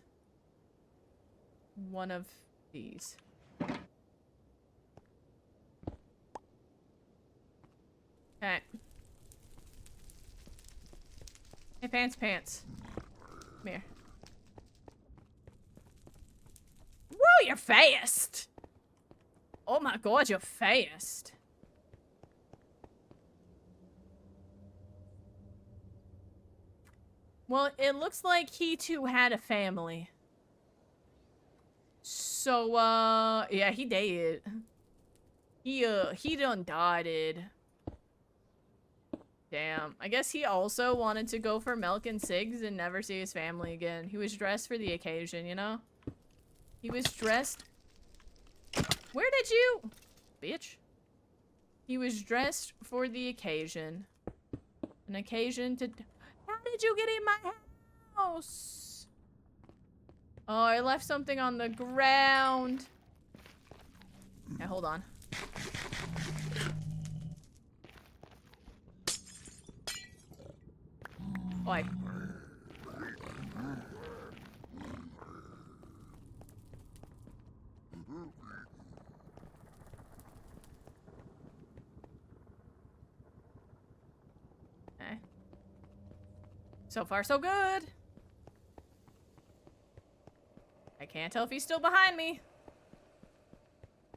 One of these. Okay. Hey, pants. Come here. Woo, you're fast! Oh my god, you're fast. Well, it looks like he too had a family. So, yeah, he did. He done died. Damn. I guess he also wanted to go for milk and cigs and never see his family again. He was dressed for the occasion, you know? He was dressed... Where did you... Bitch. He was dressed for the occasion. An occasion to... How did you get in my house? Oh, I left something on the ground. Okay, hold on. Oi. Okay. So far, so good. I can't tell if he's still behind me.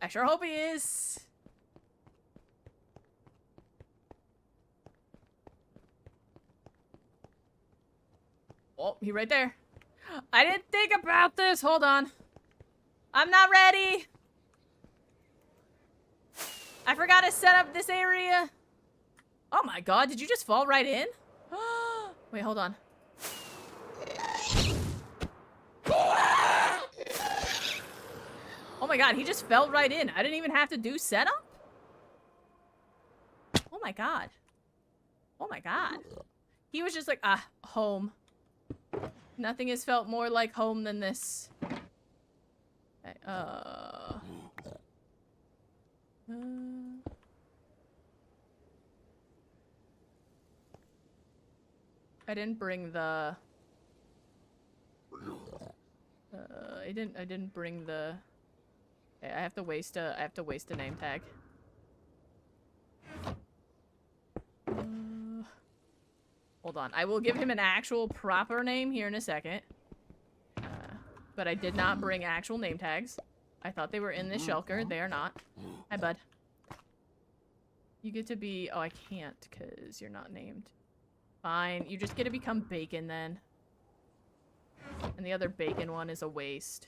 I sure hope he is. Oh, he right there. I didn't think about this. Hold on. I'm not ready. I forgot to set up this area. Oh my god, did you just fall right in? Wait, hold on. Oh my god, he just fell right in. I didn't even have to do setup? Oh my god. Oh my god. He was just like, ah, home. Nothing has felt more like home than this. Okay, I didn't bring the... I didn't bring the... Okay, I have to waste a name tag. Hold on. I will give him an actual proper name here in a second. But I did not bring actual name tags. I thought they were in this shulker. They are not. Hi, bud. You get to be... Oh, I can't because you're not named. Fine. You just get to become Bacon then. And the other Bacon one is a waste.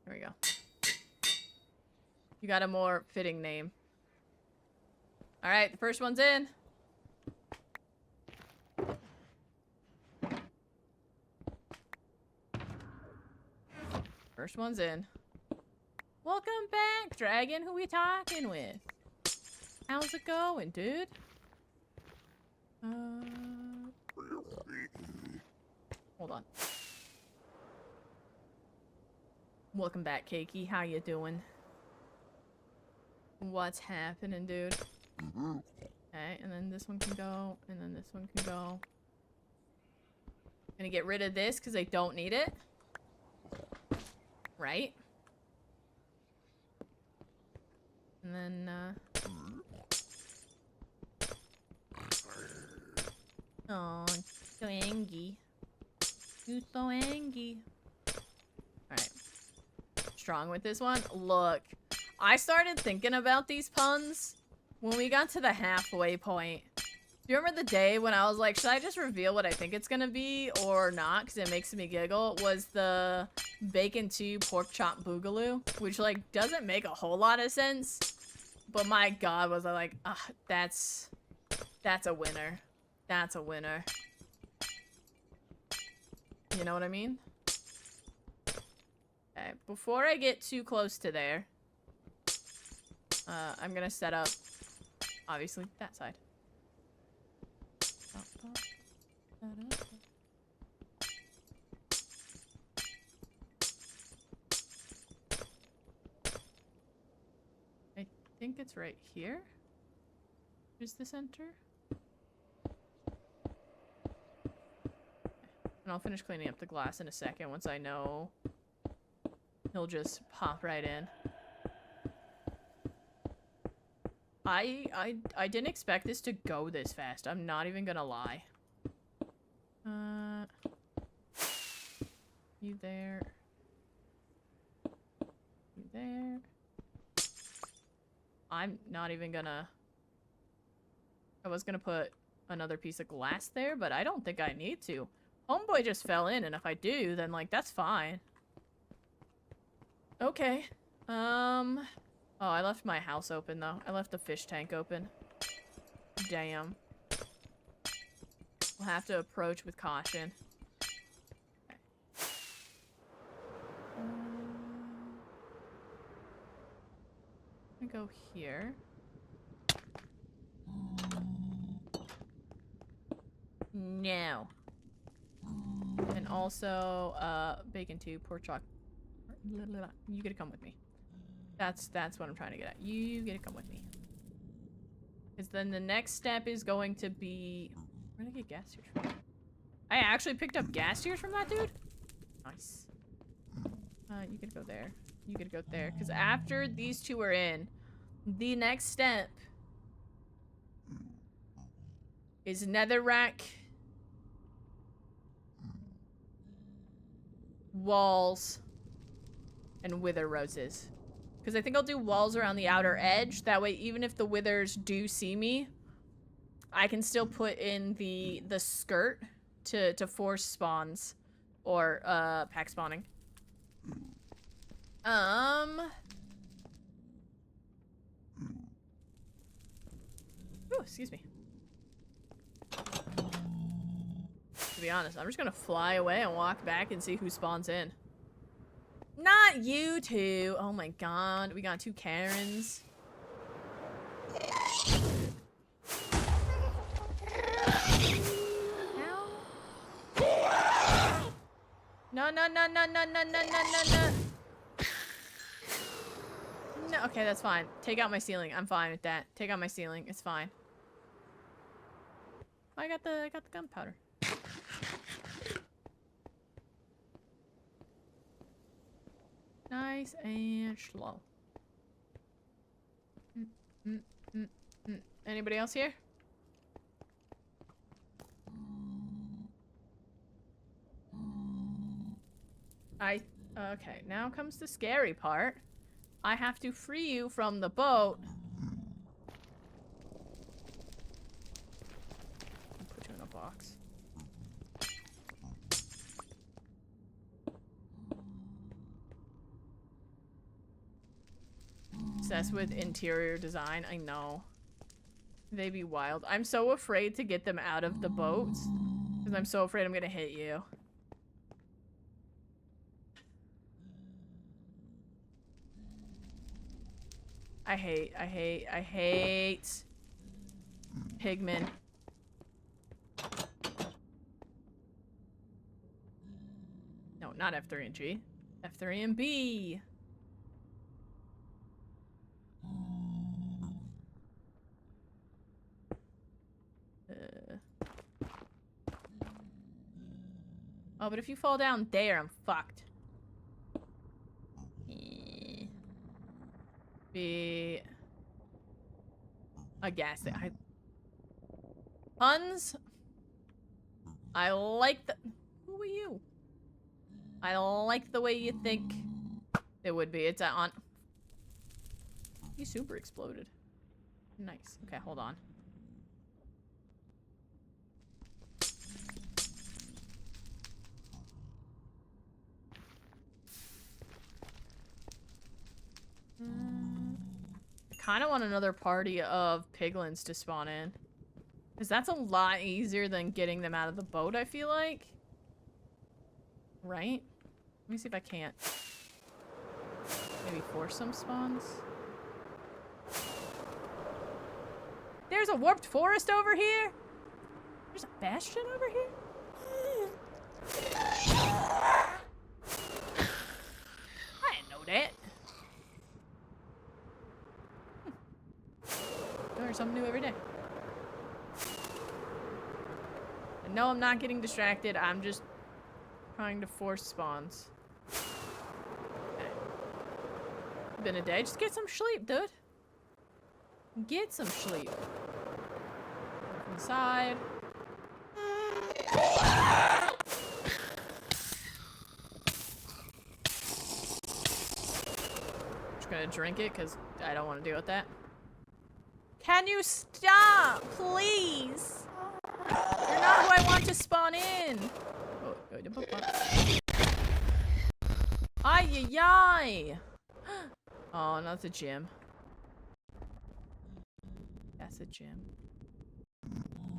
There we go. You got a more fitting name. Alright, the first one's in. First one's in. Welcome back, Dragon. Who we talking with? How's it going, dude? Hold on. Welcome back, Cakey. How you doing? What's happening, dude? Okay, and then this one can go, and then this one can go. Gonna get rid of this because I don't need it. Right? And then, oh, so angry. You so angry. Alright. Strong with this one. Look, I started thinking about these puns when we got to the halfway point. Do you remember the day when I was like, should I just reveal what I think it's gonna be or not? Because it makes me giggle. Was the bacon 2 pork chop boogaloo, which like doesn't make a whole lot of sense. But my god, was I like, ah, that's a winner. That's a winner. You know what I mean? Okay, before I get too close to there, I'm gonna set up, obviously, that side. think it's right here. Is the center? And I'll finish cleaning up the glass in a second once I know he'll just pop right in. I didn't expect this to go this fast. I'm not even gonna lie. You there. You there. I'm not even gonna... I was gonna put another piece of glass there, but I don't think I need to. Homeboy just fell in, and if I do, then, like, that's fine. Okay. Oh, I left my house open, though. I left the fish tank open. Damn. We'll have to approach with caution. Okay. I'm gonna go here. No. And also, bacon too, pork chop. You gotta come with me. That's what I'm trying to get at. You gotta come with me. Because then the next step is going to be... Where did I get gas tears from? I actually picked up gas tears from that dude? Nice. You could go there. You could go there. Because after these two are in, the next step is netherrack, walls, and wither roses. Because I think I'll do walls around the outer edge. That way, even if the withers do see me, I can still put in the skirt to force spawns or pack spawning. Ooh, excuse me. To be honest, I'm just gonna fly away and walk back and see who spawns in. Not you two. Oh my god, we got two Karens. No, no, no, no, no, no, no, no, no, no. No, okay, that's fine. Take out my ceiling. I'm fine with that. Take out my ceiling. It's fine. I got the gunpowder. Nice and slow. Anybody else here? Okay, now comes the scary part. I have to free you from the boat. I'll put you in a box. Obsessed with interior design, I know. They be wild. I'm so afraid to get them out of the boats. Because I'm so afraid I'm gonna hit you. I hate pigmen. No, not F3 and G. F3 and B. Oh, but if you fall down there, I'm fucked. Be a gas thing. Puns? I like the... Who are you? I like the way you think it would be. It's on... You super exploded. Nice. Okay, hold on. Kind of want another party of piglins to spawn in. Because that's a lot easier than getting them out of the boat, I feel like. Right? Let me see if I can't. Maybe force some spawns. There's a warped forest over here? There's a bastion over here? I didn't know that. learn something new every day. And no, I'm not getting distracted. I'm just trying to force spawns. Okay. Been a day. Just get some sleep, dude. Get some sleep. Inside. Just gonna drink it because I don't want to deal with that. Can you stop, please? You're not who I want to spawn in. Ay, ay, ay. Oh, not the gym. That's the gym.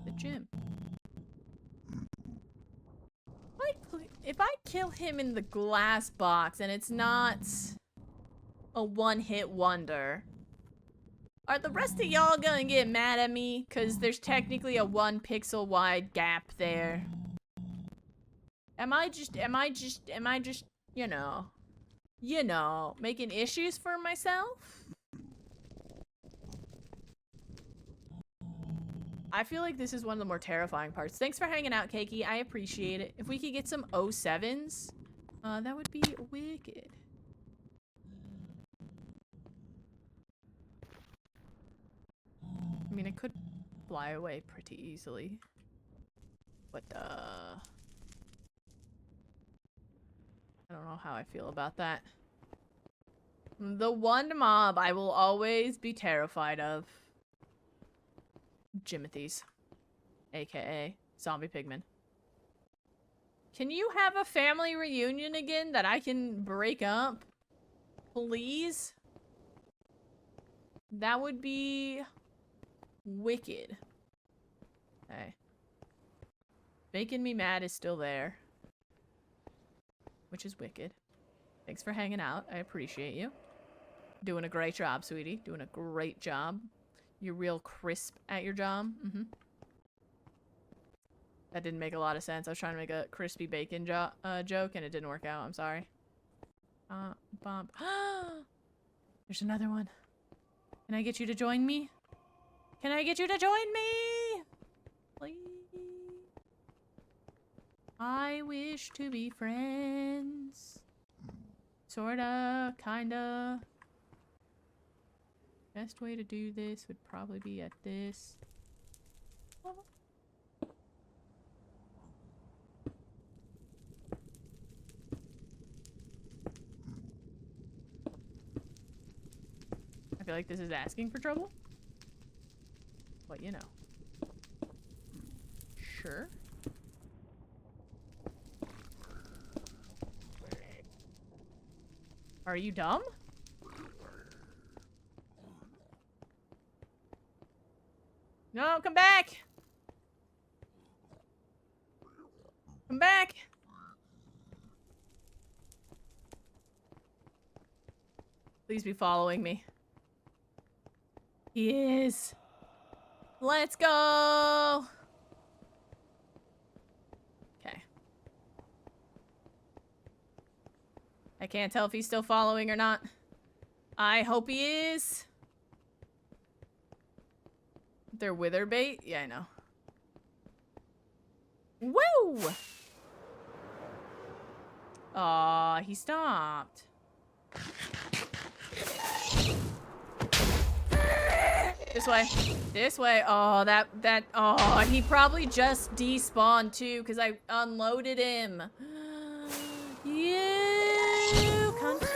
The gym. If I kill him in the glass box and it's not a one-hit wonder, are the rest of y'all gonna get mad at me? Cause there's technically a 1 pixel wide gap there. Am I just, you know, making issues for myself? I feel like this is one of the more terrifying parts. Thanks for hanging out, Keiki. I appreciate it. If we could get some 07s, that would be wicked. I mean, it could fly away pretty easily. But, I don't know how I feel about that. The one mob I will always be terrified of. Jimothy's. AKA zombie pigmen. Can you have a family reunion again that I can break up? Please? That would be wicked. Okay. Making me mad is still there. Which is wicked. Thanks for hanging out. I appreciate you. Doing a great job, sweetie. Doing a great job. You're real crisp at your job. Mm-hmm. That didn't make a lot of sense. I was trying to make a crispy bacon joke and it didn't work out. I'm sorry. Bump. There's another one. Can I get you to join me? Can I get you to join me? Please. I wish to be friends. Sorta, kinda. Best way to do this would probably be at this. I feel like this is asking for trouble. But you know. Sure. Are you dumb? No, come back! Come back! Please be following me. He is. Let's go! Okay. I can't tell if he's still following or not. I hope he is. They're wither bait? Yeah, I know. Woo! Aw, he stopped. This way. This way. Oh, oh, he probably just despawned too, because I unloaded him. You cunt.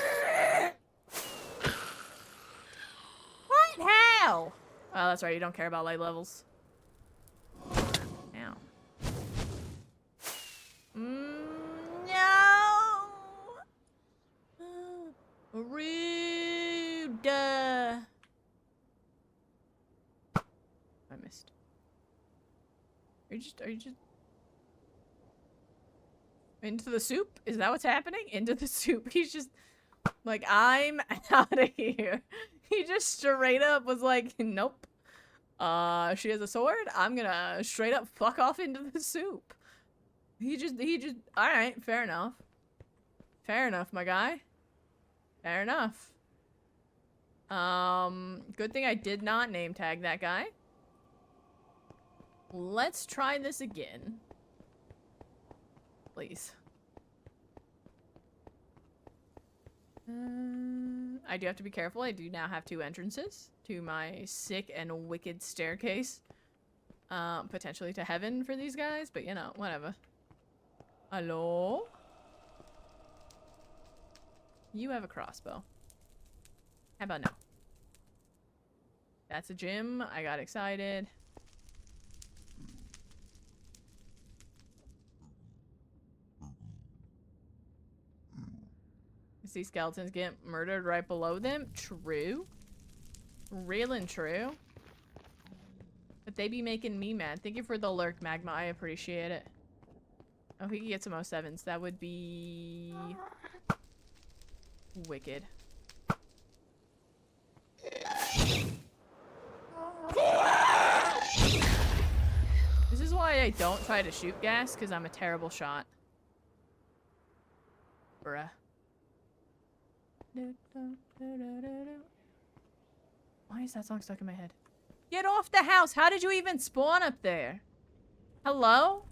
What? How? Oh, that's right. You don't care about light levels. Ow. No! Rude. I missed. Are you just... Into the soup? Is that what's happening? Into the soup. He's just... Like, I'm out of here. He just straight up was like, nope. She has a sword. I'm gonna straight up fuck off into the soup. He just, alright, fair enough. Fair enough, my guy. Fair enough. Good thing I did not name tag that guy. Let's try this again. Please. I do have to be careful. I do now have 2 entrances to my sick and wicked staircase. Potentially to heaven for these guys, but you know, whatever. Hello? You have a crossbow. How about no? That's a gym. I got excited. You see skeletons get murdered right below them? True. Real and true. But they be making me mad. Thank you for the lurk, Magma. I appreciate it. Oh, he can get some 07s. That would be... wicked. This is why I don't try to shoot gas, because I'm a terrible shot. Bruh. Why is that song stuck in my head? Get off the house! How did you even spawn up there? Hello?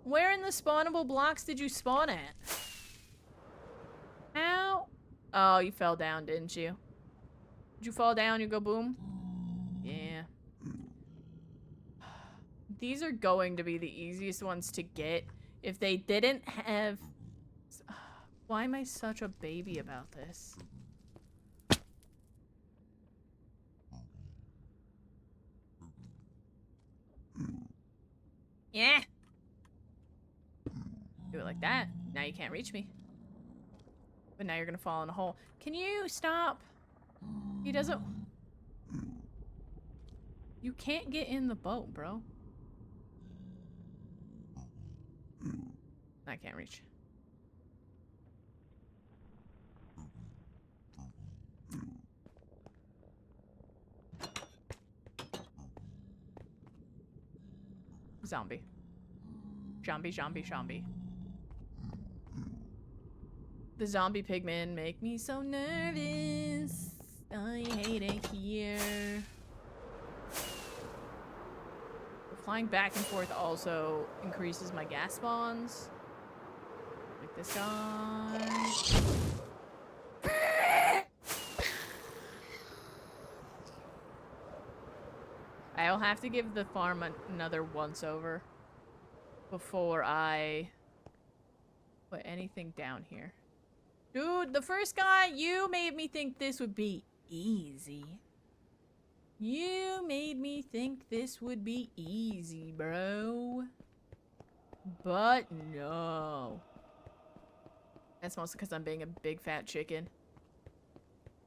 Where in the spawnable blocks did you spawn at? How? Oh, you fell down, didn't you? Did you fall down? You go boom? Yeah. These are going to be the easiest ones to get if they didn't have... Why am I such a baby about this? Yeah. Do it like that. Now you can't reach me. But now you're gonna fall in a hole. Can you stop? He doesn't... You can't get in the boat, bro. I can't reach. Zombie. Zombie, zombie, zombie. The zombie pigmen make me so nervous. I hate it here. Flying back and forth also increases my gas spawns. Like this guy. I'll have to give the farm another once over before I put anything down here. Dude, the first guy, you made me think this would be easy. You made me think this would be easy, bro. But no. That's mostly because I'm being a big fat chicken.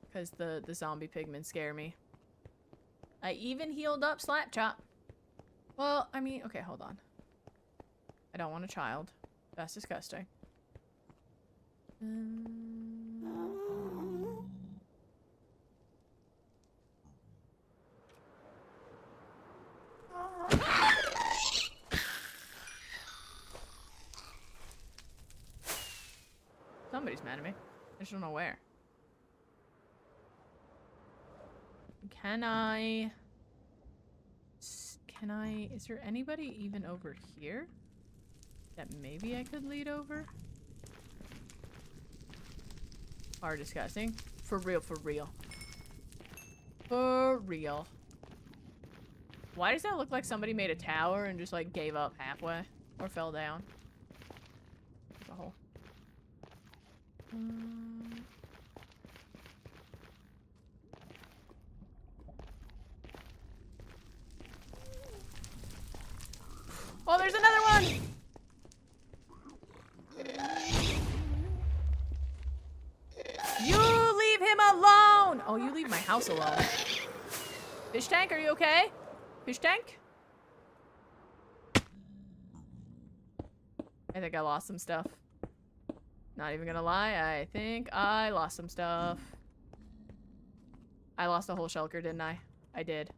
Because the zombie pigmen scare me. I even healed up Slapchop. Well, I mean, okay, hold on. I don't want a child. That's disgusting. Somebody's mad at me. I just don't know where. Can I... Is there anybody even over here that maybe I could lead over? Are disgusting. For real, for real. For real. Why does that look like somebody made a tower and just like gave up halfway? Or fell down? There's a hole. Oh, there's another one! You leave him alone! Oh, you leave my house alone. Fish tank, are you okay? Fish tank? I think I lost some stuff. Not even gonna lie, I think I lost some stuff. I lost a whole shulker, didn't I? I did.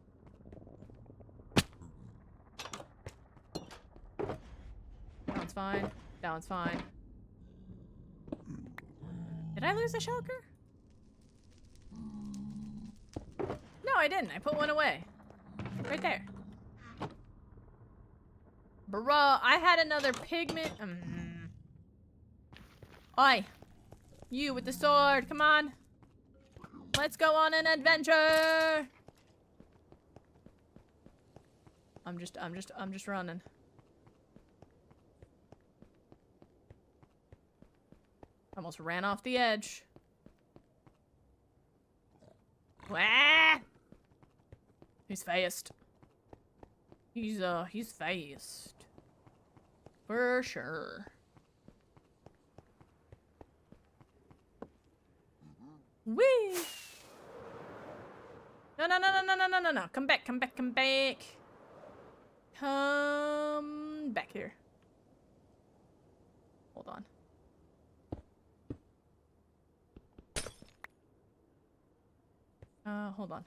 That one's fine. That one's fine. Did I lose a shulker? No, I didn't. I put one away. Right there. Bruh, I had another pigment. Oi. You with the sword, come on. Let's go on an adventure. I'm just running. Almost ran off the edge. Wah! He's fast. He's fast. For sure. Whee! No. Come back. Come back here. Hold on. Hold on.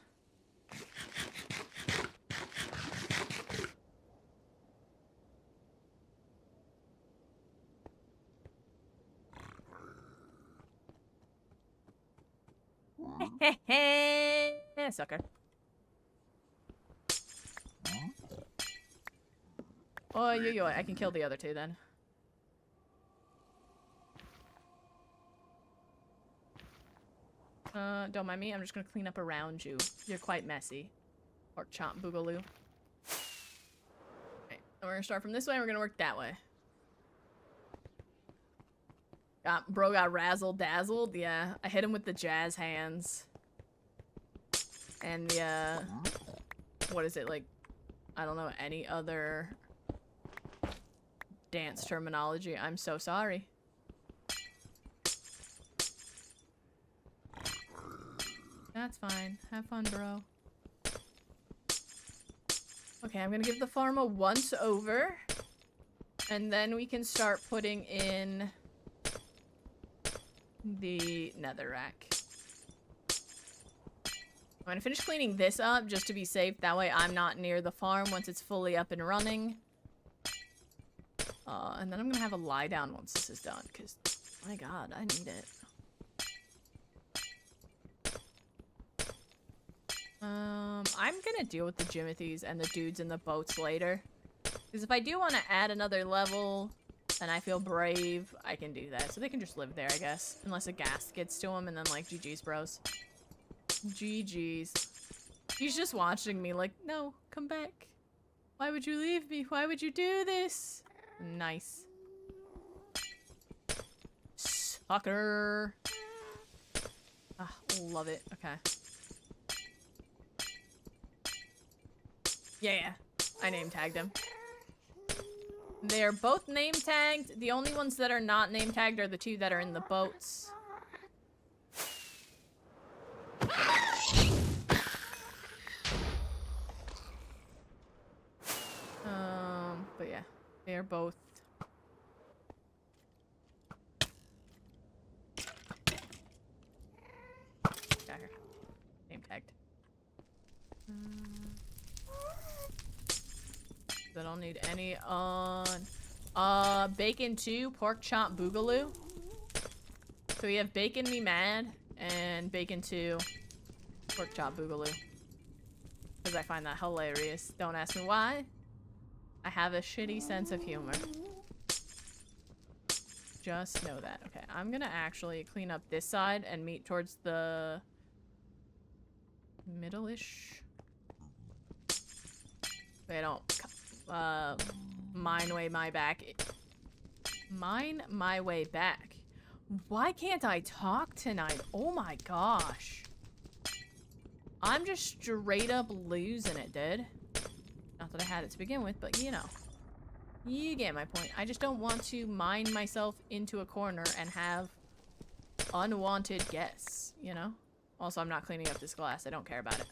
Sucker. Oh, yo, I can kill the other two then. Don't mind me. I'm just gonna clean up around you. You're quite messy. Pork chop boogaloo. Okay, we're gonna start from this way and we're gonna work that way. Bro got razzle dazzled. Yeah, I hit him with the jazz hands. And the, what is it, like, I don't know any other dance terminology. I'm so sorry. That's fine. Have fun, bro. Okay, I'm gonna give the farm a once over. And then we can start putting in the netherrack. I'm gonna finish cleaning this up just to be safe. That way I'm not near the farm once it's fully up and running. And then I'm gonna have a lie down once this is done, because, my god, I need it. I'm gonna deal with the Jimothy's and the dudes in the boats later. Because if I do want to add another level, and I feel brave, I can do that. So they can just live there, I guess. Unless a ghast gets to them, and then, like, GG's, bros. GG's. He's just watching me like, no, come back. Why would you leave me? Why would you do this? Nice. Sucker. Ah, love it. Okay. Yeah, I name tagged him. They're both name tagged. The only ones that are not name tagged are the two that are in the boats. But yeah, they're both. Got her. Name tagged. I don't need any on. Bacon 2, pork chop boogaloo. So we have bacon me mad and bacon 2, pork chop boogaloo. Because I find that hilarious. Don't ask me why. I have a shitty sense of humor. Just know that. Okay, I'm gonna actually clean up this side and meet towards the middle-ish. They don't mine my way back. Why can't I talk tonight? Oh my gosh. I'm just straight up losing it, dude. Not that I had it to begin with, but you know. You get my point. I just don't want to mine myself into a corner and have unwanted guests, you know? Also, I'm not cleaning up this glass. I don't care about it.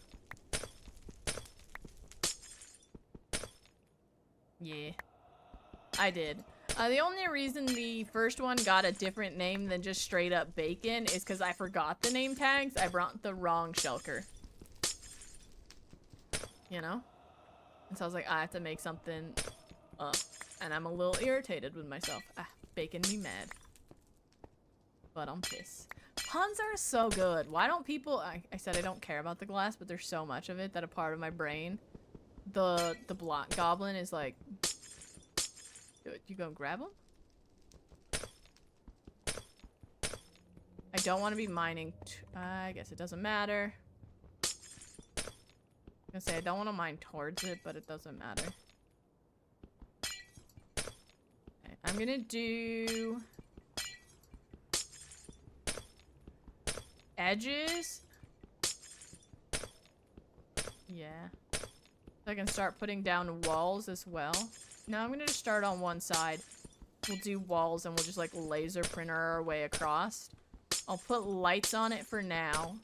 Yeah. I did. The only reason the first one got a different name than just straight up bacon is because I forgot the name tags. I brought the wrong shulker. You know? And so I was like, I have to make something up. And I'm a little irritated with myself. Ah, bacon me mad. But I'm pissed. Puns are so good. Why don't people... I said I don't care about the glass, but there's so much of it that a part of my brain... The block goblin is like... You go grab him? I don't want to be mining... I guess it doesn't matter. I was gonna say, I don't want to mine towards it, but it doesn't matter. Okay, I'm gonna do... edges? Yeah. So I can start putting down walls as well. No, I'm gonna just start on one side. We'll do walls and we'll just like laser printer our way across. I'll put lights on it for now.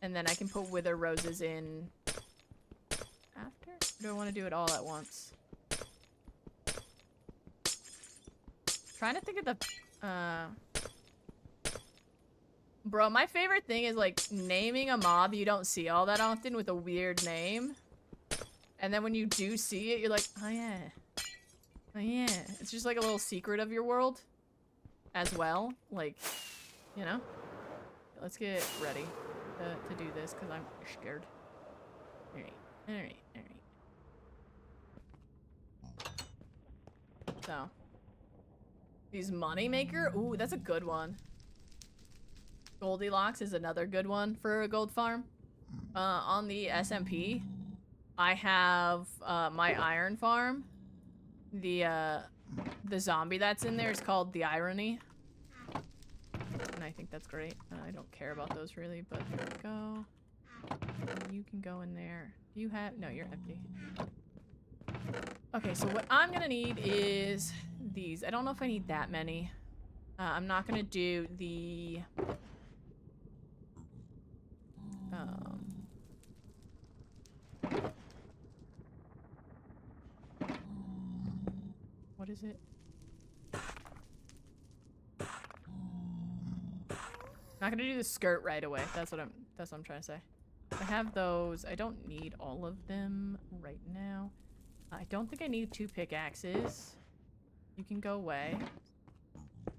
And then I can put wither roses in after? Or do I want to do it all at once? Trying to think of the... Bro, my favorite thing is like naming a mob you don't see all that often with a weird name. And then when you do see it, you're like, oh yeah. Oh yeah. It's just like a little secret of your world as well. Like, you know? Let's get ready to do this because I'm scared. Alright, alright, alright. So. These moneymaker? Ooh, that's a good one. Goldilocks is another good one for a gold farm. On the SMP, I have my iron farm. The zombie that's in there is called the Irony. And I think that's great. I don't care about those really, but here we go. You can go in there. You have... No, you're empty. Okay, so what I'm gonna need is these. I don't know if I need that many. I'm not gonna do the... What is it? Not gonna do the skirt right away. That's what I'm trying to say. I have those. I don't need all of them right now. I don't think I need 2 pickaxes. You can go away.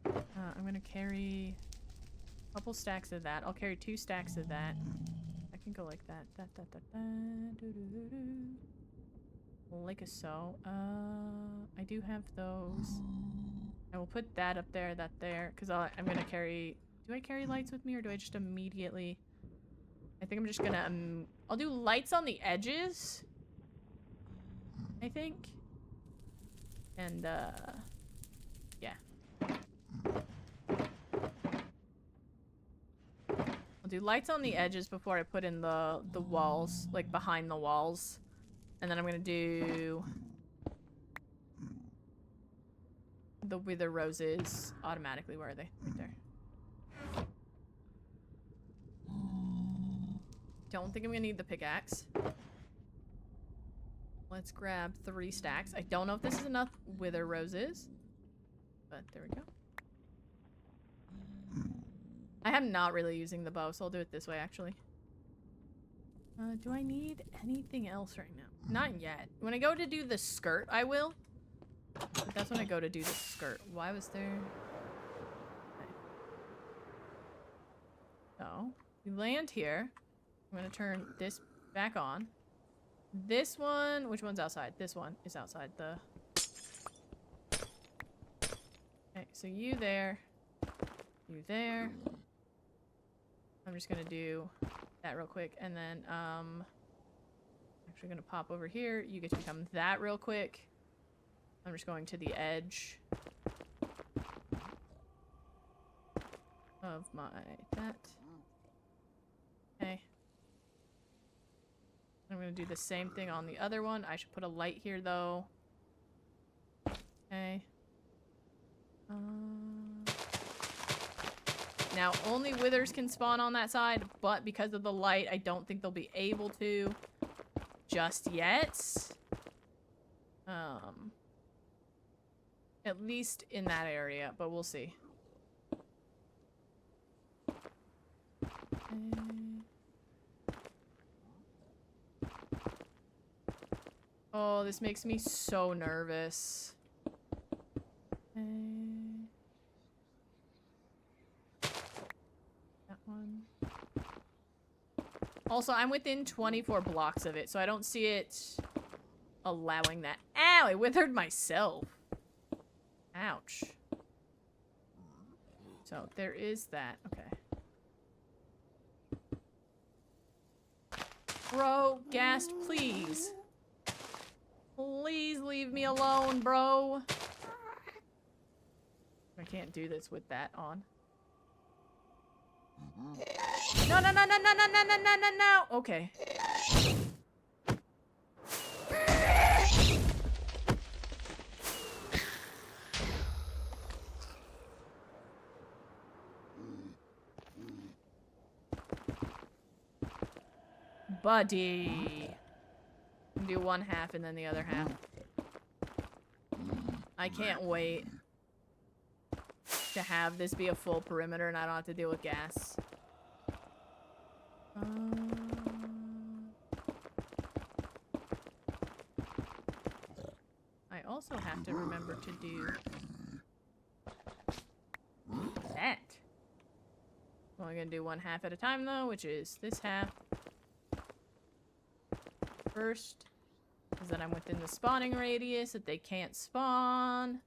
I'm gonna carry a couple stacks of that. I'll carry 2 stacks of that. I can go like that. Like a so. I do have those. I will put that up there, that there, because I'm gonna carry... Do I carry lights with me, or do I just immediately... I think I'm just gonna... I'll do lights on the edges. I think. And, yeah. I'll do lights on the edges before I put in the walls, like behind the walls. And then I'm gonna do the wither roses automatically. Where are they? Right there. Don't think I'm gonna need the pickaxe. Let's grab 3 stacks. I don't know if this is enough wither roses, but there we go. I am not really using the bow, so I'll do it this way actually. Do I need anything else right now? Not yet. When I go to do the skirt, I will. But that's when I go to do the skirt. Why was there... Okay. So, we land here. I'm gonna turn this back on. This one... Which one's outside? This one is outside the... Okay, so you there. You there. I'm just gonna do that real quick, and then, actually gonna pop over here. You get to become that real quick. I'm just going to the edge of my that. Okay. I'm gonna do the same thing on the other one. I should put a light here though. Okay. Now only withers can spawn on that side, but because of the light, I don't think they'll be able to just yet. At least in that area, but we'll see. Oh, this makes me so nervous. 1. Also, I'm within 24 blocks of it, so I don't see it allowing that. Ow, I withered myself. Ouch. So there is that. Okay. Bro, Ghast, please. Please leave me alone, bro. I can't do this with that on. No, no, no, no, no, no, no, no, no, no, no. Okay. Buddy. Do one half and then the other half. I can't wait to have this be a full perimeter and I don't have to deal with gas. I also have to remember to do that. I'm only gonna do one half at a time though, which is this half first, because then I'm within the spawning radius that they can't spawn.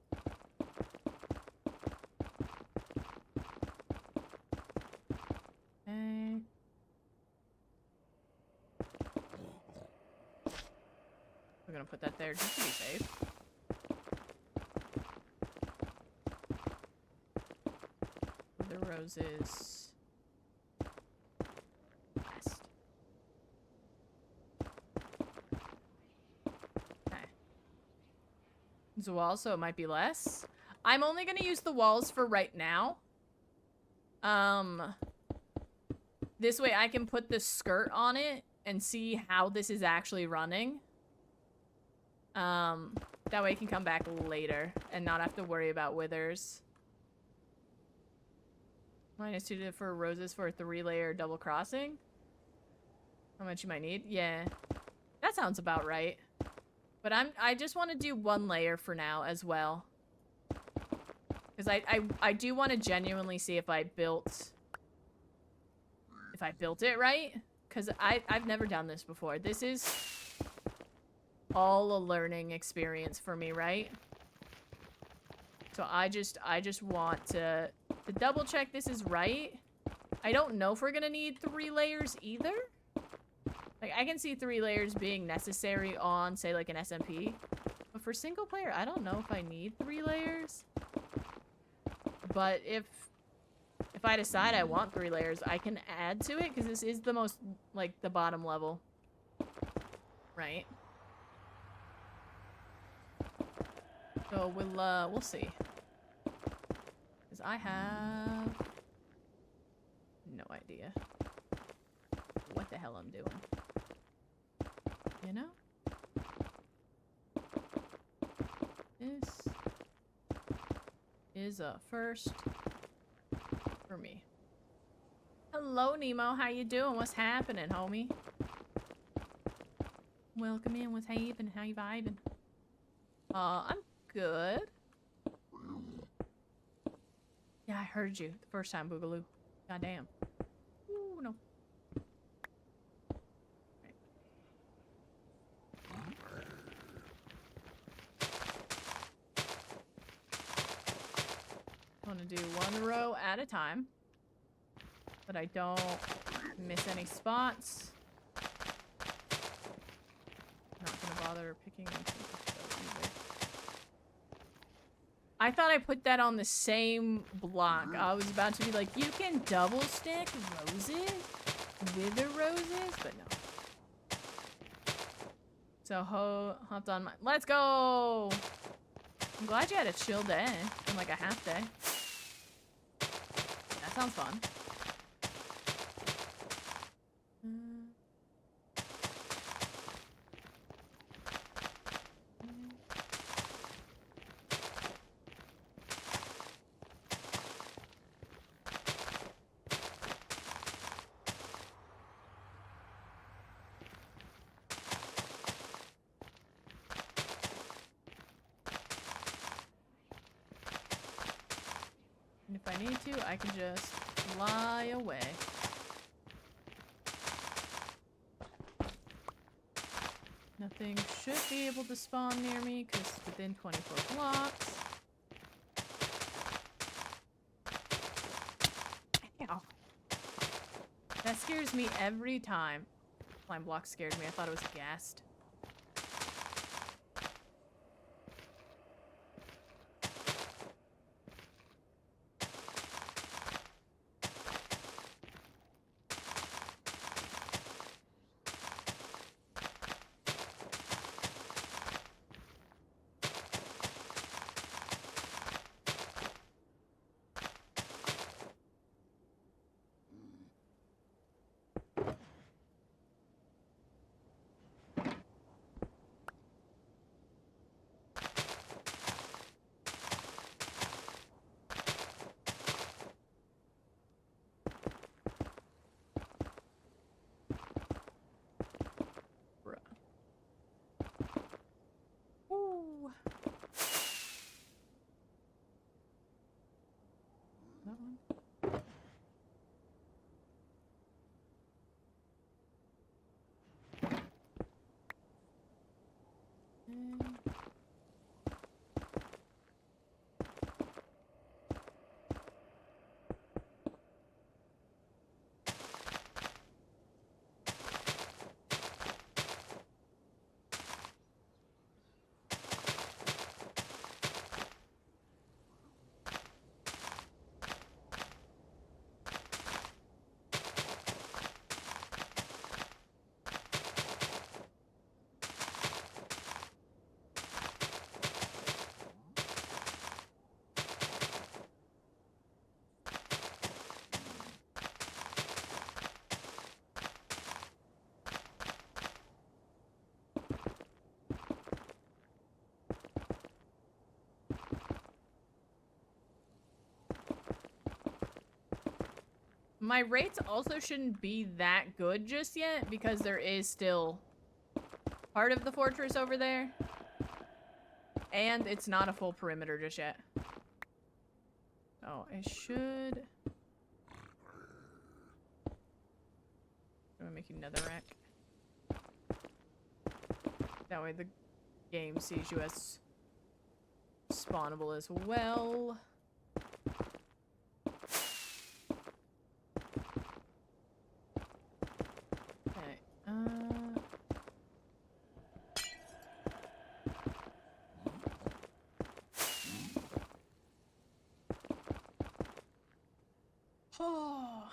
Okay. We're gonna put that there just to be safe. The roses. Last. Okay. There's a wall, so it might be less. I'm only gonna use the walls for right now. This way I can put the skirt on it and see how this is actually running. That way I can come back later and not have to worry about withers. -2 for roses for a 3-layer double crossing. How much you might need? Yeah. That sounds about right. But I just want to do 1 layer for now as well. Because I do want to genuinely see if I built it right. Because I've never done this before. This is all a learning experience for me, right? So I just want to double check this is right. I don't know if we're gonna need 3 layers either. Like, I can see 3 layers being necessary on, say, like an SMP. But for single player, I don't know if I need 3 layers. But if I decide I want 3 layers, I can add to it, because this is the most, like, the bottom level. Right? So we'll see. Because I have no idea what the hell I'm doing. You know? This is a first for me. Hello, Nemo. How you doing? What's happening, homie? Welcome in. What's happening? How you vibing? I'm good. Yeah, I heard you the first time, Boogaloo. Goddamn. Ooh, no. Right. I want to do 1 row at a time, but I don't miss any spots. Not gonna bother picking and choosing either. I thought I put that on the same block. I was about to be like, you can double stack roses? Wither roses? But no. So hopped on my... Let's go! I'm glad you had a chill day. And like a half day. That sounds fun. And if I need to, I can just fly away. Something should be able to spawn near me, because it's within 24 blocks. Ow. That scares me every time. Slime block scared me. I thought it was a ghast. Ooh. That one. My rates also shouldn't be that good just yet, because there is still part of the fortress over there. And it's not a full perimeter just yet. Oh, I should... I'm gonna make you netherrack. That way the game sees you as spawnable as well. Oh.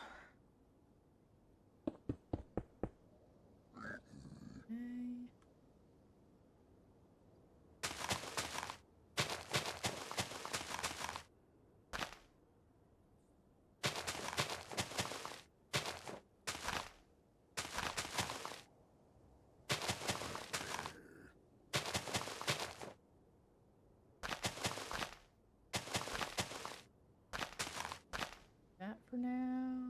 That for now.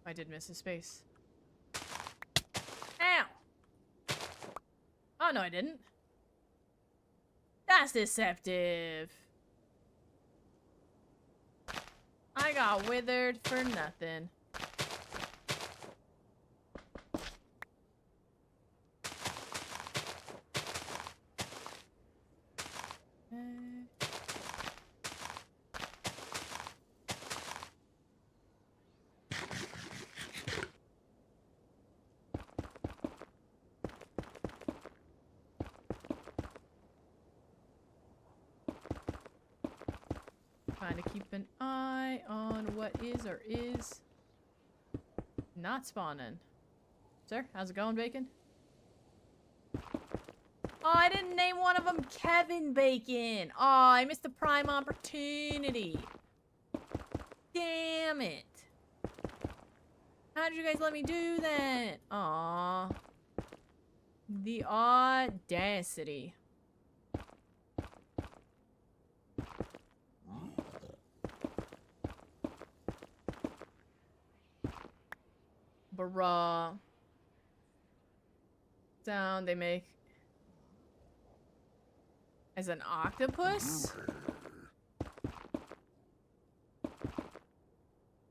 I did miss a space. Ow! Oh, no, I didn't. That's deceptive. I got withered for nothing. Trying to keep an eye on what is or is not spawning. Sir, how's it going, Bacon? Oh, I didn't name one of them Kevin Bacon. Oh, I missed the prime opportunity. Damn it. How did you guys let me do that? Aw. The audacity. Bruh. sound they make as an octopus?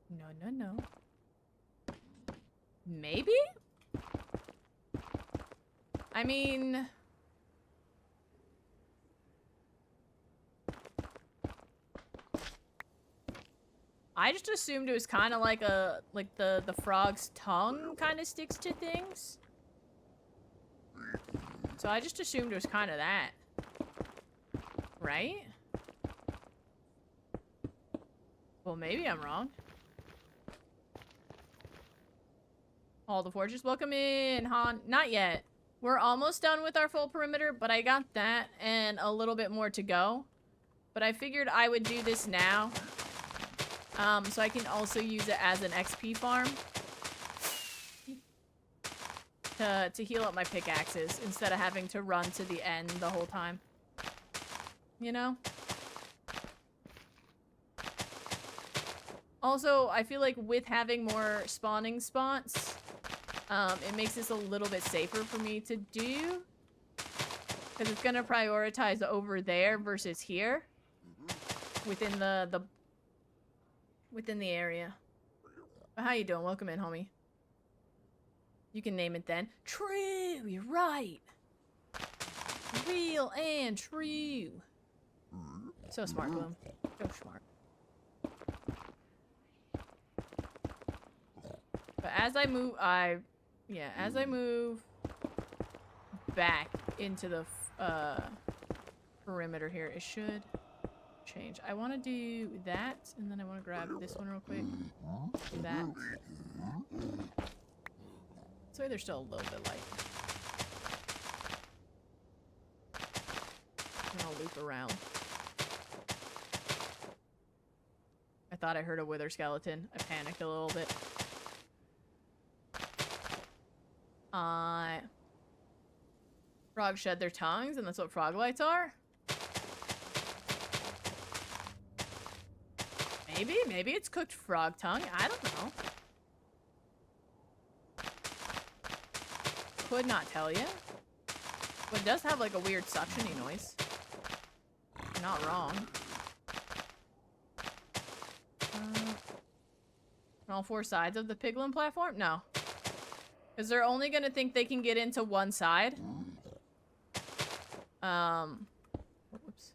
No, no, no. Maybe? I mean... I just assumed it was kind of like a, like the frog's tongue kind of sticks to things. So I just assumed it was kind of that. Right? Well, maybe I'm wrong. All the forges, welcome in, Han. Not yet. We're almost done with our full perimeter, but I got that and a little bit more to go. But I figured I would do this now. So I can also use it as an XP farm. To heal up my pickaxes instead of having to run to the end the whole time. You know? Also, I feel like with having more spawning spots, it makes this a little bit safer for me to do. Because it's going to prioritize over there versus here. Within within the area. But how you doing? Welcome in, homie. You can name it then. True, you're right. Real and true. So smart, Bloom. So smart. But as I move, as I move back into the perimeter here, it should change. I want to do that, and then I want to grab this one real quick. Do that. So they're still a little bit light. And I'll loop around. I thought I heard a wither skeleton. I panicked a little bit. Frogs shed their tongues, and that's what frog lights are? Maybe it's cooked frog tongue. I don't know. Could not tell you. But it does have like a weird suctiony noise. You're not wrong. On all four sides of the piglin platform? No. Because they're only going to think they can get into one side. Whoops.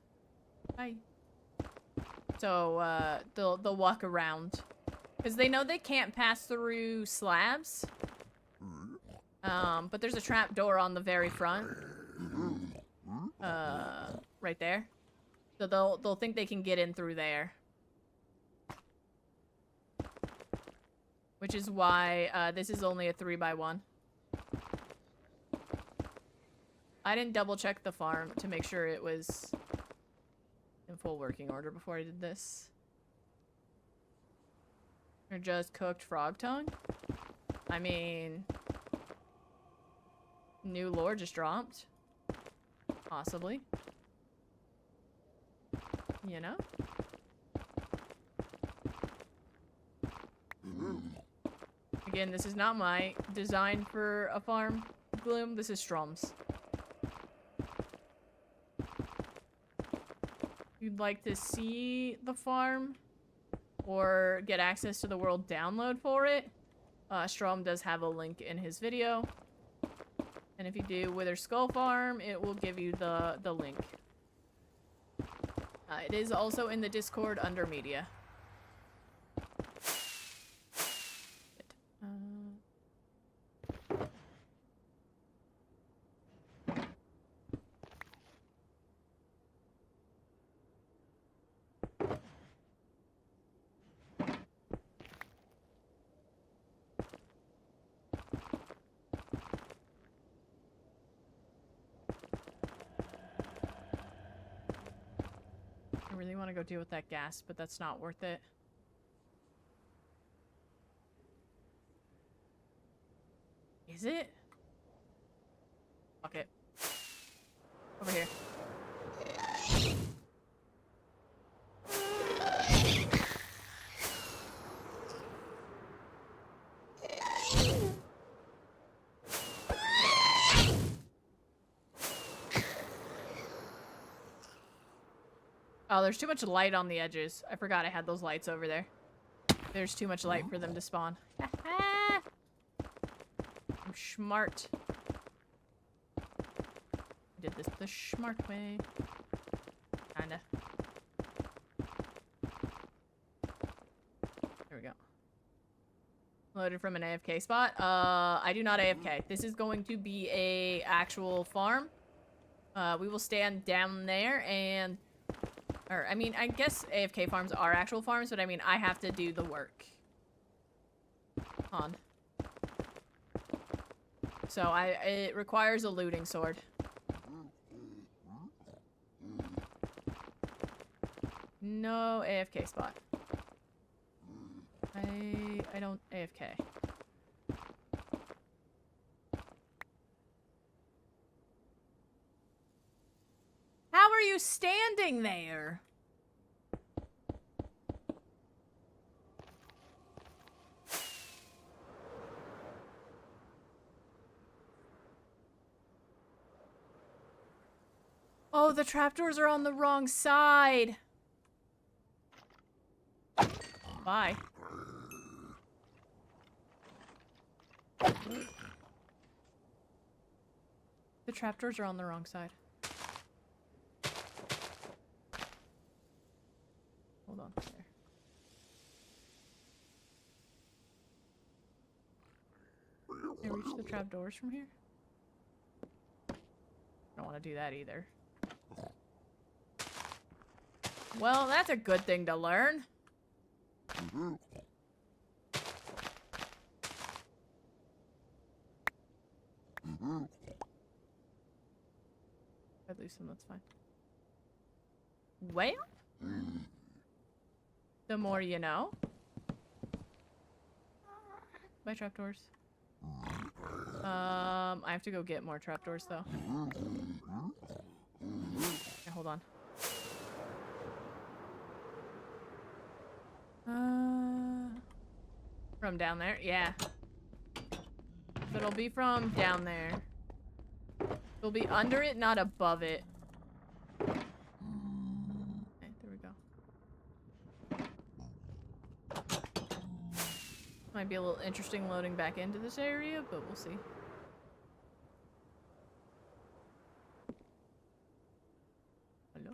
Hi. So, they'll walk around. Because they know they can't pass through slabs. But there's a trap door on the very front. Right there. So they'll think they can get in through there. Which is why, this is only a 3x1. I didn't double check the farm to make sure it was in full working order before I did this. Or just cooked frog tongue? I mean... New lore just dropped. Possibly. You know? Again, this is not my design for a farm, Bloom. This is Strom's. If you'd like to see the farm or get access to the world download for it, Strom does have a link in his video. And if you do Witherskull Farm, it will give you the link. It is also in the Discord under media. I really want to go deal with that gas, but that's not worth it. Is it? Fuck it. Over here. Oh, there's too much light on the edges. I forgot I had those lights over there. There's too much light for them to spawn. I'm smart. I did this the smart way. Kinda. There we go. Loaded from an AFK spot. I do not AFK. This is going to be a actual farm. We will stand down there and... Or, I mean, I guess AFK farms are actual farms, but I mean, I have to do the work. On. So, it requires a looting sword. No AFK spot. I don't AFK. How are you standing there? Oh, the trapdoors are on the wrong side. Bye. The trapdoors are on the wrong side. Hold on there. Can I reach the trapdoors from here? I don't want to do that either. Well, that's a good thing to learn. I'd lose him, that's fine. Well? The more you know. My trapdoors. I have to go get more trapdoors though. Okay, hold on. From down there? Yeah. But it'll be from down there. It'll be under it, not above it. Okay, there we go. Might be a little interesting loading back into this area, but we'll see. Hello?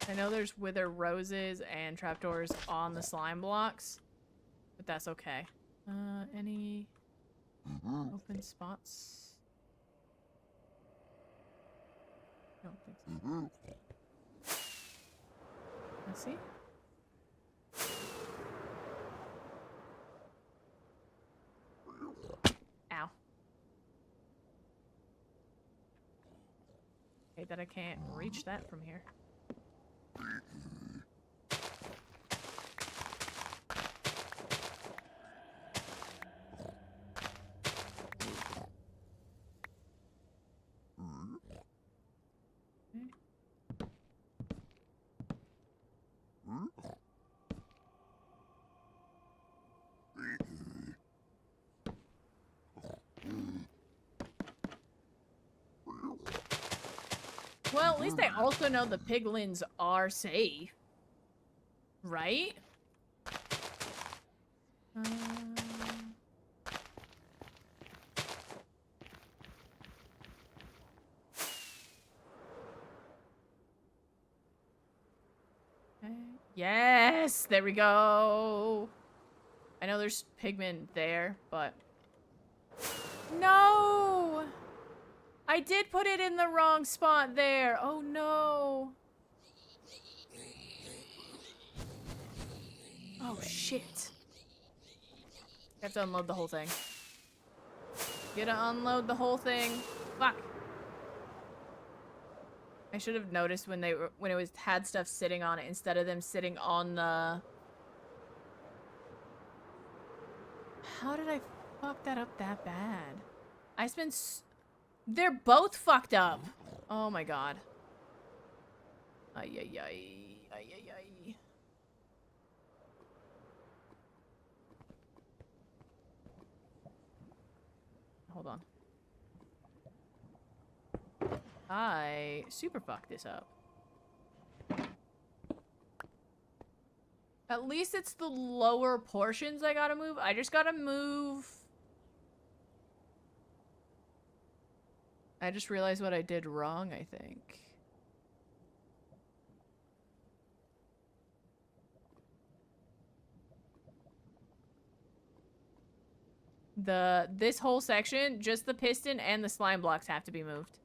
I know there's wither roses and trapdoors on the slime blocks, but that's okay. Any open spots? I don't think so. Let's see. Ow. Hate that I can't reach that from here. Well, at least I also know the piglins are safe. Right? Okay. Yes! There we go! I know there's pigmen there, but... No! I did put it in the wrong spot there. Oh no. Oh shit. I have to unload the whole thing. You gotta unload the whole thing. Fuck. I should have noticed when it had stuff sitting on it instead of them sitting on the... How did I fuck that up that bad? I spent they're both fucked up. Oh my god. Ay ay ay. Ay ay ay. Hold on. I super fucked this up. At least it's the lower portions I gotta move. I just gotta move... I just realized what I did wrong, I think. This whole section, just the piston and the slime blocks have to be moved.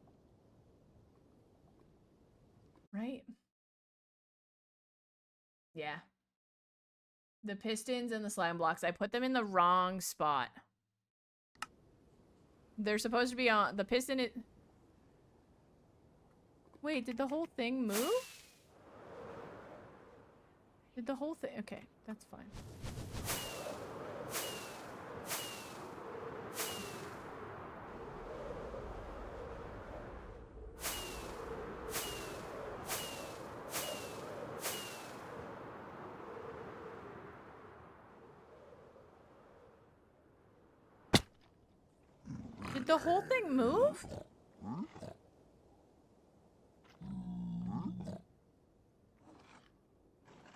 Right? Yeah. The pistons and the slime blocks, I put them in the wrong spot. They're supposed to be on... The piston... Wait, did the whole thing move? Did the whole thing... Okay, that's fine. Did the whole thing move?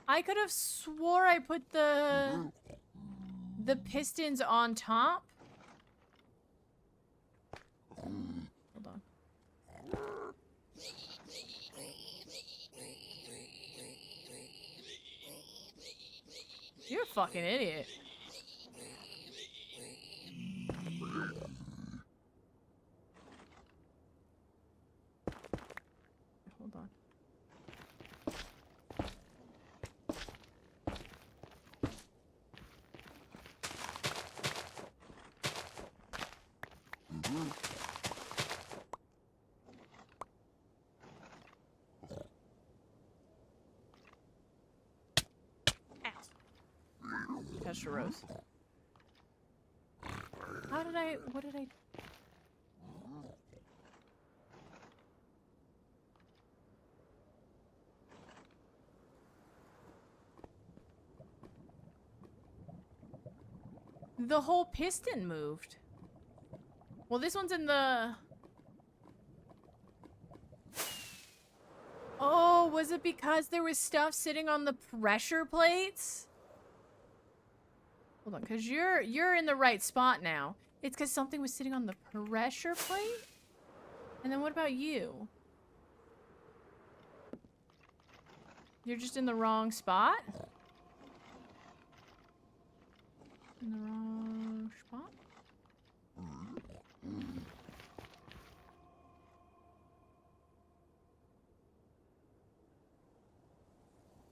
I could have swore I put the pistons on top. Hold on. You're a fucking idiot. Hold on. Touched a rose. How did I... What did I... The whole piston moved. Well, this one's in the... Oh, was it because there was stuff sitting on the pressure plates? Hold on, because you're in the right spot now. It's because something was sitting on the pressure plate? And then what about you? You're just in the wrong spot? In the wrong spot?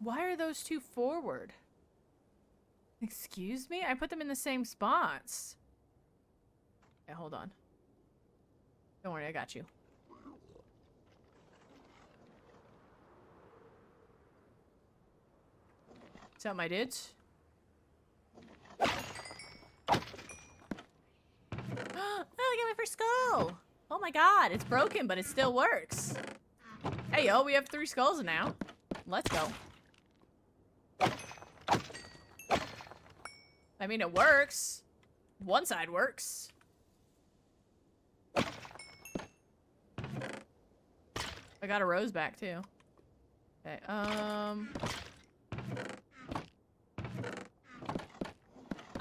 Why are those two forward? Excuse me? I put them in the same spots. Okay, hold on. Don't worry, I got you. What's up, my dudes? Oh, look at my first skull! Oh my god, it's broken, but it still works. Hey, yo, we have 3 skulls now. Let's go. I mean, it works. One side works. I got a rose back, too. Okay,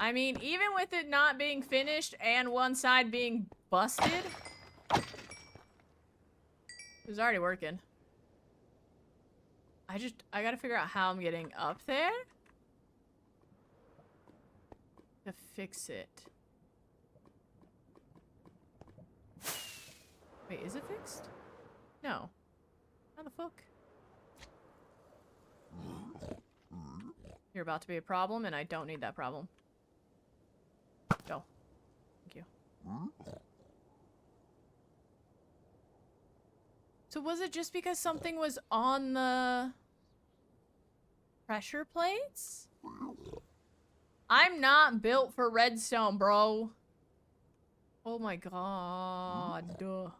I mean, even with it not being finished and one side being busted, it was already working. I gotta figure out how I'm getting up there to fix it. Wait, is it fixed? No. How the fuck? You're about to be a problem, and I don't need that problem. So was it just because something was on the pressure plates? I'm not built for redstone, bro. Oh my god. Duh.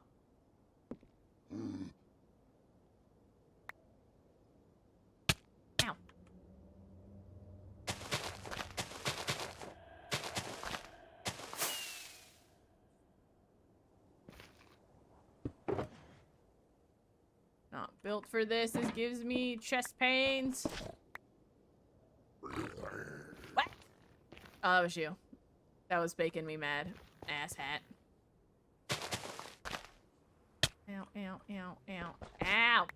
Ow. Not built for this. This gives me chest pains. What? Oh, that was you. That was making me mad. Asshat. Ow, ow, ow, ow, ow.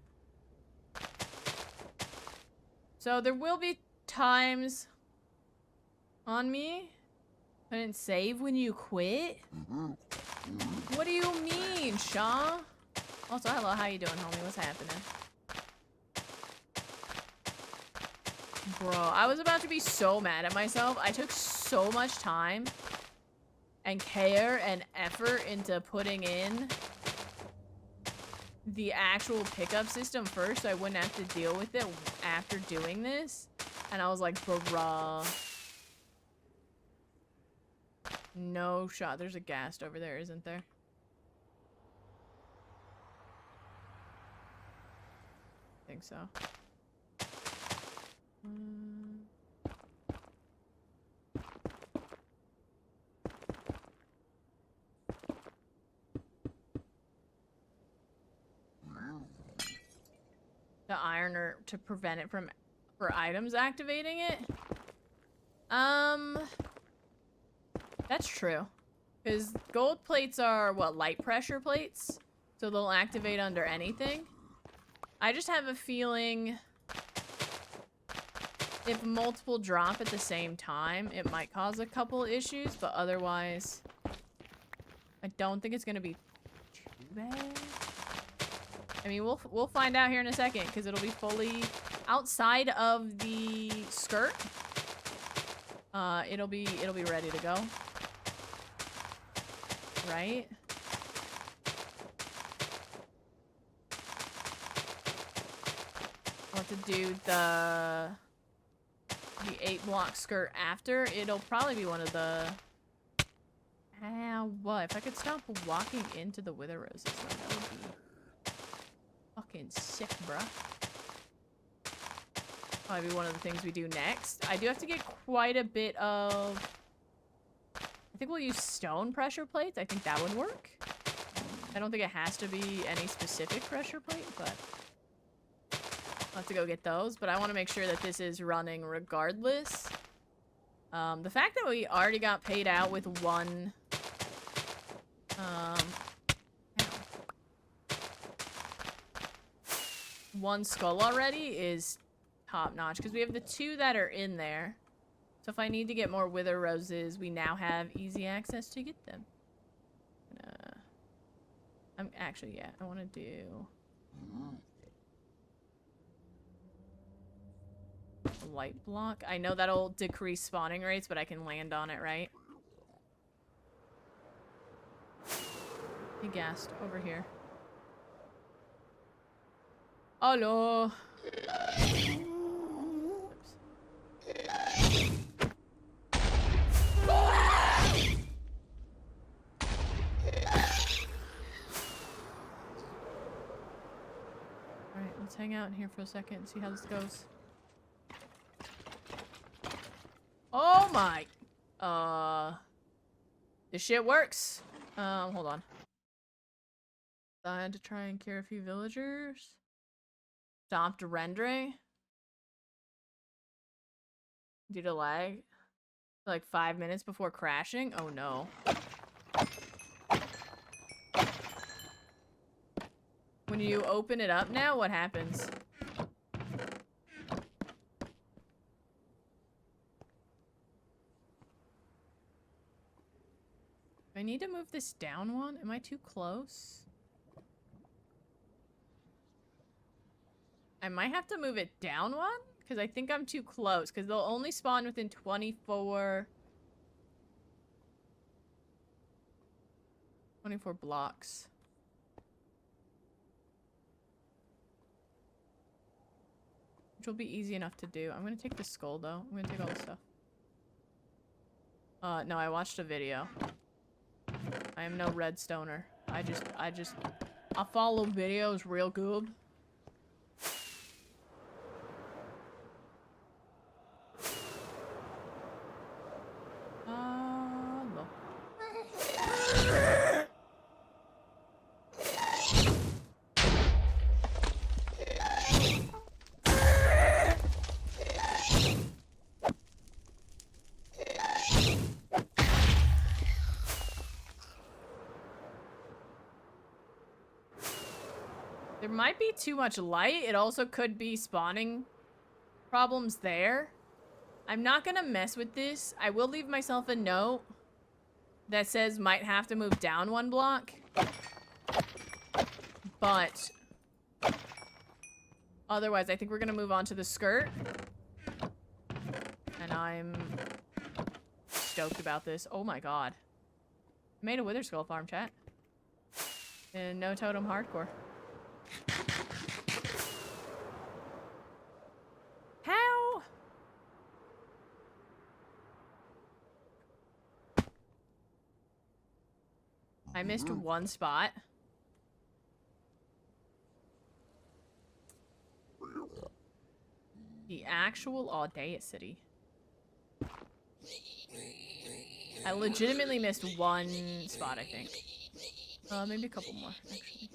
So there will be times on me. I didn't save when you quit? What do you mean, Shaw? Also, hello, how you doing, homie? What's happening? Bro, I was about to be so mad at myself. I took so much time and care and effort into putting in the actual pickup system first so I wouldn't have to deal with it after doing this. And I was like, bruh. No shot. There's a ghast over there, isn't there? I think so. The ironer to prevent it from for items activating it. That's true. Because gold plates are what, light pressure plates? So they'll activate under anything. I just have a feeling if multiple drop at the same time, it might cause a couple issues, but otherwise I don't think it's gonna be too bad. I mean, we'll find out here in a second because it'll be fully outside of the skirt. It'll be ready to go. Right? I'll have to do the 8-block skirt after. It'll probably be one of the... what? If I could stop walking into the wither roses, that would be fucking sick, bruh. Probably be one of the things we do next. I do have to get quite a bit of... I think we'll use stone pressure plates. I think that would work. I don't think it has to be any specific pressure plate, but... I'll have to go get those, but I want to make sure that this is running regardless. The fact that we already got paid out with one... one skull already is top notch, because we have the 2 that are in there. So if I need to get more wither roses, we now have easy access to get them. I'm actually, yeah, I want to do... a light block. I know that'll decrease spawning rates, but I can land on it, right? He gassed over here. Hello. Oops. Alright, let's hang out in here for a second and see how this goes. Oh my! This shit works. Hold on. I had to try and cure a few villagers. Stopped rendering. Due to lag. Like 5 minutes before crashing. Oh no. When you open it up now, what happens? I need to move this down one? Am I too close? I might have to move it down one? Because I think I'm too close. Because they'll only spawn within 24... 24 blocks. Which will be easy enough to do. I'm gonna take the skull though. I'm gonna take all this stuff. No, I watched a video. I am no redstoner. I follow videos real good. No. There might be too much light. It also could be spawning problems there. I'm not gonna mess with this. I will leave myself a note that says might have to move down 1 block. But otherwise, I think we're gonna move on to the skirt. And I'm stoked about this. Oh my god. Made a witherskull farm, chat. And no totem hardcore. How? I missed 1 spot. The actual audacity. I legitimately missed 1 spot, I think. Maybe a couple more, actually.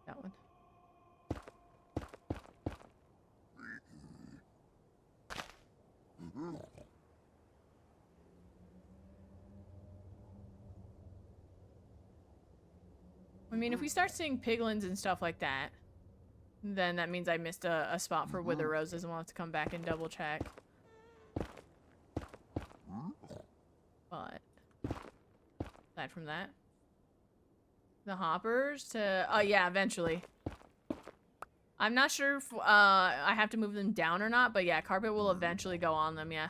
That one. I mean, if we start seeing piglins and stuff like that, then that means I missed a spot for wither roses, and we'll have to come back and double check. But aside from that, the hoppers to yeah, eventually. I'm not sure if I have to move them down or not, but yeah, carpet will eventually go on them, yeah,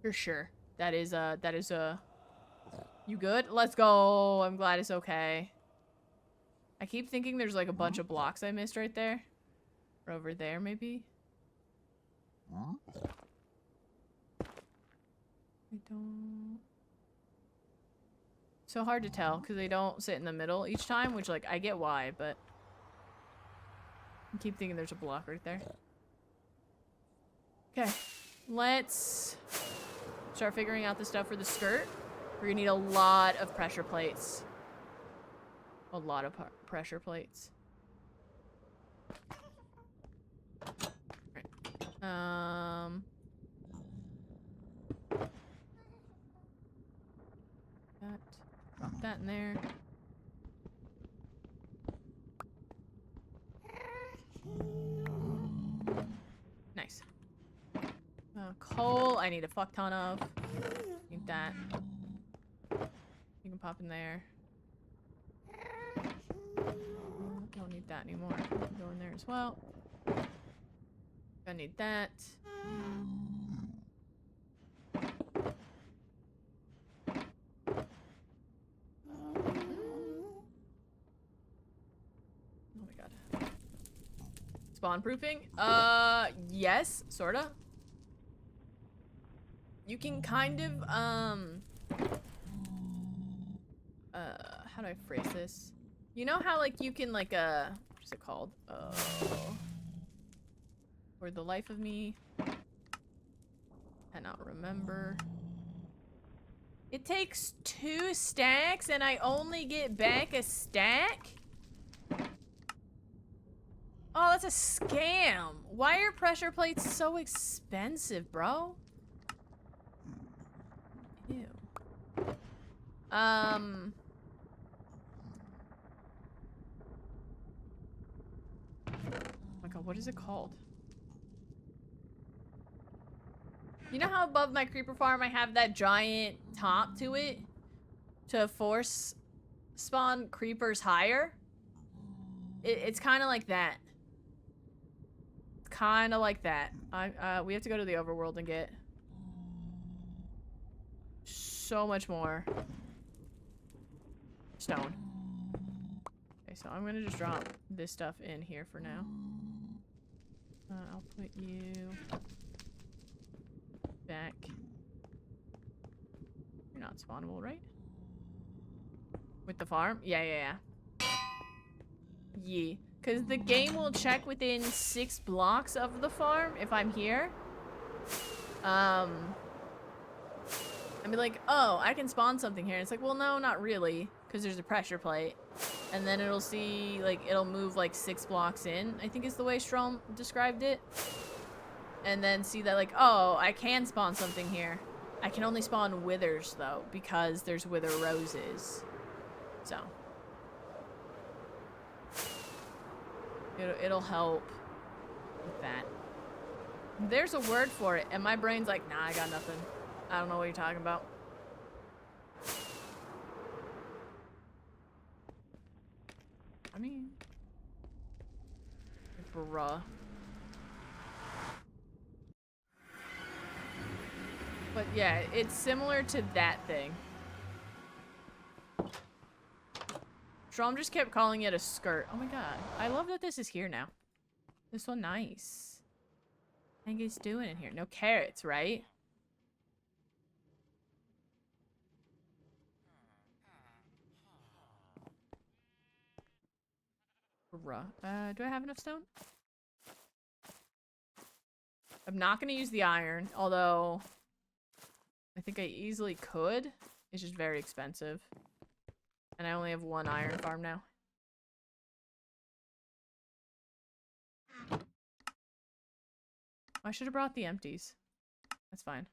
for sure. That is you good? Let's go. I'm glad it's okay. I keep thinking there's like a bunch of blocks I missed right there. Or over there, maybe? I don't... So hard to tell, because they don't sit in the middle each time, which, like, I get why, but... I keep thinking there's a block right there. Okay. Let's start figuring out the stuff for the skirt. We're gonna need a lot of pressure plates. A lot of pressure plates. Right. Drop that in there. Nice. Coal, I need a fuck ton of. Need that. You can pop in there. Don't need that anymore. Go in there as well. Gonna need that. Oh my god. Spawn proofing? Yes, sorta. You can kind of, how do I phrase this? You know how, like, you can, like, what is it called? For the life of me, cannot remember. It takes 2 stacks and I only get back a stack? Oh, that's a scam. Why are pressure plates so expensive, bro? Ew. Oh my god, what is it called? You know how above my creeper farm I have that giant top to it? to force spawn creepers higher. It's kind of like that. Kind of like that. We have to go to the overworld and get so much more stone. Okay, so I'm gonna just drop this stuff in here for now. I'll put you back. You're not spawnable, right? With the farm? Yeah. Yeah. Because the game will check within 6 blocks of the farm if I'm here. I'd be like, oh, I can spawn something here. And it's like, well, no, not really. Because there's a pressure plate. And then it'll see, like, it'll move, like, 6 blocks in, I think is the way Strom described it. And then see that, like, oh, I can spawn something here. I can only spawn withers, though, because there's wither roses. So. It'll help with that. There's a word for it, and my brain's like, nah, I got nothing. I don't know what you're talking about. I mean, bruh. But yeah, it's similar to that thing. Strom just kept calling it a skirt. Oh my god. I love that this is here now. This is so nice. I think it's doing in here. No carrots, right? Bruh. Do I have enough stone? I'm not gonna use the iron, although I think I easily could. It's just very expensive. And I only have 1 iron farm now. I should have brought the empties. That's fine.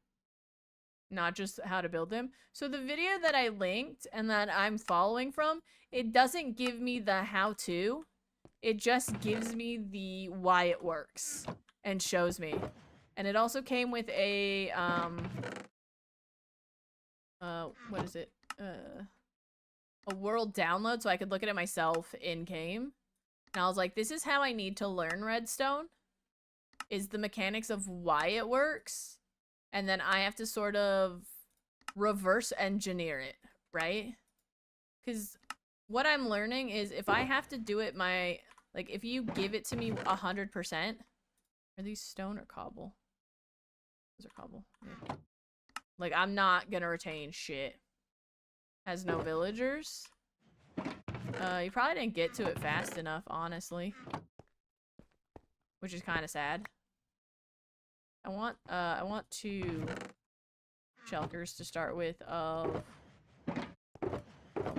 Not just how to build them. So the video that I linked and that I'm following from, it doesn't give me the how-to. It just gives me the why it works and shows me. And it also came with a, what is it? A world download so I could look at it myself in game. And I was like, this is how I need to learn redstone, is the mechanics of why it works. And then I have to sort of reverse engineer it, right? Because what I'm learning is if I have to do it like if you give it to me 100%, are these stone or cobble? Those are cobble. Yeah. Like I'm not gonna retain shit. Has no villagers. You probably didn't get to it fast enough, honestly. Which is kind of sad. I want 2 shulkers to start with of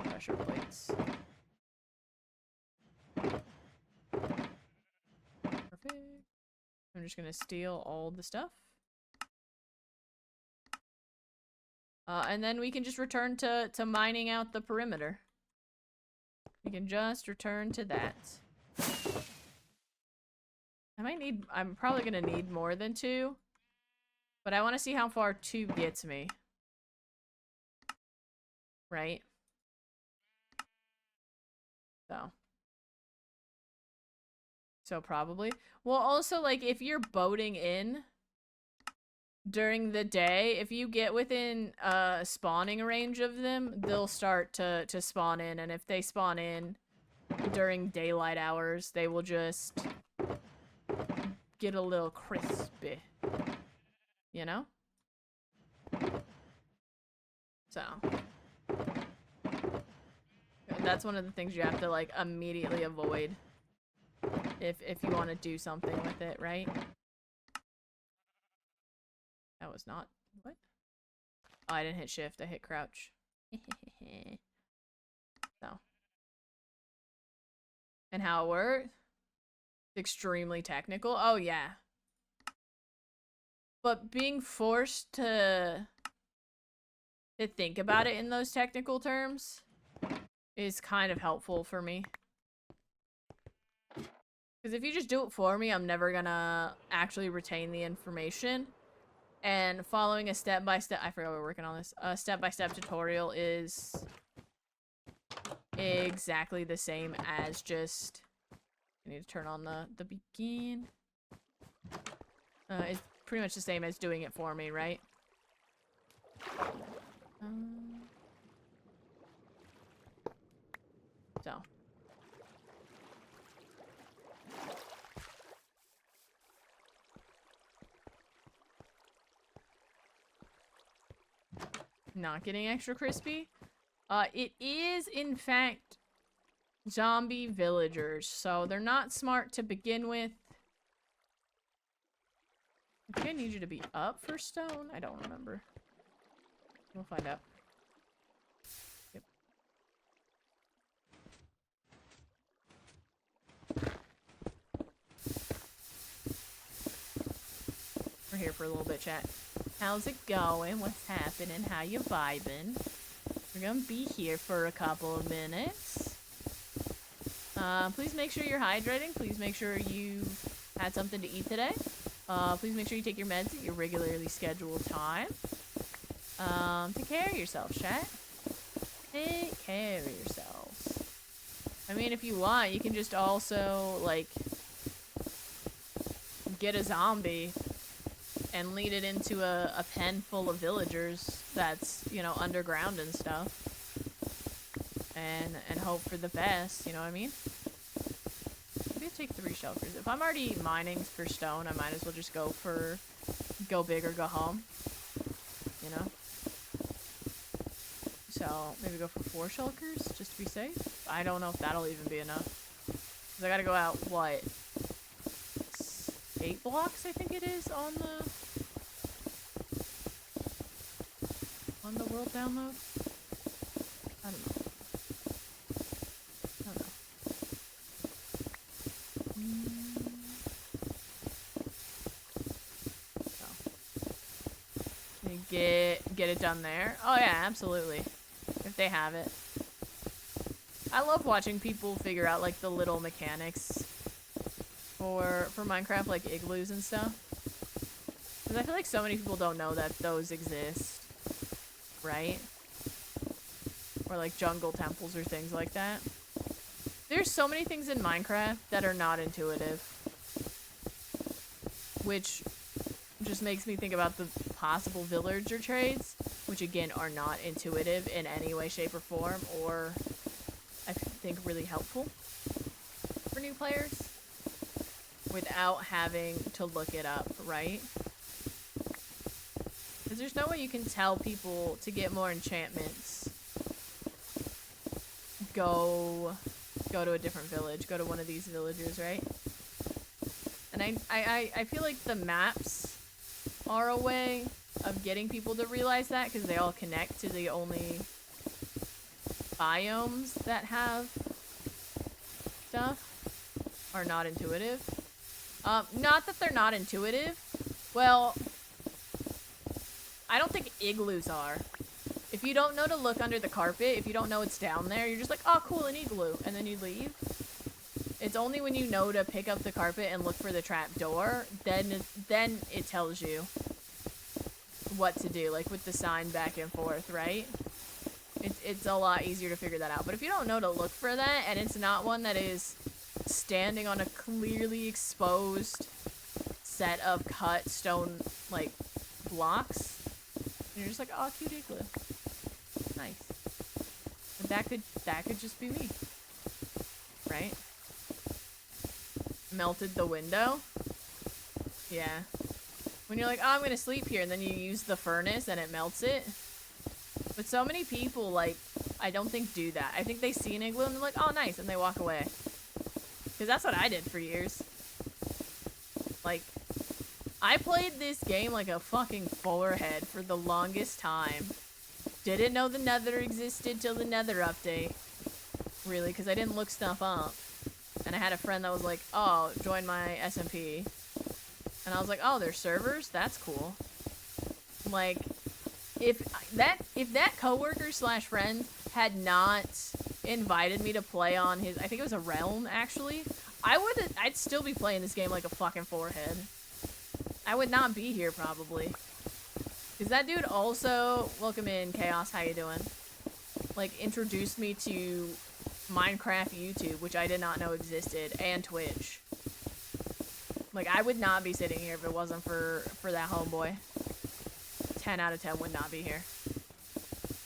pressure plates. Perfect. I'm just gonna steal all the stuff. And then we can just return to mining out the perimeter. We can just return to that. I'm probably gonna need more than 2. But I want to see how far 2 gets me. Right? So probably. Well, also, like, if you're boating in during the day, if you get within spawning range of them, they'll start to spawn in, and if they spawn in during daylight hours, they will just get a little crispy, you know? So that's one of the things you have to like immediately avoid if you want to do something with it, right? That was not... What? Oh, I didn't hit shift. I hit crouch. So. And how it worked? Extremely technical. Oh, yeah. But being forced to think about it in those technical terms is kind of helpful for me. Because if you just do it for me, I'm never gonna actually retain the information. And following a step-by-step, I forgot we're working on this, a step-by-step tutorial is exactly the same as just... I need to turn on the begin. It's pretty much the same as doing it for me, right? So. Not getting extra crispy. It is, in fact, zombie villagers, so they're not smart to begin with. I think I need you to be up for stone. I don't remember. We'll find out. Yep. We're here for a little bit, chat. How's it going? What's happening? How you vibing? We're gonna be here for a couple of minutes. Please make sure you're hydrating. Please make sure you've had something to eat today. Please make sure you take your meds at your regularly scheduled time. Take care of yourself, chat. Take care of yourselves. I mean, if you want, you can just also, like, get a zombie and lead it into a pen full of villagers that's, you know, underground and stuff. And hope for the best, you know what I mean? Maybe I'll take 3 shulkers. If I'm already mining for stone, I might as well just go big or go home. You know? So, maybe go for 4 shulkers, just to be safe. I don't know if that'll even be enough. 'Cause I gotta go out, what? 8 blocks, I think it is, on the world download? I don't know. Get it done there. Oh yeah, absolutely. If they have it. I love watching people figure out like the little mechanics for Minecraft, like igloos and stuff. Because I feel like so many people don't know that those exist, right? Or like jungle temples or things like that. There's so many things in Minecraft that are not intuitive, which just makes me think about the possible villager trades, which again are not intuitive in any way, shape, or form, or I think really helpful for new players without having to look it up, right? Because there's no way you can tell people to get more enchantments. Go to a different village, go to one of these villages, right? And I feel like the maps are a way of getting people to realize that, because they all connect to the only biomes that have stuff are not intuitive. Not that they're not intuitive. Well, I don't think igloos are. If you don't know to look under the carpet, if you don't know it's down there, you're just like, oh cool, an igloo, and then you leave. It's only when you know to pick up the carpet and look for the trap door, then it tells you what to do, like with the sign back and forth, right? It's a lot easier to figure that out. But if you don't know to look for that, and it's not one that is standing on a clearly exposed set of cut stone, like, blocks, you're just like, oh, cute igloo. Nice. And that could just be me. Right? Melted the window? Yeah. When you're like, oh, I'm gonna sleep here, and then you use the furnace and it melts it. But so many people, like, I don't think do that. I think they see an igloo and they're like, oh, nice, and they walk away. Because that's what I did for years. Like, I played this game like a fucking forehead for the longest time. Didn't know the Nether existed till the Nether update. Really, because I didn't look stuff up. And I had a friend that was like, oh, join my SMP. And I was like, oh, there's servers? That's cool. Like, if that coworker slash friend had not invited me to play on his, I think it was a realm, actually, I'd still be playing this game like a fucking forehead. I would not be here, probably. Because that dude also, welcome in, Chaos, how you doing? Like, introduced me to Minecraft YouTube, which I did not know existed, and Twitch. Like, I would not be sitting here if it wasn't for that homeboy. 10 out of 10 would not be here.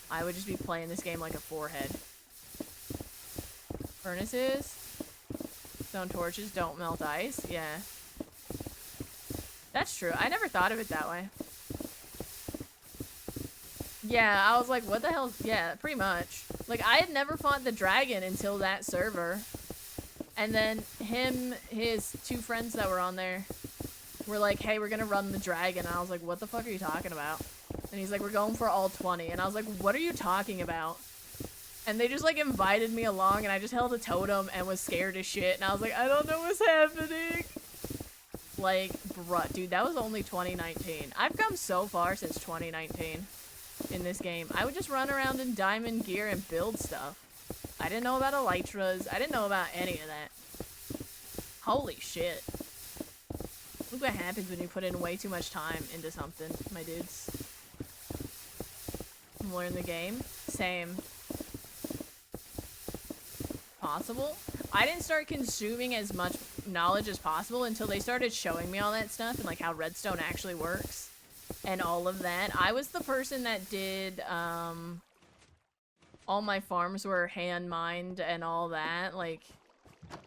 I would just be playing this game like a forehead. Furnaces. Stone torches don't melt ice. Yeah. That's true. I never thought of it that way. Yeah, I was like, what the hell? Yeah, pretty much. Like, I had never fought the dragon until that server. And then his 2 friends that were on there were like, hey, we're gonna run the dragon. And I was like, what the fuck are you talking about? And he's like, we're going for all 20. And I was like, what are you talking about? And they just, like, invited me along, and I just held a totem and was scared as shit. And I was like, I don't know what's happening. Like, bruh, dude, that was only 2019. I've come so far since 2019 in this game. I would just run around in diamond gear and build stuff. I didn't know about elytras. I didn't know about any of that. Holy shit. Look what happens when you put in way too much time into something, my dudes. Learn the game. Same. Possible. I didn't start consuming as much knowledge as possible until they started showing me all that stuff and like how redstone actually works and all of that. I was the person that did all my farms were hand mined and all that. Like,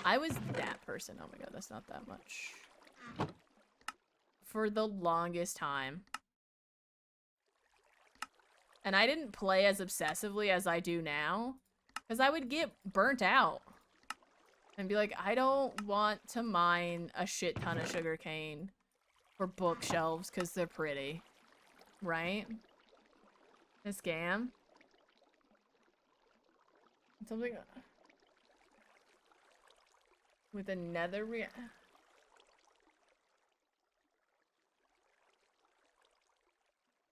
I was that person. Oh my god, that's not that much. For the longest time. And I didn't play as obsessively as I do now. Because I would get burnt out. And be like, I don't want to mine a shit ton of sugarcane for bookshelves because they're pretty. Right? A scam? Something... with a nether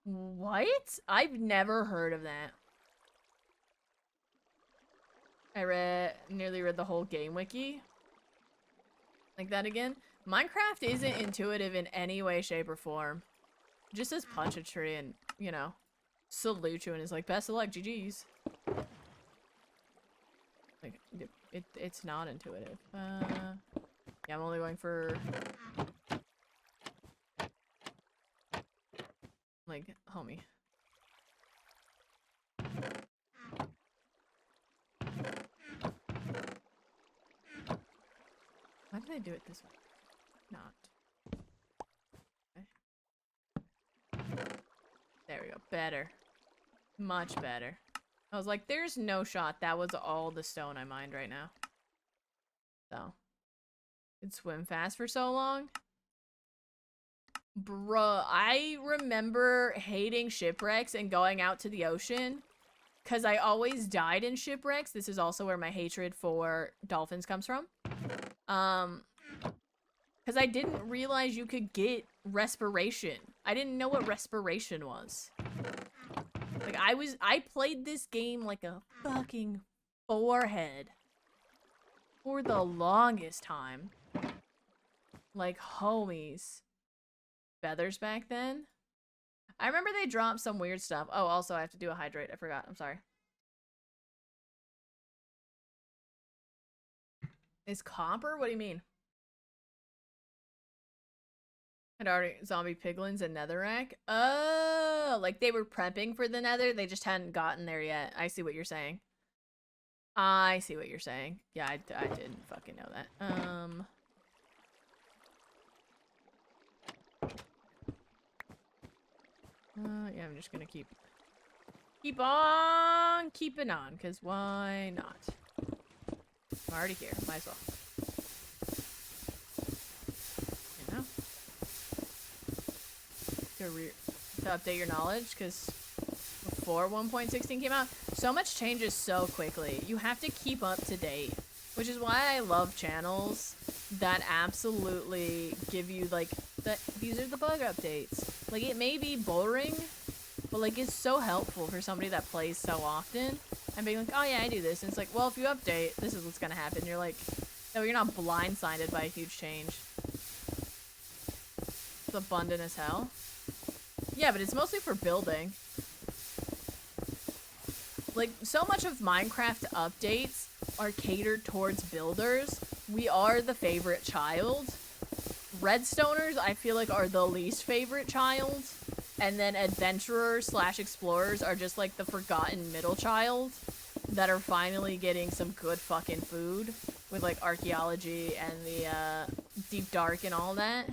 What? I've never heard of that. I nearly read the whole game wiki. Like that again? Minecraft isn't intuitive in any way, shape, or form. It just says punch a tree and, you know, salute you and is like, best of luck, GG's. Like, it's not intuitive. Yeah, I'm only going for... like, homie. Why did I do it this way? Not. Okay. There we go. Better. Much better. I was like, there's no shot. That was all the stone I mined right now. So. Could swim fast for so long. Bruh, I remember hating shipwrecks and going out to the ocean. Because I always died in shipwrecks. This is also where my hatred for dolphins comes from. Because I didn't realize you could get respiration. I didn't know what respiration was. Like, I played this game like a fucking forehead. For the longest time. Like, homies. Feathers back then? I remember they dropped some weird stuff. Oh, also I have to do a hydrate. I forgot. I'm sorry. Is copper? What do you mean? Had already zombie piglins and netherrack? Oh, like they were prepping for the nether. They just hadn't gotten there yet. I see what you're saying. I see what you're saying. Yeah, I didn't fucking know that. Yeah, I'm just gonna keep on keeping on, because why not? I'm already here, might as well. You know? To update your knowledge, because before 1.16 came out, so much changes so quickly. You have to keep up to date, which is why I love channels that absolutely give you, like, these are the bug updates. Like, it may be boring, but, like, it's so helpful for somebody that plays so often. And being like, oh, yeah, I do this. And it's like, well, if you update, this is what's gonna happen. You're like, no, you're not blindsided by a huge change. It's abundant as hell. Yeah, but it's mostly for building. Like, so much of Minecraft updates are catered towards builders. We are the favorite child. Redstoners, I feel like, are the least favorite child. And then adventurers slash explorers are just like the forgotten middle child that are finally getting some good fucking food with like archaeology and the deep dark and all that.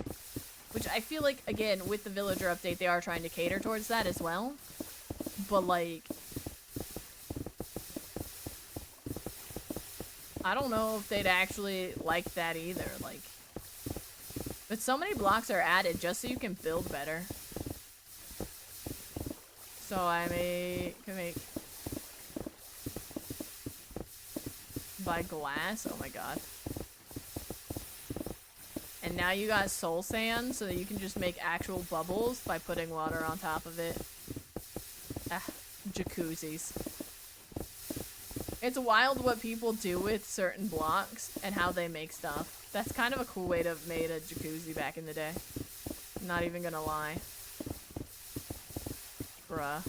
Which I feel like, again, with the villager update, they are trying to cater towards that as well. But like, I don't know if they'd actually like that either. Like, but so many blocks are added just so you can build better. So I can make by glass. Oh my god. And now you got soul sand so that you can just make actual bubbles by putting water on top of it. Ah, jacuzzis. It's wild what people do with certain blocks and how they make stuff. That's kind of a cool way to have made a jacuzzi back in the day. I'm not even gonna lie. Bruh.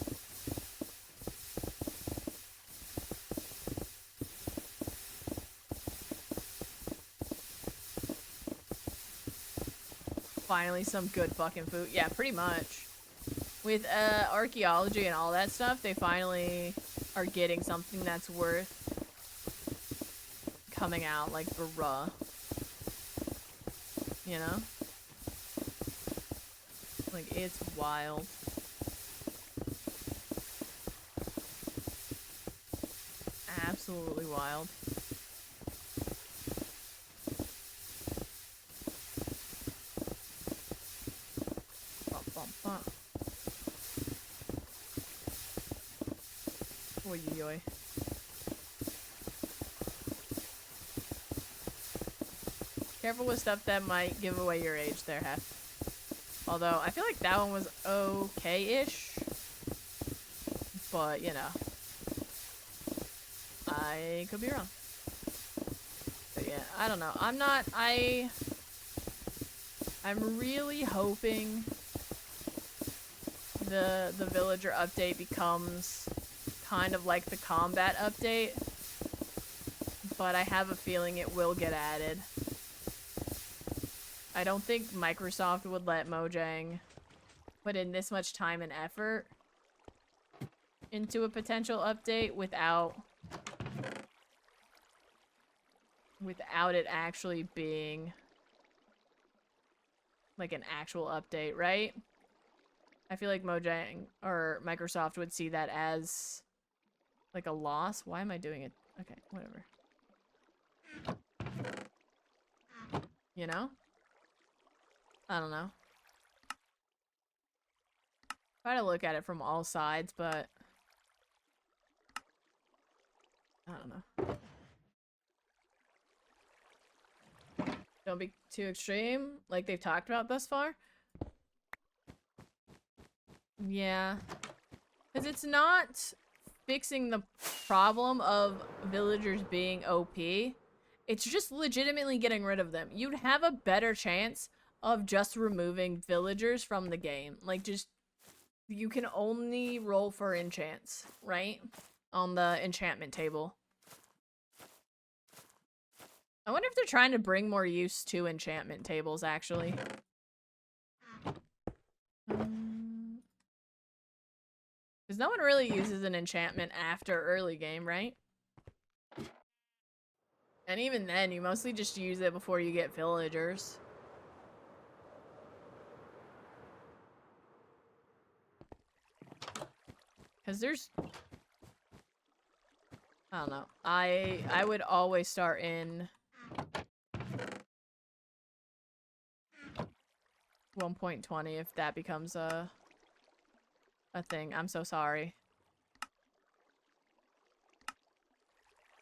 Finally some good fucking food. Yeah, pretty much. With archaeology and all that stuff, they finally are getting something that's worth coming out, like, bruh. You know? Like, it's wild. Absolutely wild. Oy oy oy. Careful with stuff that might give away your age there, Hef. Although, I feel like that one was okay-ish. But, you know. I could be wrong. But yeah, I don't know. I'm really hoping the villager update becomes kind of like the combat update, but I have a feeling it will get added. I don't think Microsoft would let Mojang put in this much time and effort into a potential update without it actually being like an actual update, right? I feel like Mojang or Microsoft would see that as like a loss. Why am I doing it? Okay, whatever. You know? I don't know. Try to look at it from all sides, but I don't know. Don't be too extreme, like they've talked about thus far. Yeah. Because it's not fixing the problem of villagers being OP. It's just legitimately getting rid of them. You'd have a better chance of just removing villagers from the game. Like, just, you can only roll for enchants, right? On the enchantment table. I wonder if they're trying to bring more use to enchantment tables, actually. Because no one really uses an enchantment after early game, right? And even then, you mostly just use it before you get villagers. Because there's... I don't know. I would always start in 1.20 if that becomes a thing. I'm so sorry.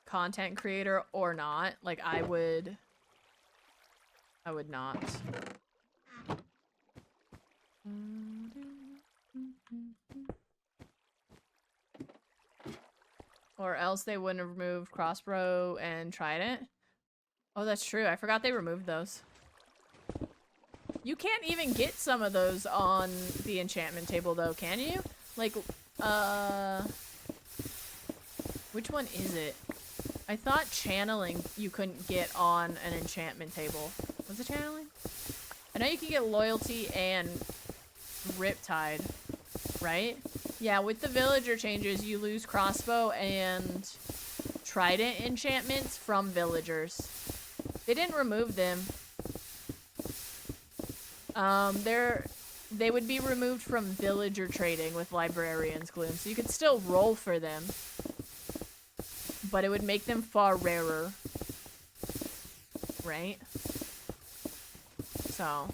Content creator or not, like I would not. Or else they wouldn't have removed crossbow and trident. Oh, that's true. I forgot they removed those. You can't even get some of those on the enchantment table though, can you? Like, which one is it? I thought channeling you couldn't get on an enchantment table. Was it channeling? I know you can get loyalty and riptide, right? Yeah, with the villager changes, you lose crossbow and trident enchantments from villagers. They didn't remove them. They would be removed from villager trading with librarian's gloom, so you could still roll for them, but it would make them far rarer, right? So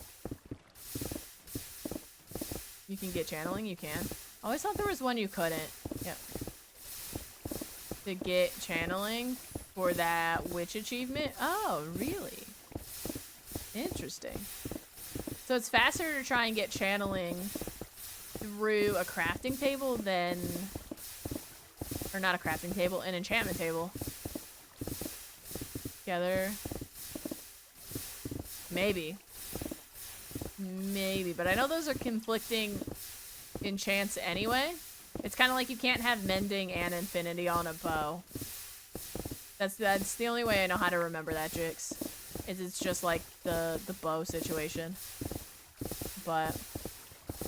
you can get channeling, you can. I always thought there was one you couldn't. Yep. To get channeling for that witch achievement. Oh, really? Interesting. So it's faster to try and get channeling through a crafting table than... Or not a crafting table, an enchantment table. Together. Maybe. Maybe, but I know those are conflicting enchants anyway. It's kind of like you can't have mending and infinity on a bow. That's the only way I know how to remember that, Jix. It's just like the bow situation. But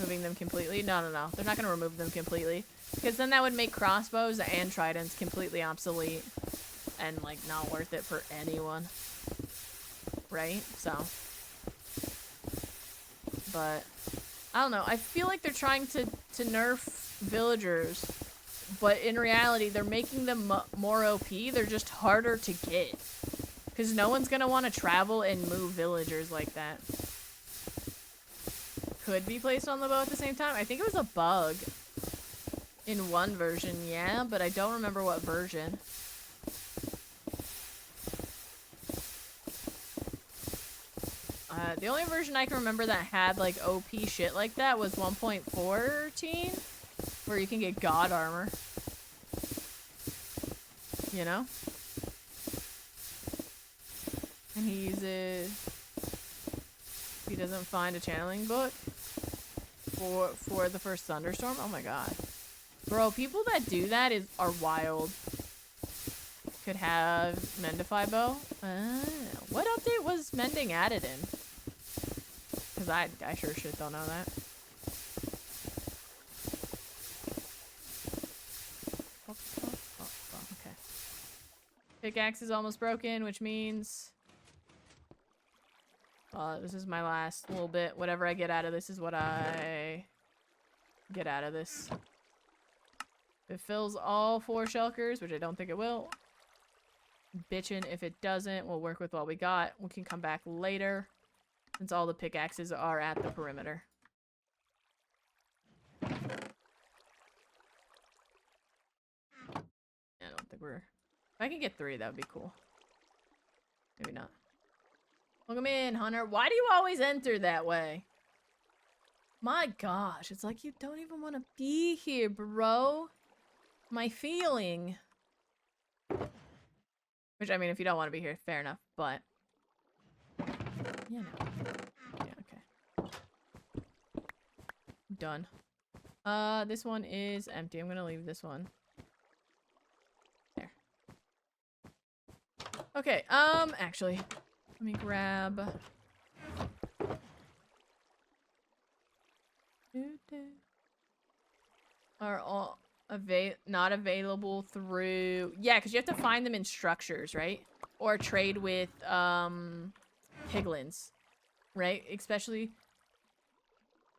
moving them completely? No. They're not going to remove them completely. Because then that would make crossbows and tridents completely obsolete. And, like, not worth it for anyone. Right? So. But, I don't know. I feel like they're trying to nerf villagers. But in reality, they're making them more OP. They're just harder to get. Because no one's going to want to travel and move villagers like that. Could be placed on the bow at the same time. I think it was a bug in one version, yeah, but I don't remember what version. The only version I can remember that had like OP shit like that was 1.14, where you can get god armor. You know? And he uses... He doesn't find a channeling book for the first thunderstorm. Oh my god, bro! People that do that are wild. Could have Mendify bow. What update was mending added in? Because I sure shit don't know that. Okay. Pickaxe is almost broken, which means. This is my last little bit. Whatever I get out of this is what I get out of this. If it fills all 4 shulkers, which I don't think it will. Bitchin' if it doesn't. We'll work with what we got. We can come back later. Since all the pickaxes are at the perimeter. I don't think we're... If I can get 3, that would be cool. Maybe not. Welcome in, Hunter. Why do you always enter that way? My gosh, it's like you don't even want to be here, bro. My feeling. Which, I mean, if you don't want to be here, fair enough, but... You know. Yeah, okay. Done. This one is empty. I'm gonna leave this one. There. Okay, actually... Let me grab... Are all not available through... Yeah, because you have to find them in structures, right? Or trade with, piglins. Right? Especially...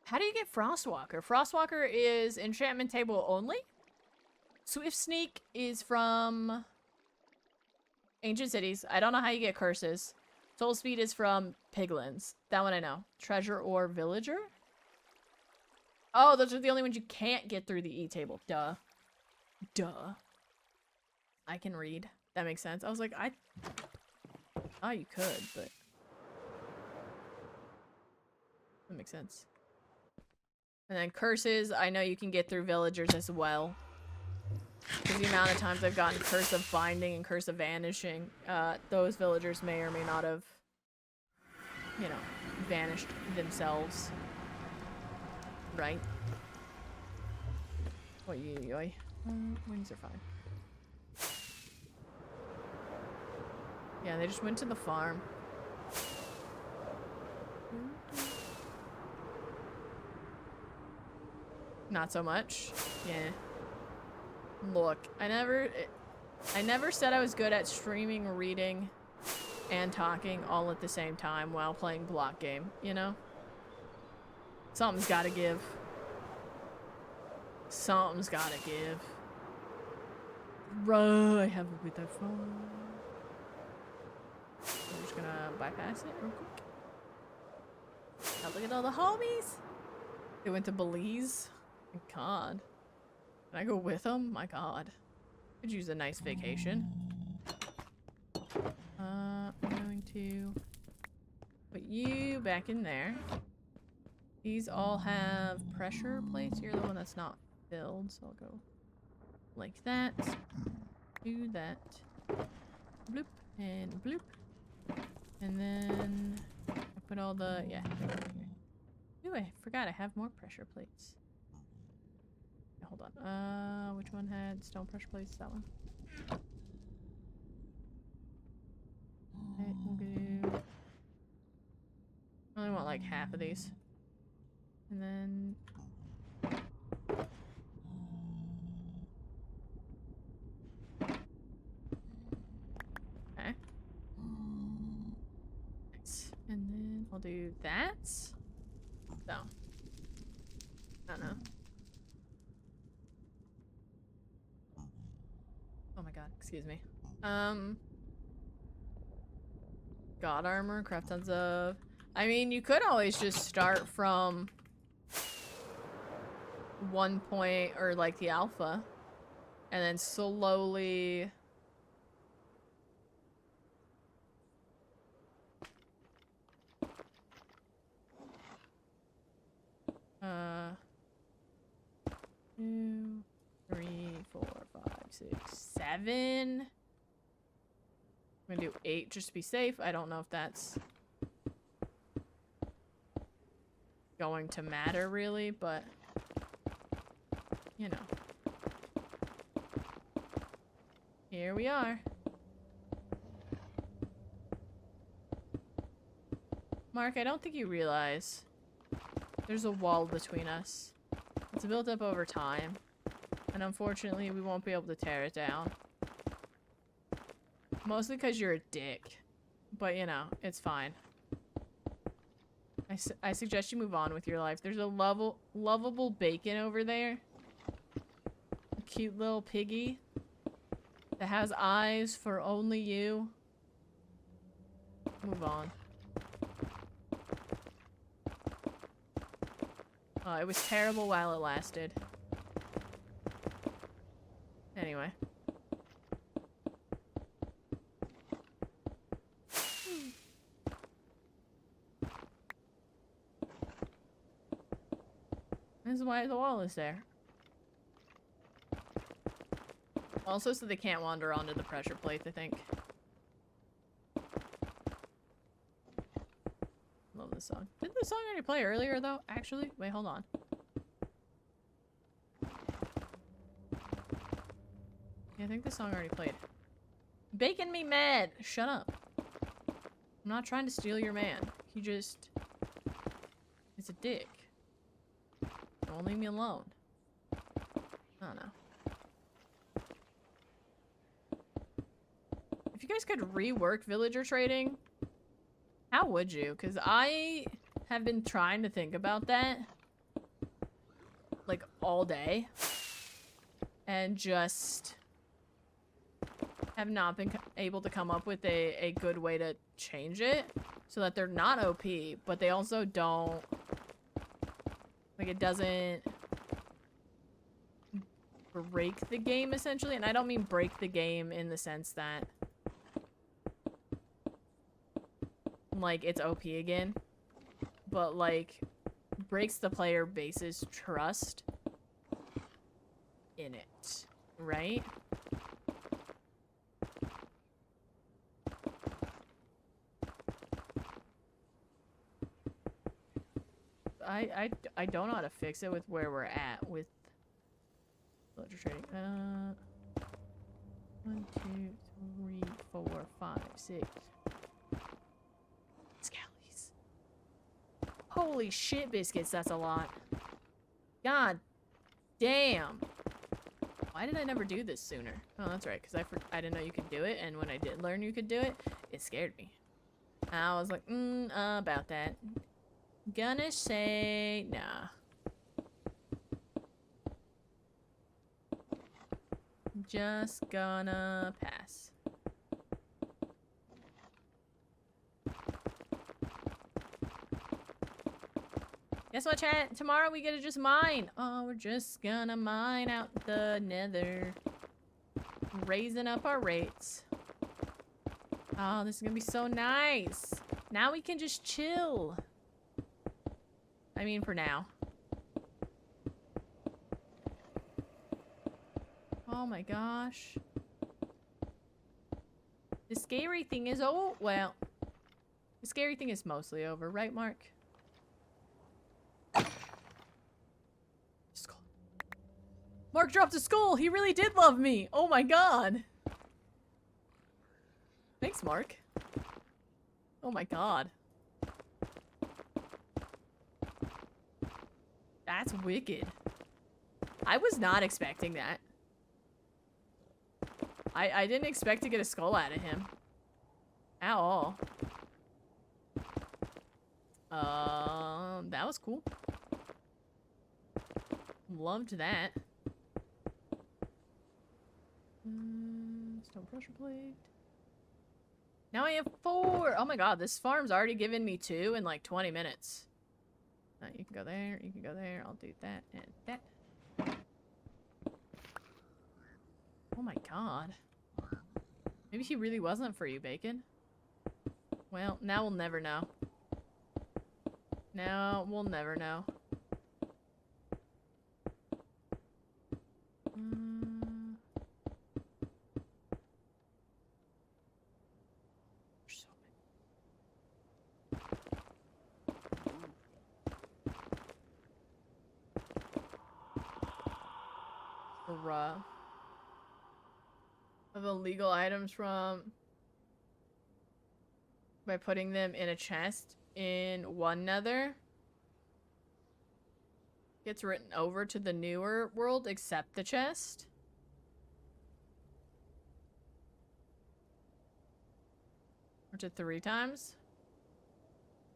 How do you get Frostwalker? Frostwalker is enchantment table only? Swift Sneak is from... Ancient Cities. I don't know how you get curses. Soul Speed is from Piglins. That one I know. Treasure or Villager? Oh, those are the only ones you can't get through the E-table. Duh. Duh. I can read. That makes sense. I was like, Oh, you could, but... That makes sense. And then curses, I know you can get through villagers as well. Because the amount of times I've gotten Curse of Binding and Curse of Vanishing, those villagers may or may not have, you know, vanished themselves. Right? Oi, oi, oi. Wings are fine. Yeah, they just went to the farm. Not so much. Yeah. Look, I never said I was good at streaming, reading, and talking all at the same time while playing block game, you know? Something's gotta give. Something's gotta give. Right, I have a bit of fun. I'm just gonna bypass it real quick. Now look at all the homies. They went to Belize. My God. Can I go with them? My God. Could use a nice vacation. I'm going to put you back in there. These all have pressure plates. You're the one that's not filled, so I'll go like that. Do that. Bloop and bloop. And then I put all the, yeah. Ooh, I forgot I have more pressure plates. Hold on. Which one had stone pressure plates? That one. Okay, we'll do... I only want like half of these. And then... Okay. Nice. And then I'll do that. So. I don't know. Oh my god, excuse me. God armor, craft tons of... I mean, you could always just start from 1 point, or like the alpha, and then slowly... Two, 3, 4, 5, 6, 7. I'm gonna do 8 just to be safe. I don't know if that's going to matter really, but you know. Here we are. Mark, I don't think you realize there's a wall between us. It's built up over time, and unfortunately we won't be able to tear it down. Mostly because you're a dick. But, you know, it's fine. I suggest you move on with your life. There's a lovable bacon over there. A cute little piggy that has eyes for only you. Move on. It was terrible while it lasted. Anyway. This is why the wall is there. Also, so they can't wander onto the pressure plates, I think. Love this song. Didn't the song already play earlier, though? Actually? Wait, hold on. Yeah, I think the song already played. Bacon me mad! Shut up. I'm not trying to steal your man. He just... is a dick. Don't leave me alone. I don't know. If you guys could rework villager trading, how would you? Because I have been trying to think about that like all day and just have not been able to come up with a good way to change it so that they're not OP, but they also don't, like, it doesn't break the game essentially. And I don't mean break the game in the sense that like it's OP again, but like breaks the player base's trust in it, right? I don't know how to fix it with where we're at with villager trading. 1, 2, 3, 4, 5, 6. Scallies. Holy shit, biscuits, that's a lot. God damn. Why did I never do this sooner? Oh, that's right, because I didn't know you could do it, and when I did learn you could do it, it scared me. I was like, about that. Gonna say nah. Just gonna pass. Guess what, chat? Tomorrow we get to just mine. Oh, we're just gonna mine out the nether. Raising up our rates. Oh, this is gonna be so nice. Now we can just chill. I mean, for now. Oh my gosh. The scary thing is, oh, well. The scary thing is mostly over, right, Mark? Skull. Mark dropped a skull! He really did love me! Oh my god! Thanks, Mark. Oh my god. That's wicked. I was not expecting that. I didn't expect to get a skull out of him. At all. That was cool. Loved that. Stone pressure plate. Now I have 4! Oh my god, this farm's already given me 2 in like 20 minutes. You can go there, you can go there. I'll do that and that. Oh my god. Maybe he really wasn't for you, Bacon. Well, now we'll never know. Now we'll never know. Bruh. Of illegal items from by putting them in a chest in one nether gets written over to the newer world except the chest. Or to 3 times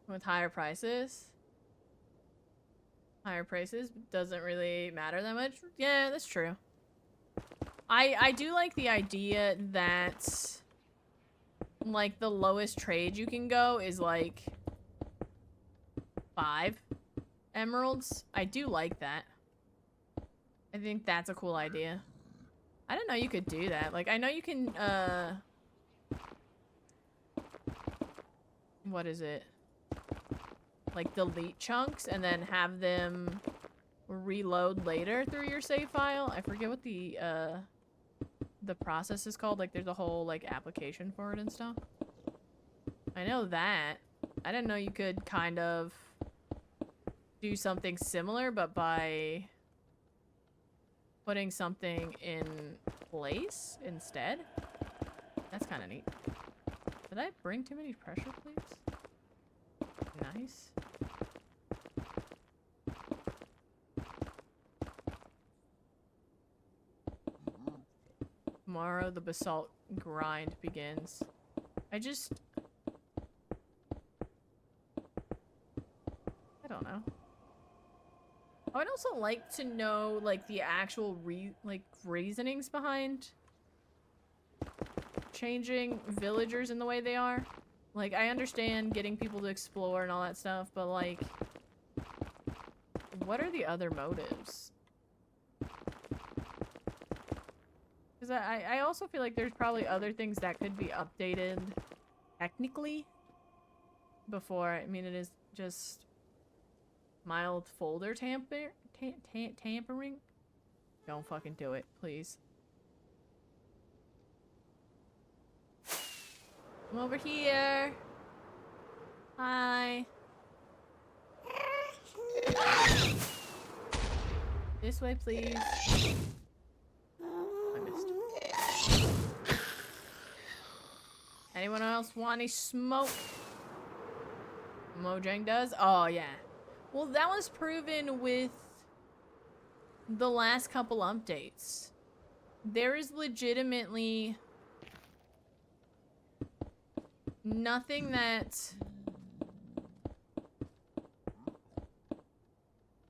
with higher prices. Higher prices doesn't really matter that much. Yeah, that's true. I do like the idea that like the lowest trade you can go is like 5 emeralds. I do like that. I think that's a cool idea. I didn't know you could do that. Like I know you can what is it? Like delete chunks and then have them reload later through your save file. I forget what the process is called. Like there's a whole like application for it and stuff. I know that. I didn't know you could kind of do something similar, but by putting something in place instead. That's kind of neat. Did I bring too many pressure plates? Nice. Tomorrow the basalt grind begins. I don't know. I would also like to know like the actual reasonings behind changing villagers in the way they are. Like I understand getting people to explore and all that stuff, but like what are the other motives? Because I also feel like there's probably other things that could be updated technically before. I mean, it is just mild folder tampering. Don't fucking do it, please. I'm over here. Hi. This way, please. I missed. Anyone else want any smoke? Mojang does? Oh, yeah. Well, that was proven with the last couple updates. There is legitimately nothing that...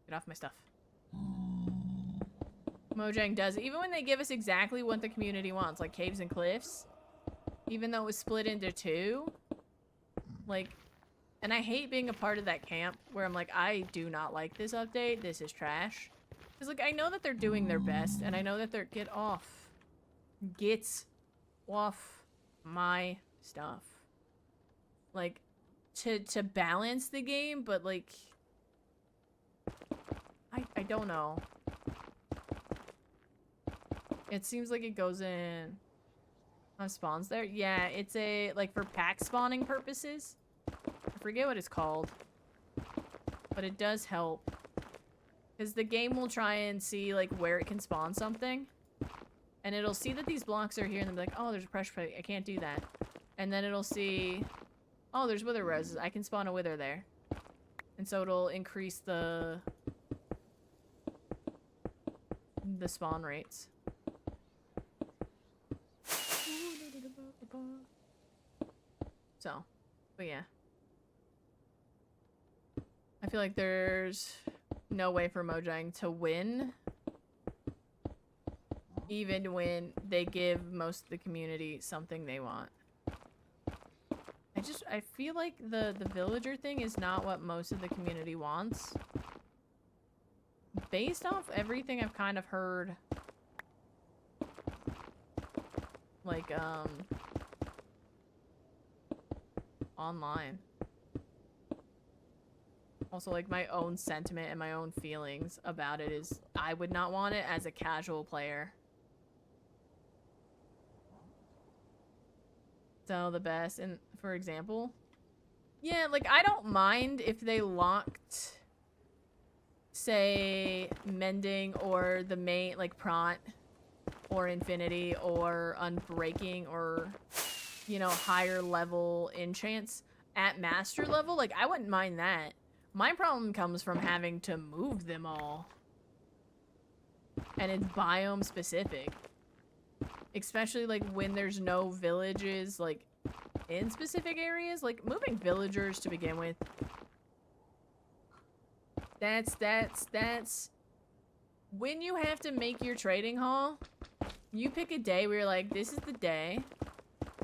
Get off my stuff. Mojang does. Even when they give us exactly what the community wants, like caves and cliffs, even though it was split into two, like... And I hate being a part of that camp where I'm like, I do not like this update. This is trash. Because, like, I know that they're doing their best, and I know that they're... Get off my stuff. Like, to balance the game, but, like... I don't know. It seems like it goes in... spawns there? Yeah, it's a... Like, for pack spawning purposes. I forget what it's called. But it does help. Because the game will try and see, like, where it can spawn something. And it'll see that these blocks are here, and they'll be like, oh, there's a pressure plate. I can't do that. And then it'll see... Oh, there's wither roses. I can spawn a wither there. And so it'll increase the spawn rates. So, but yeah. I feel like there's no way for Mojang to win. Even when they give most of the community something they want. I feel like the villager thing is not what most of the community wants. Based off everything I've kind of heard. Like, online. Also, like, my own sentiment and my own feelings about it is I would not want it as a casual player. So the best, and for example, yeah, like, I don't mind if they locked, say, mending or the main, like, pront or infinity or unbreaking or, you know, higher level enchants at master level. Like, I wouldn't mind that. My problem comes from having to move them all. And it's biome specific. Especially, like, when there's no villages, like, in specific areas. Like, moving villagers to begin with. That's... When you have to make your trading hall, you pick a day where you're like, this is the day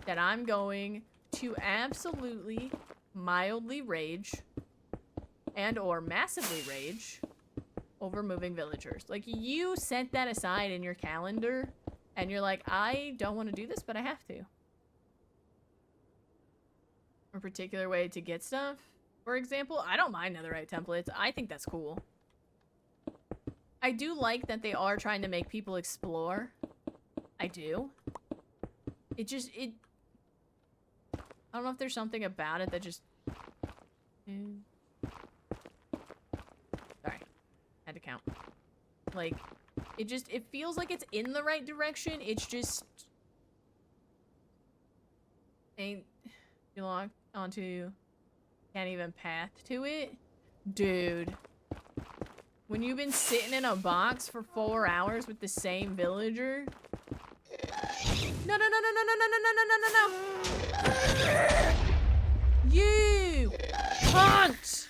that I'm going to absolutely mildly rage and or massively rage over moving villagers. Like, you set that aside in your calendar and you're like, I don't want to do this, but I have to. A particular way to get stuff. For example, I don't mind netherite templates. I think that's cool. I do like that they are trying to make people explore. I do. I don't know if there's something about it that just... Sorry. Had to count. Like, it feels like it's in the right direction. It's just... Ain't... You locked onto... Can't even path to it? Dude. When you've been sitting in a box for 4 hours with the same villager... No, no, no, no, no, no, no, no, no, no, no, no! You! Cunt!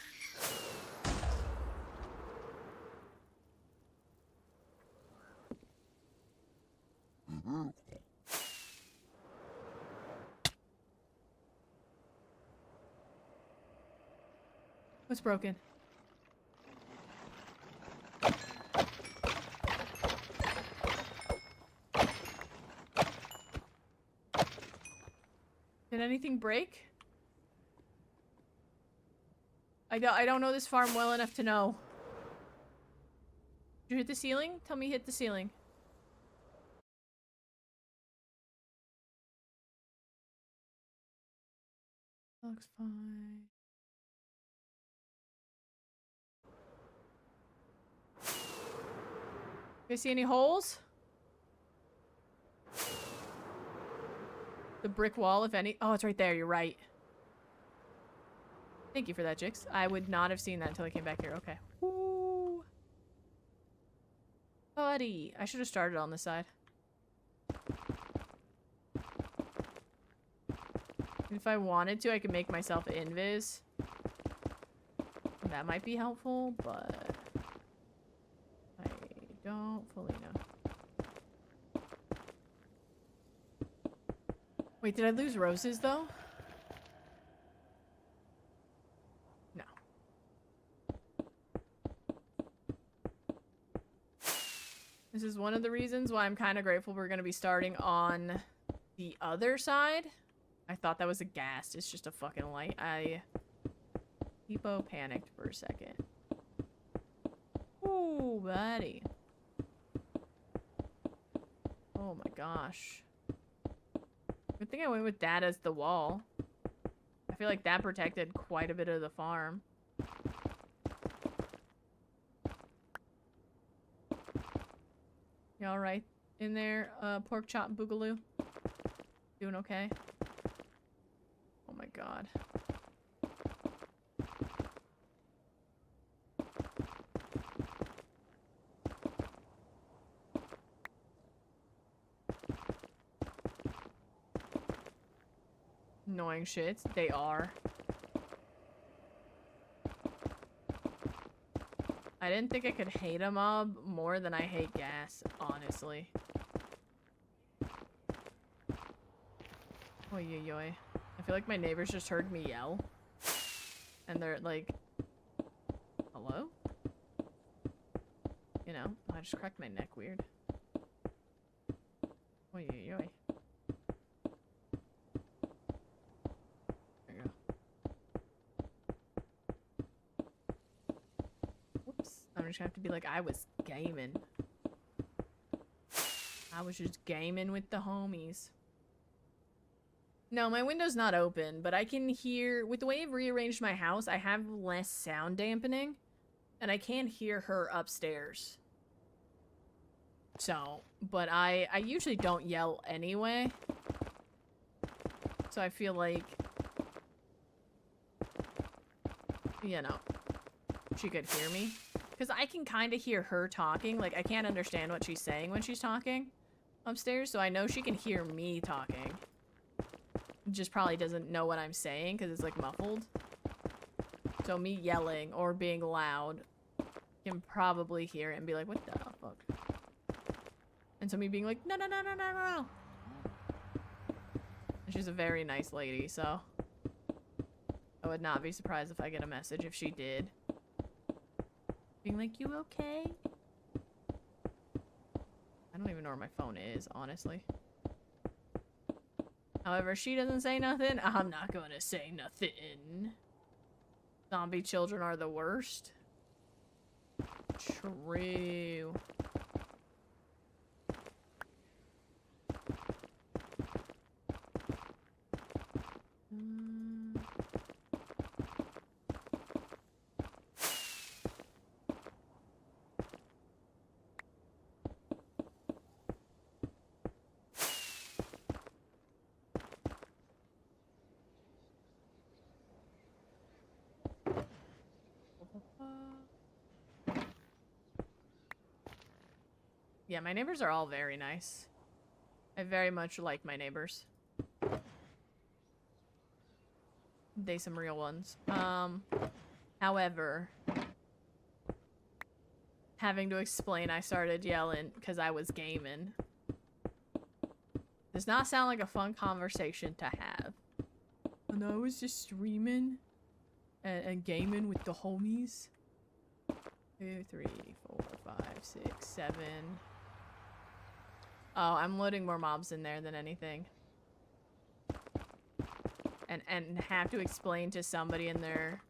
What's broken? Did anything break? I don't know this farm well enough to know. Did you hit the ceiling? Tell me you hit the ceiling. Looks fine. You see any holes? The brick wall, if any. Oh, it's right there. You're right. Thank you for that, Jix. I would not have seen that until I came back here. Okay. Woo. Buddy. I should have started on this side. If I wanted to, I could make myself invis. That might be helpful, but I don't fully know. Wait, did I lose roses, though? No. This is one of the reasons why I'm kind of grateful we're going to be starting on the other side. I thought that was a ghast. It's just a fucking light. I Hippo panicked for a second. Ooh, buddy. Oh my gosh. Good thing I went with that as the wall. I feel like that protected quite a bit of the farm. You alright in there, pork chop boogaloo? Doing okay? Oh my god. Annoying shits. They are. I didn't think I could hate a mob more than I hate gas, honestly. Oy oy oy. I feel like my neighbors just heard me yell. And they're like, hello? You know, I just cracked my neck weird. Oy oy oy. There you go. Whoops. I'm just gonna have to be like, I was gaming. I was just gaming with the homies. No, my window's not open, but I can hear, with the way I've rearranged my house, I have less sound dampening, and I can hear her upstairs. So, but I usually don't yell anyway. So I feel like, you know, she could hear me. Because I can kind of hear her talking. Like, I can't understand what she's saying when she's talking upstairs, so I know she can hear me talking. Just probably doesn't know what I'm saying because it's like muffled. So me yelling or being loud can probably hear it and be like, what the fuck? And so me being like, no, no, no, no, no, no. And she's a very nice lady, so I would not be surprised if I get a message if she did. Being like, you okay? I don't even know where my phone is, honestly. However, she doesn't say nothing, I'm not gonna say nothing. Zombie children are the worst. True. Yeah, my neighbors are all very nice. I very much like my neighbors. They some real ones. However, having to explain I started yelling because I was gaming does not sound like a fun conversation to have. And I was just streaming and gaming with the homies. 2, 3, 4, 5, 6, 7. Oh, I'm loading more mobs in there than anything. And have to explain to somebody in their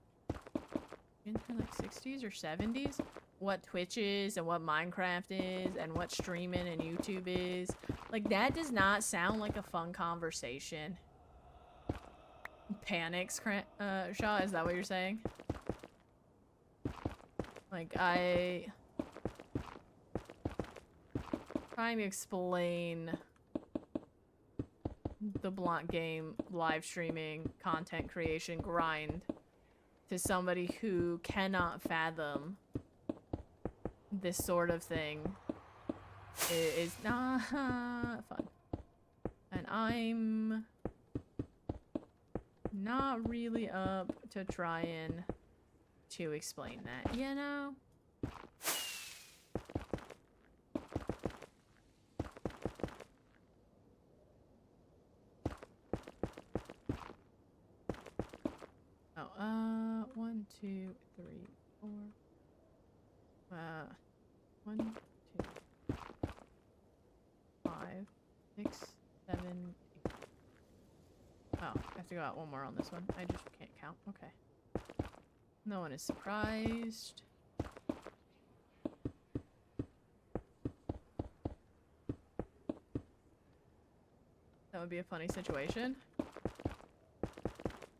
like 60s or 70s what Twitch is and what Minecraft is and what streaming and YouTube is. Like, that does not sound like a fun conversation. Panics, Shaw, is that what you're saying? Like, trying to explain the blunt game live streaming content creation grind to somebody who cannot fathom this sort of thing is not fun. And I'm not really up to trying to explain that, you know? Oh, 1, 2, 3, 4. 1, 2, 5, 6, 7, 8. Oh, I have to go out one more on this one. I just can't count. Okay. No one is surprised. That would be a funny situation.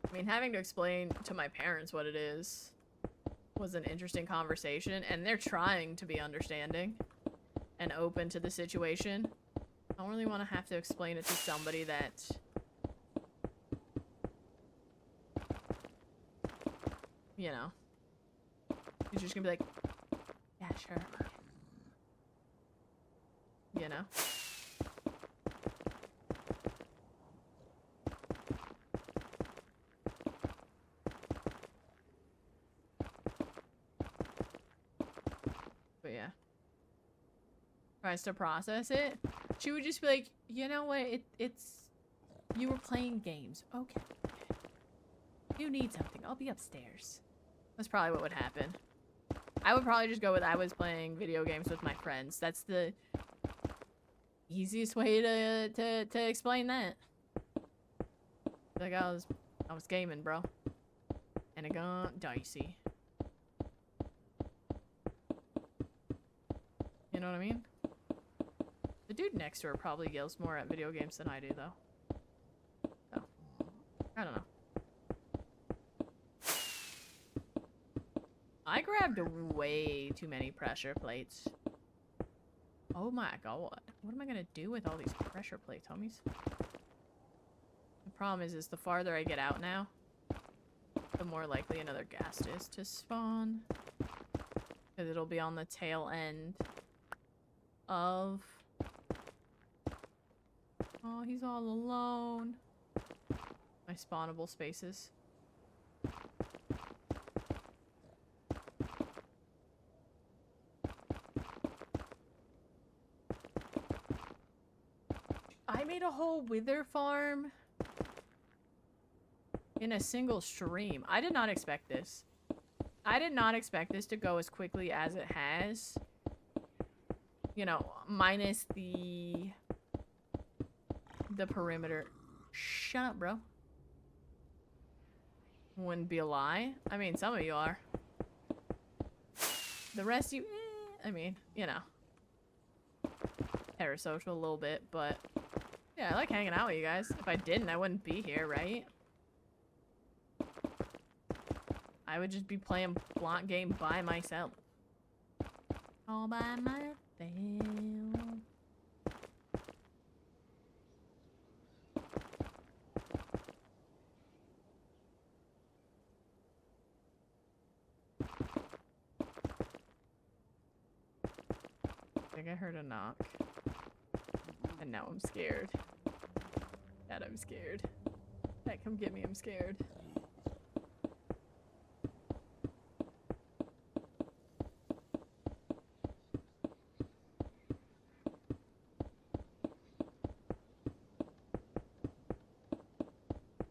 I mean, having to explain to my parents what it is was an interesting conversation, and they're trying to be understanding and open to the situation. I don't really want to have to explain it to somebody that... you know, he's just gonna be like, yeah, sure. You know? But yeah. Tries to process it. She would just be like, you know what, it's... you were playing games. Okay. You need something. I'll be upstairs. That's probably what would happen. I would probably just go with I was playing video games with my friends. That's the easiest way to explain that. Like I was gaming, bro. And it got dicey. You know what I mean? The dude next to her probably yells more at video games than I do, though. So, I don't know. I grabbed way too many pressure plates. Oh my god, what am I gonna do with all these pressure plates, homies? The problem is the farther I get out now, the more likely another ghast is to spawn. Because it'll be on the tail end of... oh, he's all alone. My spawnable spaces. I made a whole wither farm in a single stream. I did not expect this. I did not expect this to go as quickly as it has. You know, minus the perimeter. Shut up, bro. Wouldn't be a lie. I mean, some of you are. The rest of you, I mean, you know. Parasocial a little bit, but... yeah, I like hanging out with you guys. If I didn't, I wouldn't be here, right? I would just be playing blunt game by myself. All by myself. I think I heard a knock. And now I'm scared. Dad, I'm scared. Dad, come get me, I'm scared.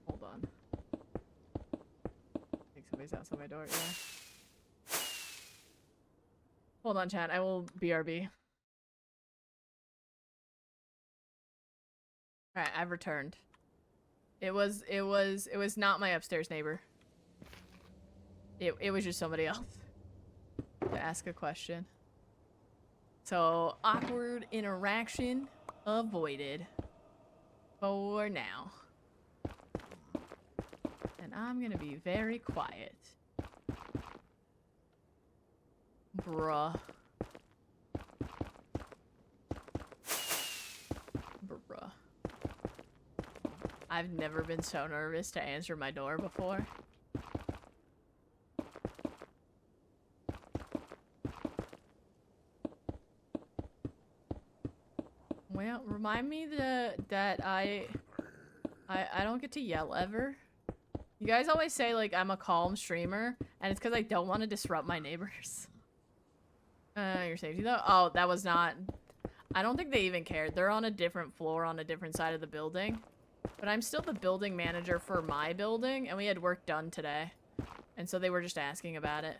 Hold on. I think somebody's outside my door, yeah. Hold on, chat, I will BRB. Alright, I've returned. It was not my upstairs neighbor. It was just somebody else to ask a question. So, awkward interaction avoided for now. And I'm gonna be very quiet. Bruh. Bruh. I've never been so nervous to answer my door before. Well, remind me that I don't get to yell ever. You guys always say, like, I'm a calm streamer, and it's because I don't want to disrupt my neighbors. Your safety, though? Oh, that was not... I don't think they even cared. They're on a different floor on a different side of the building. But I'm still the building manager for my building, and we had work done today. And so they were just asking about it.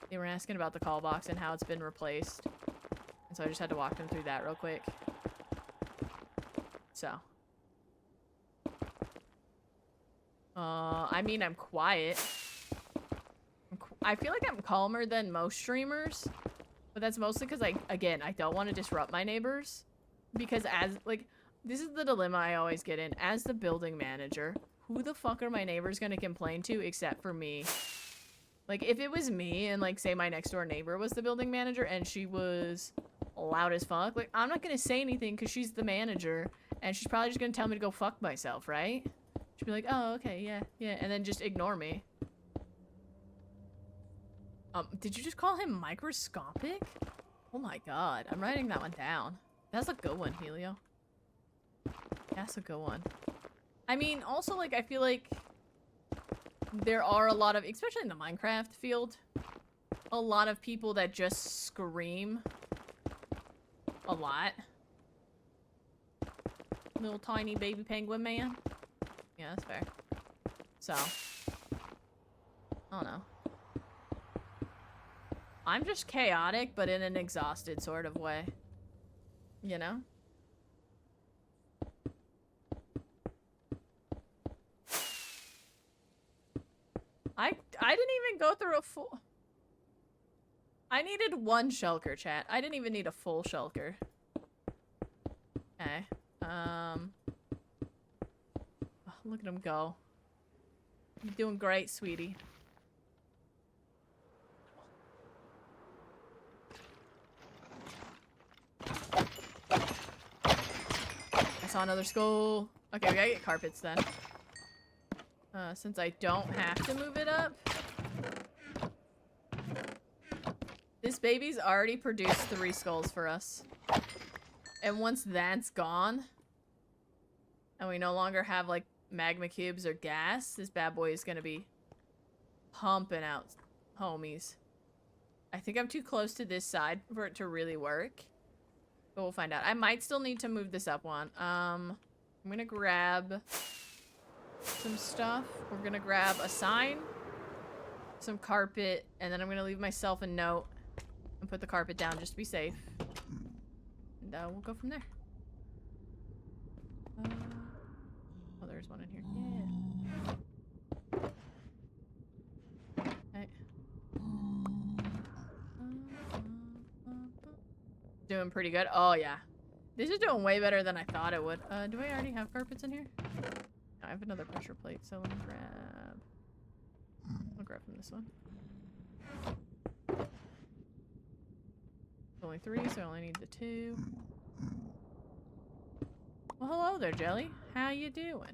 They were asking about the call box and how it's been replaced. And so I just had to walk them through that real quick. So. I mean, I'm quiet. I feel like I'm calmer than most streamers. But that's mostly because, again, I don't want to disrupt my neighbors. Because this is the dilemma I always get in. As the building manager, who the fuck are my neighbors going to complain to except for me? Like, if it was me and, like, say my next door neighbor was the building manager and she was loud as fuck, like, I'm not going to say anything because she's the manager and she's probably just going to tell me to go fuck myself, right? She'd be like, oh, okay, yeah, and then just ignore me. Did you just call him microscopic? Oh my god, I'm writing that one down. That's a good one, Helio. That's a good one. I mean, also, like, I feel like there are a lot of, especially in the Minecraft field, a lot of people that just scream a lot. Little tiny baby penguin man. Yeah, that's fair. So, I don't know. I'm just chaotic, but in an exhausted sort of way. You know? I didn't even go through a full... I needed one shulker, chat. I didn't even need a full shulker. Okay. Oh, look at him go. You're doing great, sweetie. I saw another skull. Okay, we gotta get carpets then. Since I don't have to move it up. This baby's already produced 3 skulls for us. And once that's gone, and we no longer have, like, magma cubes or gas, this bad boy is gonna be pumping out homies. I think I'm too close to this side for it to really work. But we'll find out. I might still need to move this up one. I'm gonna grab some stuff. We're gonna grab a sign, some carpet, and then I'm gonna leave myself a note and put the carpet down just to be safe. And we'll go from there. Oh, there's one in here. Yeah. Okay. Doing pretty good. Oh, yeah. This is doing way better than I thought it would. Do I already have carpets in here? No, I have another pressure plate, so let me grab... I'll grab from this one. Only 3, so I only need the 2. Well, hello there, Jelly. How you doing?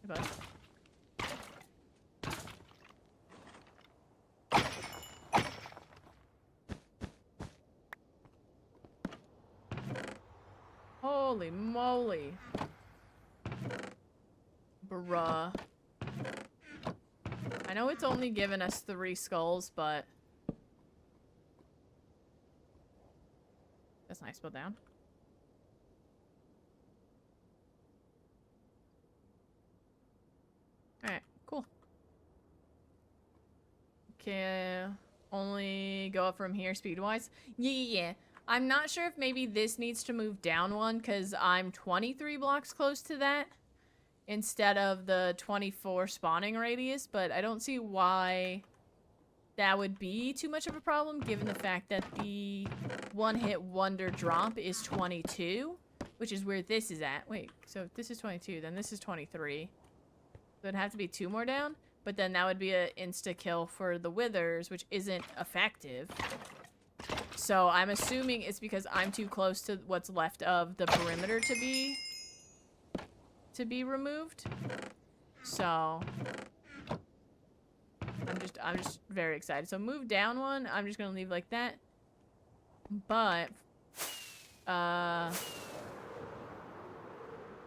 Hey, bud. Holy moly. Bruh. I know it's only given us 3 skulls, but... That's nice. Put down. Alright, cool. Okay, only go up from here speed-wise? Yeah. I'm not sure if maybe this needs to move down one, because I'm 23 blocks close to that instead of the 24 spawning radius, but I don't see why that would be too much of a problem, given the fact that the one-hit wonder drop is 22, which is where this is at. Wait, so if this is 22, then this is 23. So it'd have to be 2 more down. but then that would be a insta-kill for the withers, which isn't effective. So I'm assuming it's because I'm too close to what's left of the perimeter to be removed. So I'm just very excited. So move down one. I'm just gonna leave like that. But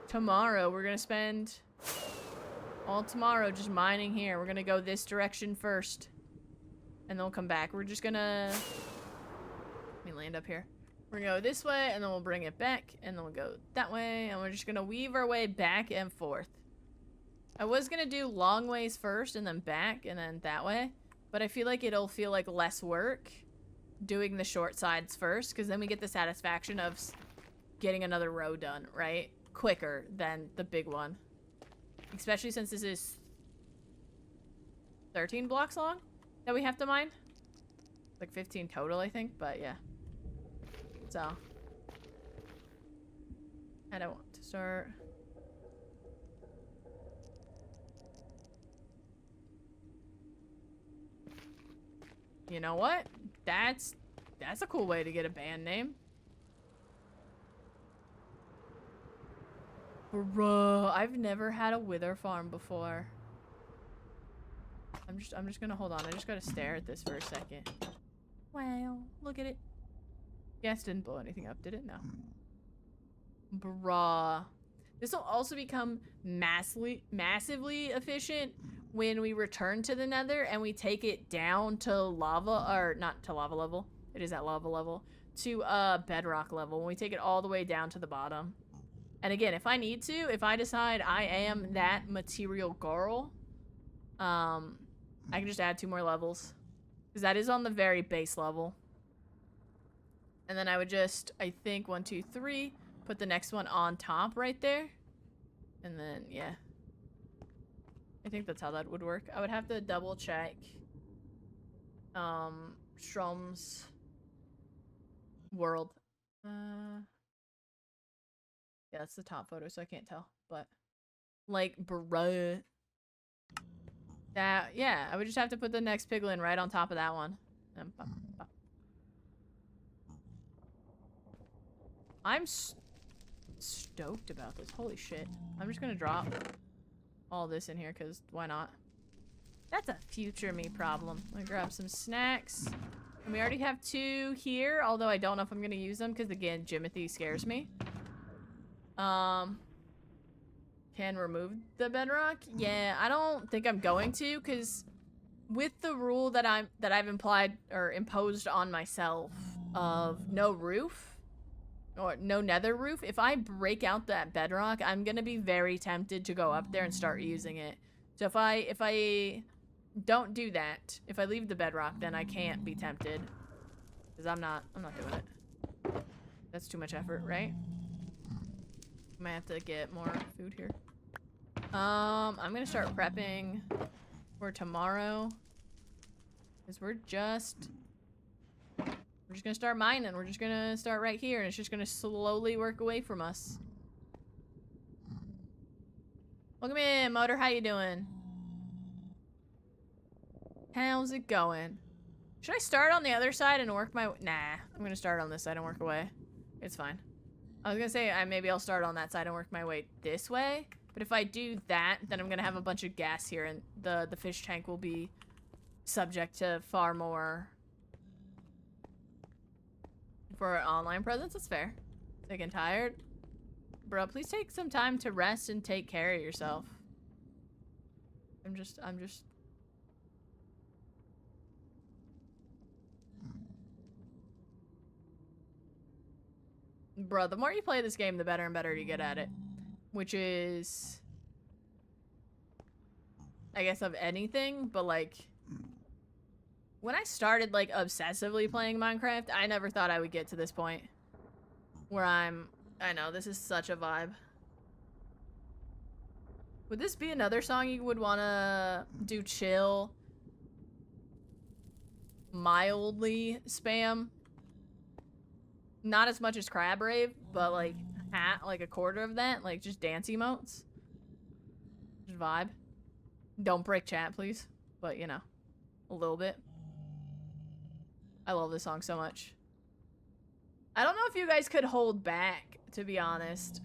tomorrow we're gonna spend all tomorrow just mining here. We're gonna go this direction first, and then we'll come back. We're just gonna let me land up here. We're gonna go this way, and then we'll bring it back, and then we'll go that way, and we're just gonna weave our way back and forth. I was gonna do long ways first, and then back, and then that way, but I feel like it'll feel like less work doing the short sides first, because then we get the satisfaction of getting another row done, right? Quicker than the big one. Especially since this is 13 blocks long that we have to mine. Like 15 total, I think, but yeah. So, I don't want to start. You know what? That's a cool way to get a band name. Bruh, I've never had a wither farm before. I'm just gonna hold on. I just gotta stare at this for a second. Wow, look at it. Gas didn't blow anything up, did it? No. Bruh. This will also become massively efficient when we return to the Nether and we take it down to lava, or not to lava level. It is at lava level. To bedrock level. When we take it all the way down to the bottom. And again, if I need to, if I decide I am that material girl, I can just add 2 more levels. Because that is on the very base level. And then I would just, I think, 1, 2, 3, put the next one on top right there. And then, yeah. I think that's how that would work. I would have to double check Strom's world. Yeah, that's the top photo, so I can't tell. But, like, bruh. That, yeah, I would just have to put the next piglin right on top of that one. I'm stoked about this. Holy shit. I'm just gonna drop all this in here, because why not? That's a future me problem. I'm gonna grab some snacks. And we already have 2 here, although I don't know if I'm gonna use them, because, again, Jimothy scares me. Can remove the bedrock? Yeah, I don't think I'm going to, because with the rule that I've implied or imposed on myself of no roof or no nether roof, if I break out that bedrock, I'm gonna be very tempted to go up there and start using it. So if I don't do that, if I leave the bedrock, then I can't be tempted, because I'm not doing it. That's too much effort, right? I might have to get more food here. I'm gonna start prepping for tomorrow, because we're just gonna start mining. We're just gonna start right here, and it's just gonna slowly work away from us. Welcome in, Motor. How you doing? How's it going? Should I start on the other side and work my... Nah, I'm gonna start on this side and work away. It's fine. I was gonna say maybe I'll start on that side and work my way this way. But if I do that, then I'm gonna have a bunch of gas here, and the fish tank will be subject to far more... For an online presence, that's fair. Sick and tired. Bro, please take some time to rest and take care of yourself. I'm just... Bro, the more you play this game, the better and better you get at it. Which is... I guess of anything, but like... When I started, like, obsessively playing Minecraft, I never thought I would get to this point. Where I know, this is such a vibe. Would this be another song you would want to do chill? Mildly spam? Not as much as Crab Rave, but, like, like a quarter of that. Like, just dance emotes. Just vibe. Don't break chat, please. But, you know, a little bit. I love this song so much. I don't know if you guys could hold back, to be honest.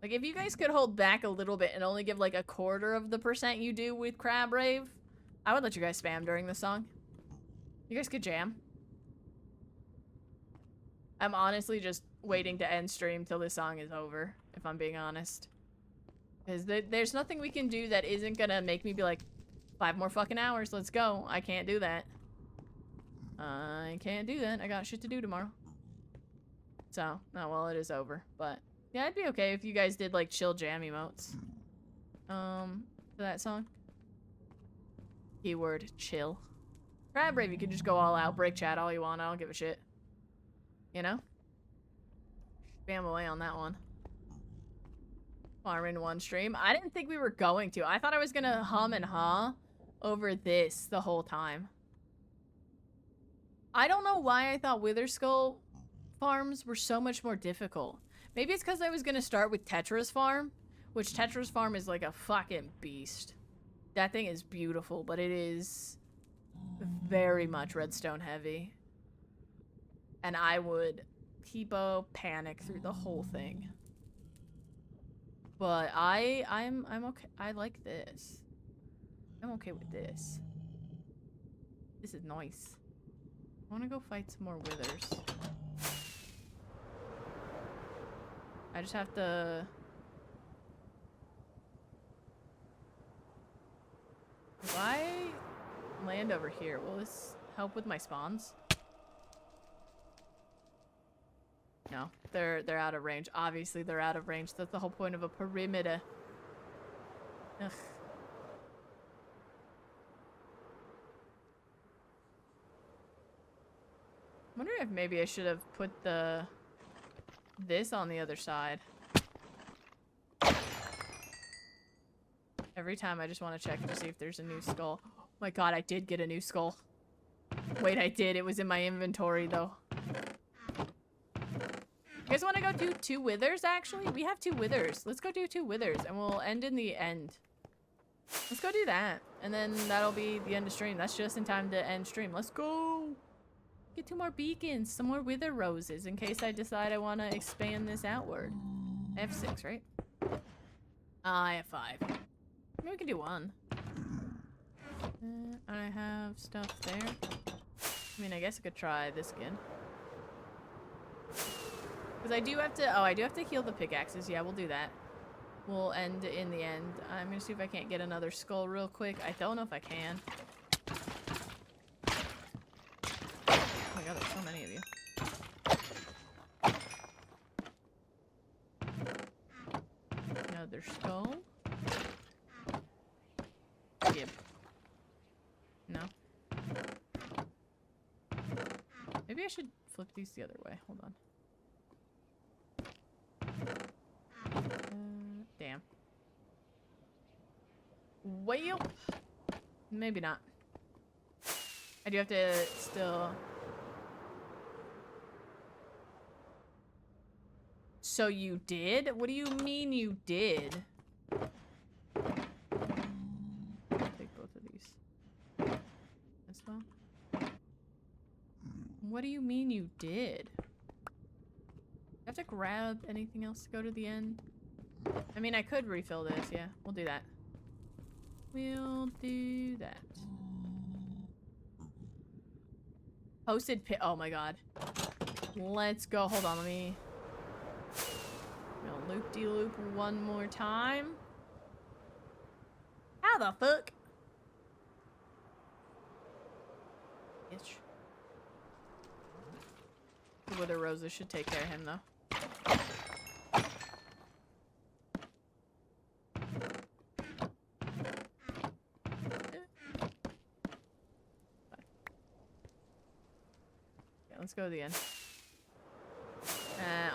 Like, if you guys could hold back a little bit and only give, like, 1/4 of the % you do with Crab Rave, I would let you guys spam during the song. You guys could jam. I'm honestly just waiting to end stream till this song is over, if I'm being honest. Because there's nothing we can do that isn't gonna make me be like, 5 more fucking hours, let's go. I can't do that. I can't do that. I got shit to do tomorrow. So, no, well, it is over. But, yeah, I'd be okay if you guys did, like, chill jam emotes. For that song. Keyword, chill. Crab Rave, you can just go all out, break chat all you want, I don't give a shit. You know? Spam away on that one. Farm in one stream. I didn't think we were going to. I thought I was gonna hum and haw over this the whole time. I don't know why I thought witherskull farms were so much more difficult. Maybe it's because I was gonna start with Tetra's farm, which Tetra's farm is like a fucking beast. That thing is beautiful, but it is very much redstone heavy. And I would peepo panic through the whole thing. But I'm okay. I like this. I'm okay with this. This is nice. I want to go fight some more withers. I just have to... If I land over here, will this help with my spawns? No, they're out of range. Obviously, they're out of range. That's the whole point of a perimeter. Ugh. I'm wondering if maybe I should have put this on the other side. Every time I just want to check to see if there's a new skull. Oh my god, I did get a new skull. Wait, I did. It was in my inventory, though. You guys want to go do 2 withers, actually? We have 2 withers. Let's go do 2 withers, and we'll end in the end. Let's go do that, and then that'll be the end of stream. That's just in time to end stream. Let's go! Get 2 more beacons, some more wither roses, in case I decide I want to expand this outward. I have 6, right? I have 5. Maybe we can do 1. I have stuff there. I mean, I guess I could try this again. Because I do have to... Oh, I do have to heal the pickaxes. Yeah, we'll do that. We'll end in the end. I'm going to see if I can't get another skull real quick. I don't know if I can. Oh my god, there's so many of you. Another skull. Yep. No. Maybe I should flip these the other way. Hold on. Damn. Well, maybe not. I do have to still... So you did? What do you mean you did? Take both of these. As well. What do you mean you did? I have to grab anything else to go to the end? I mean, I could refill this, yeah. We'll do that. We'll do that. Posted pit. Oh my god. Let's go. Hold on, let me... I'm gonna loop-de-loop one more time. How the fuck? Bitch. The wither roses should take care of him, though. Let's go to the end.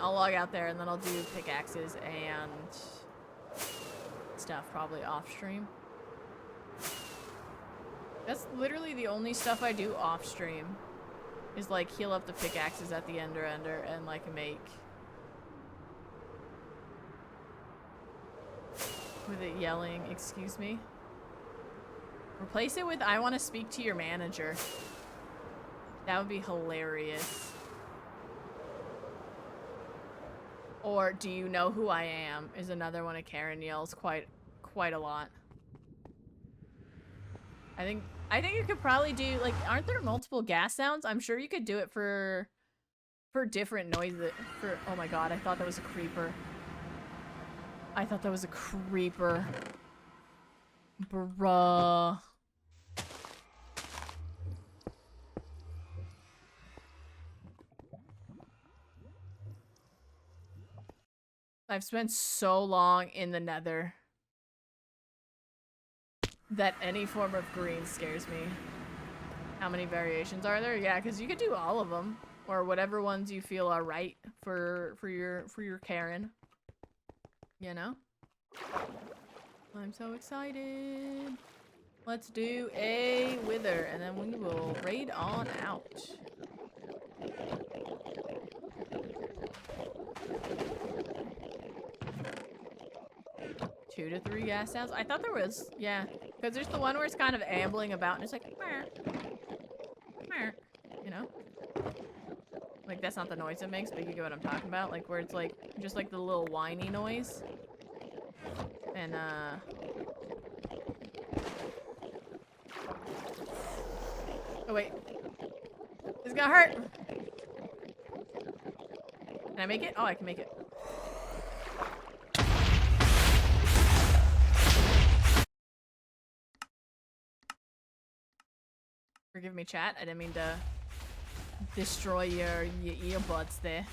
I'll log out there and then I'll do pickaxes and stuff probably off stream. That's literally the only stuff I do off stream is like heal up the pickaxes at the ender and like make with it yelling, excuse me. Replace it with I want to speak to your manager. That would be hilarious. Or do you know who I am is another one of Karen yells quite a lot. I think you could probably do, like, aren't there multiple gas sounds? I'm sure you could do it for different noises. Oh my god, I thought that was a creeper. I thought that was a creeper. Bruh. I've spent so long in the Nether that any form of green scares me. How many variations are there? Yeah, because you could do all of them, or whatever ones you feel are right for your Karen. You know? I'm so excited. Let's do a wither, and then we will raid on out. Two to three gas sounds. I thought there was, yeah, because there's the one where it's kind of ambling about and it's like, you know, like that's not the noise it makes, but you get what I'm talking about, like where it's like just like the little whiny noise. And oh wait, it's gonna hurt. Can I make it? Oh, I can make it. Forgive me, chat. I didn't mean to destroy your earbuds there.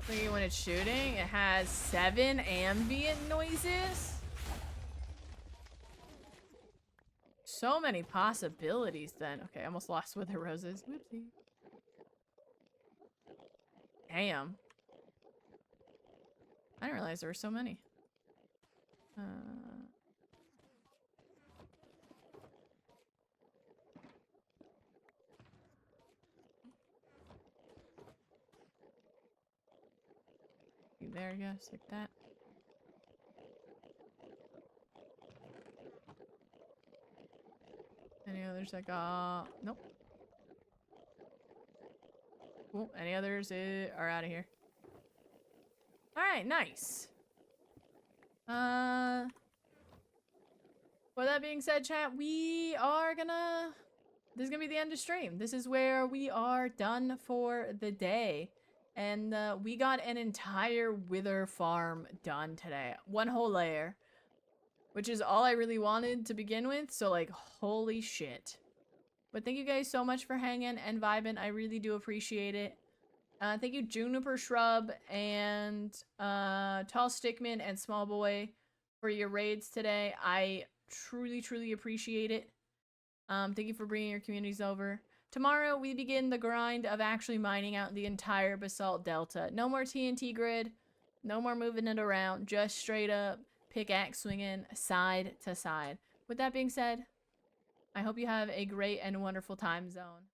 Thinking when it's shooting, it has 7 ambient noises. So many possibilities then. Okay, I almost lost Wither Roses. Whoopsie. Damn. I didn't realize there were so many. There, I guess, like that. Any others like, nope. Cool. Any others are out of here. Alright, nice. With that being said, chat, we are gonna... This is gonna be the end of stream. This is where we are done for the day. And we got an entire wither farm done today. One whole layer. Which is all I really wanted to begin with. So, like, holy shit. But thank you guys so much for hanging and vibing. I really do appreciate it. Thank you, Juniper Shrub and Tall Stickman and Small Boy for your raids today. I truly appreciate it. Thank you for bringing your communities over. Tomorrow, we begin the grind of actually mining out the entire Basalt Delta. No more TNT grid. No more moving it around. Just straight up pickaxe swinging side to side. With that being said, I hope you have a great and wonderful time zone.